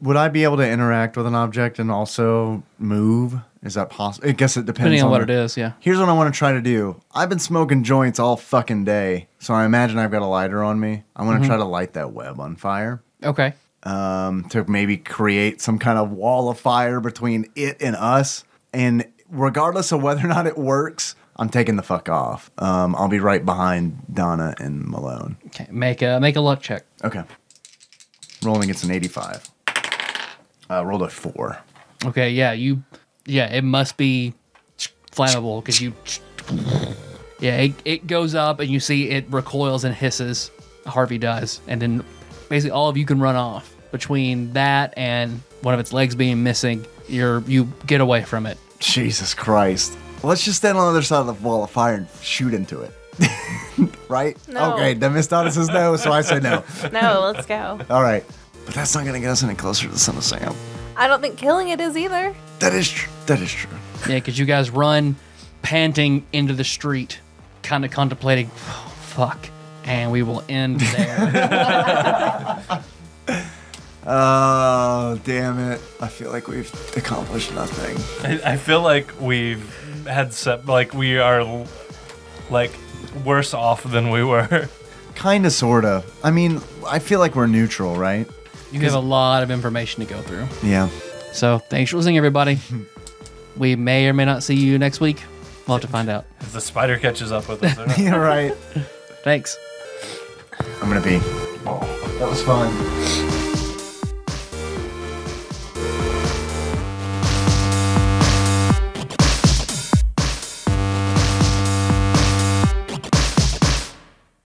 Would I be able to interact with an object and also move? Is that possible? I guess it depends Depending on what the- it is, yeah. Here's what I want to try to do. I've been smoking joints all fucking day, so I imagine I've got a lighter on me. I want to try to light that web on fire. Okay. To maybe create some kind of wall of fire between it and us. And regardless of whether or not it works, I'm taking the fuck off. I'll be right behind Donna and Malone. Okay. Make a luck check. Okay. Rolling against an 85. Rolled a 4. Okay, yeah, it must be flammable because it goes up and you see it recoils and hisses. Harvey does, and then basically all of you can run off. Between that and one of its legs being missing, you get away from it. Jesus Christ. Let's just stand on the other side of the wall of fire and shoot into it. Right? No. Okay, then Miss Donna says no, so I say no. No, let's go. All right. But that's not going to get us any closer to the Son of Sam. I don't think killing it is either. That is true. That is true. Yeah, because you guys run panting into the street, kind of contemplating, oh, fuck, and we will end there. Oh, damn it. I feel like we've accomplished nothing. I feel like we've had we are like worse off than we were. Kinda, sorta. I mean, I feel like we're neutral, right? You have a lot of information to go through. Yeah. So thanks for listening, everybody. We may or may not see you next week. We'll have to find out. If the spider catches up with us or not. Yeah, right. Thanks. I'm gonna pee. That was fun.